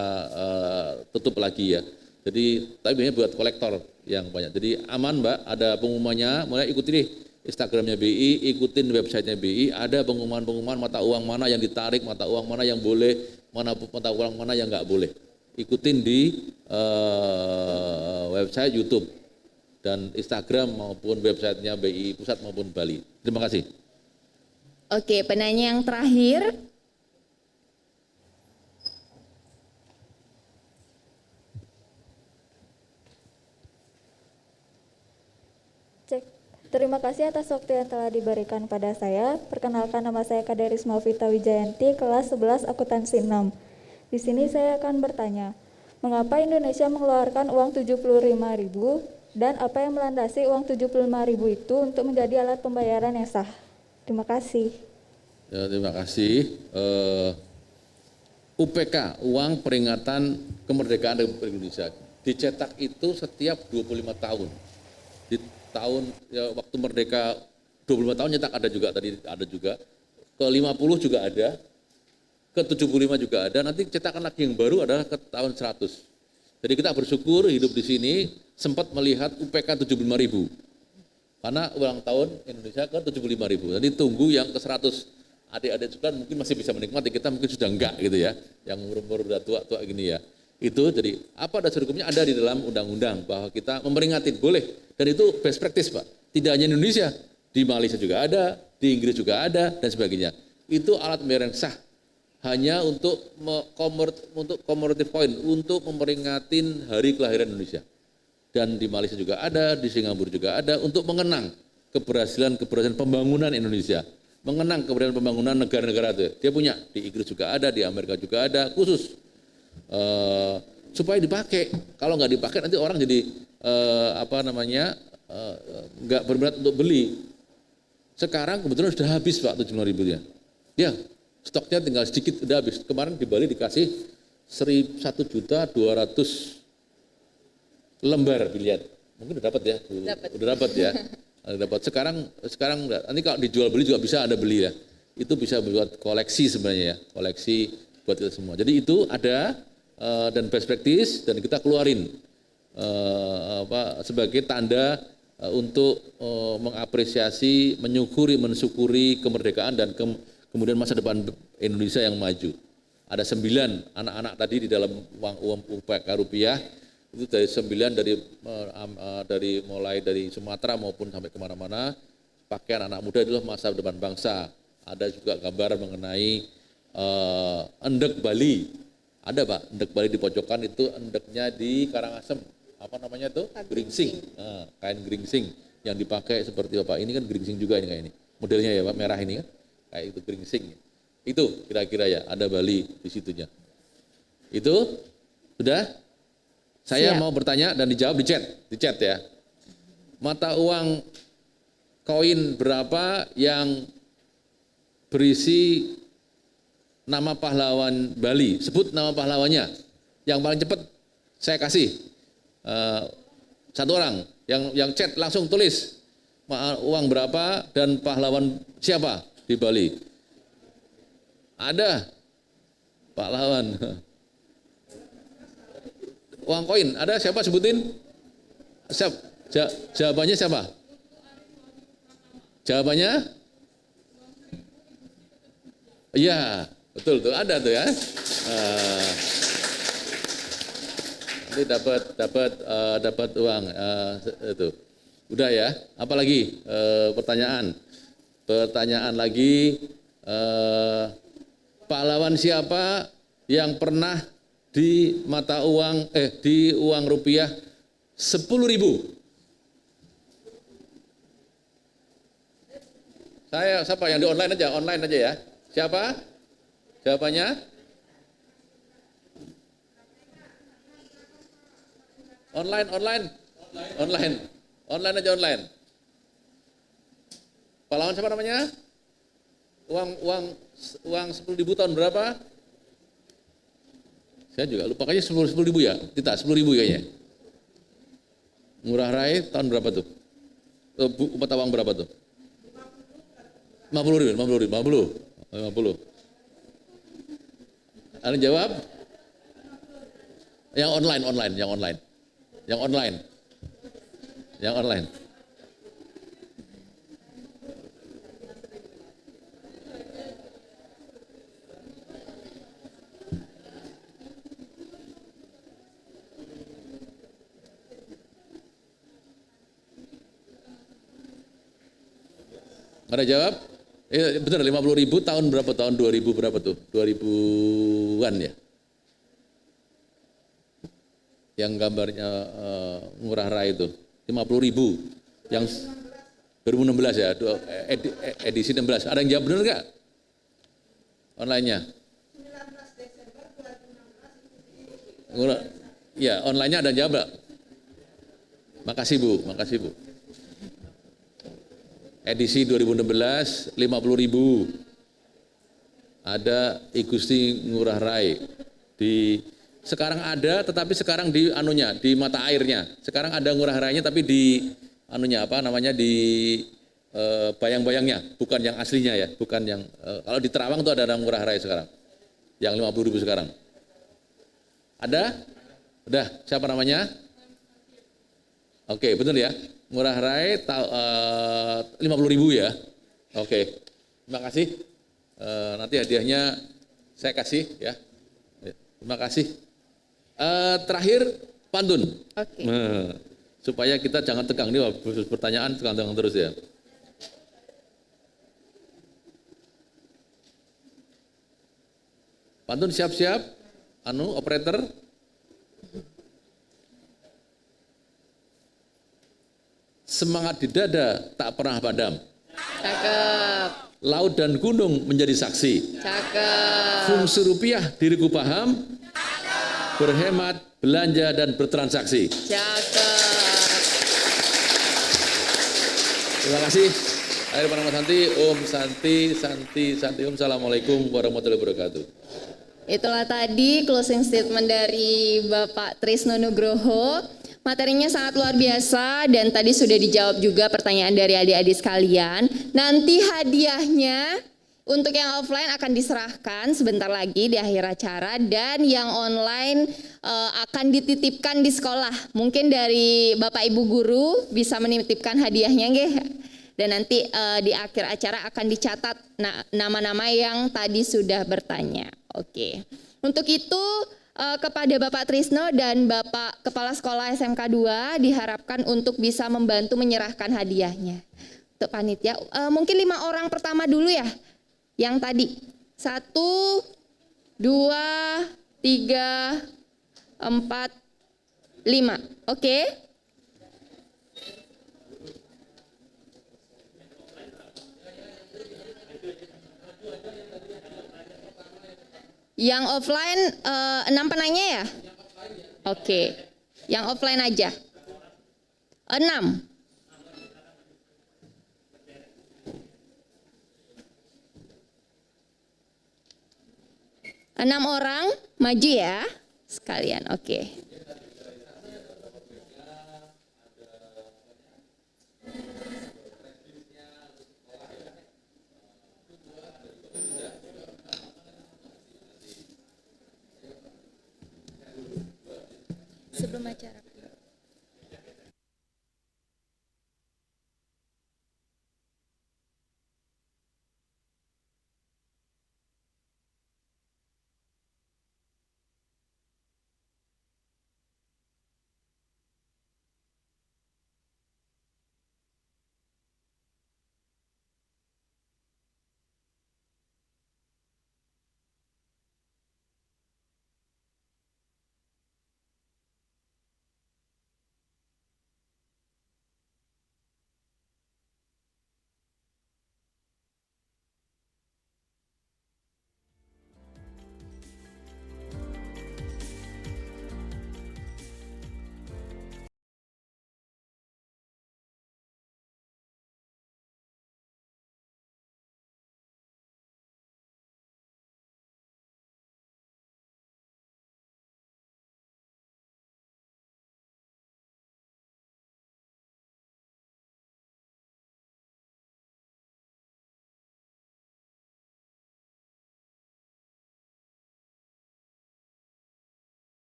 tutup lagi ya. Jadi tapi biasanya buat kolektor yang banyak. Jadi aman Mbak, ada pengumumannya, mulai ikuti deh Instagramnya BI, ikutin websitenya BI, ada pengumuman mata uang mana yang ditarik, mata uang mana yang boleh, mata uang mana yang nggak boleh. Ikutin di website YouTube dan Instagram maupun websitenya BI Pusat maupun Bali. Terima kasih. Oke, penanya yang terakhir. Cek. Terima kasih atas waktu yang telah diberikan pada saya. Perkenalkan, nama saya Kaderisma Vita Wijayanti, kelas 11 Akuntansi 6. Di sini saya akan bertanya, mengapa Indonesia mengeluarkan uang 75.000 dan apa yang melandasi uang 75.000 itu untuk menjadi alat pembayaran yang sah? Terima kasih. Ya, terima kasih. UPK, uang peringatan kemerdekaan Republik Indonesia, dicetak itu setiap 25 tahun. Di tahun ya, waktu merdeka 25 tahun nyetak ada juga, tadi ada juga, ke 50 juga ada, ke 75 juga ada, nanti cetakan lagi yang baru adalah ke tahun 100. Jadi kita bersyukur hidup di sini sempat melihat UPK 75.000. Karena ulang tahun Indonesia ke 75.000. Jadi tunggu yang ke 100. Adik-adik sekalian mungkin masih bisa menikmati, kita mungkin sudah enggak gitu ya. Yang umur-umur udah tua-tua gini ya. Itu jadi apa dasar hukumnya ada di dalam undang-undang bahwa kita memperingati boleh. Dan itu best practice Pak. Tidak hanya Indonesia, di Malaysia juga ada, di Inggris juga ada dan sebagainya. Itu alat pembayaran sah. Hanya untuk commemorative point, untuk memperingati hari kelahiran Indonesia. Dan di Malaysia juga ada, di Singapura juga ada, untuk mengenang keberhasilan pembangunan Indonesia. Mengenang keberhasilan pembangunan negara-negara itu. Dia punya, di Inggris juga ada, di Amerika juga ada, khusus. Supaya dipakai. Kalau nggak dipakai nanti orang jadi nggak berminat untuk beli. Sekarang kebetulan sudah habis Pak 75.000-nya. Ya, stoknya tinggal sedikit udah habis. Kemarin di Bali dikasih 1.200.000 lembar biliar. Mungkin udah dapat ya? Udah dapat ya. Dapat sekarang nanti kalau dijual beli juga bisa ada beli ya. Itu bisa buat koleksi sebenarnya ya, koleksi buat kita semua. Jadi itu ada dan best practice dan kita keluarin sebagai tanda untuk mengapresiasi, mensyukuri kemerdekaan dan kemudian masa depan Indonesia yang maju. Ada 9 anak-anak tadi di dalam uang UPK rupiah. Itu dari 9 dari mulai dari Sumatera maupun sampai kemana-mana, pakaian anak muda adalah masa depan bangsa. Ada juga gambar mengenai endek Bali. Ada Pak, endek Bali di pojokan itu endeknya di Karangasem. Apa namanya tuh? Geringsing. Kain geringsing yang dipakai seperti Bapak ini kan geringsing juga ini kayak ini. Modelnya ya Pak, merah ini kan. Kayak itu geringsing. Itu kira-kira ya, ada Bali di situnya. Itu sudah. Saya mau bertanya dan dijawab di chat ya. Mata uang koin berapa yang berisi nama pahlawan Bali? Sebut nama pahlawannya. Yang paling cepat saya kasih satu orang. Yang chat langsung tulis uang berapa dan pahlawan siapa di Bali. Ada pahlawan. Uang koin, ada siapa sebutin? Jawabannya siapa? Jawabannya? Iya, betul tuh, ada tuh ya. Nanti dapat uang itu. Udah ya. Apalagi pertanyaan? Pertanyaan lagi. Pahlawan siapa yang pernah di mata uang di uang rupiah 10.000. Siapa yang di online aja ya. Siapa? Jawabannya? Online aja online. Pahlawan siapa namanya? Uang 10.000 tahun berapa? Saya juga lupa, kayaknya 10.000 ya, Tita 10.000 kayaknya. Ngurah Rai tahun berapa tuh? Mata uang berapa tuh? 50.000. Ada jawab? Yang online. Ada jawab? Benar 50.000 tahun berapa? Tahun 2000 berapa tuh? 2000-an ya? Yang gambarnya Ngurah Rai itu 50.000 yang 2016 ya, edisi 16. Ada yang jawab benar nggak? Online-nya? 19 Desember 2016. Ya, online-nya ada yang jawab nggak? Makasih Bu. Edisi 2016 50.000. ada I Gusti Ngurah Rai. Sekarang ada, tetapi sekarang di anunya, di mata airnya. Sekarang ada Ngurah Rainya, tapi di anunya apa namanya, di bayang-bayangnya, bukan yang aslinya ya, bukan yang kalau di Terawang tuh ada Ngurah Rai sekarang, yang 50.000 sekarang. Ada? Udah, siapa namanya? Oke, betul ya. Ngurah Rai 50.000 ya. Oke, terima kasih. Nanti hadiahnya saya kasih ya. Terima kasih. Terakhir pantun. Oke. Supaya kita jangan tegang, ini pertanyaan tegang-tegang terus ya. Pantun siap-siap, operator. Semangat di dada tak pernah padam. Cakep. Laut dan gunung menjadi saksi. Cakep. Fungsi rupiah diriku paham. Berhemat, belanja dan bertransaksi. Cakep. Terima kasih. Akhir Panama Santi, Om Santi, Santi, Om. Assalamualaikum warahmatullahi wabarakatuh. Itulah tadi closing statement dari Bapak Trisno Nugroho. Materinya sangat luar biasa dan tadi sudah dijawab juga pertanyaan dari adik-adik sekalian. Nanti hadiahnya untuk yang offline akan diserahkan sebentar lagi di akhir acara dan yang online akan dititipkan di sekolah. Mungkin dari Bapak Ibu guru bisa menitipkan hadiahnya nggih. Dan nanti di akhir acara akan dicatat nama-nama yang tadi sudah bertanya. Oke. Untuk itu kepada Bapak Trisno dan Bapak Kepala Sekolah SMK 2 diharapkan untuk bisa membantu menyerahkan hadiahnya. Untuk panitia, mungkin 5 orang pertama dulu ya, yang tadi. 1, 2, 3, 4, 5. Oke. Yang offline 6 penanya ya? Oke. Yang offline aja. 6. Enam orang maju ya sekalian. Oke. Sebelum acara.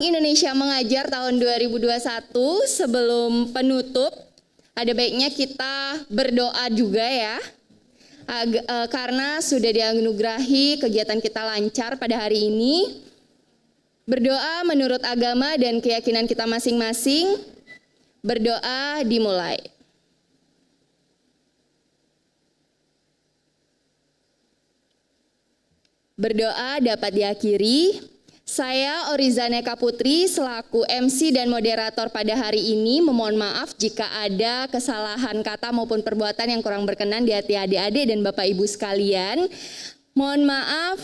Indonesia Mengajar tahun 2021. Sebelum penutup, ada baiknya kita berdoa juga ya. Karena sudah dianugerahi kegiatan kita lancar pada hari ini. Berdoa menurut agama dan keyakinan kita masing-masing. Berdoa dimulai. Berdoa dapat diakhiri. Saya Orizaneka Putri selaku MC dan moderator pada hari ini memohon maaf jika ada kesalahan kata maupun perbuatan yang kurang berkenan di hati adik-adik dan Bapak Ibu sekalian. Mohon maaf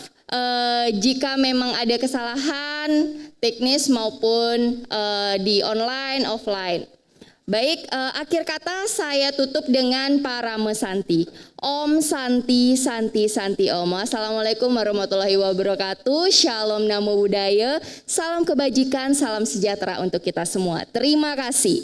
jika memang ada kesalahan teknis maupun di online, offline. Baik, akhir kata saya tutup dengan Parame Santi. Om Santi, Santi, Santi Om. Assalamualaikum warahmatullahi wabarakatuh. Shalom Namo Buddhaya. Salam kebajikan, salam sejahtera untuk kita semua. Terima kasih.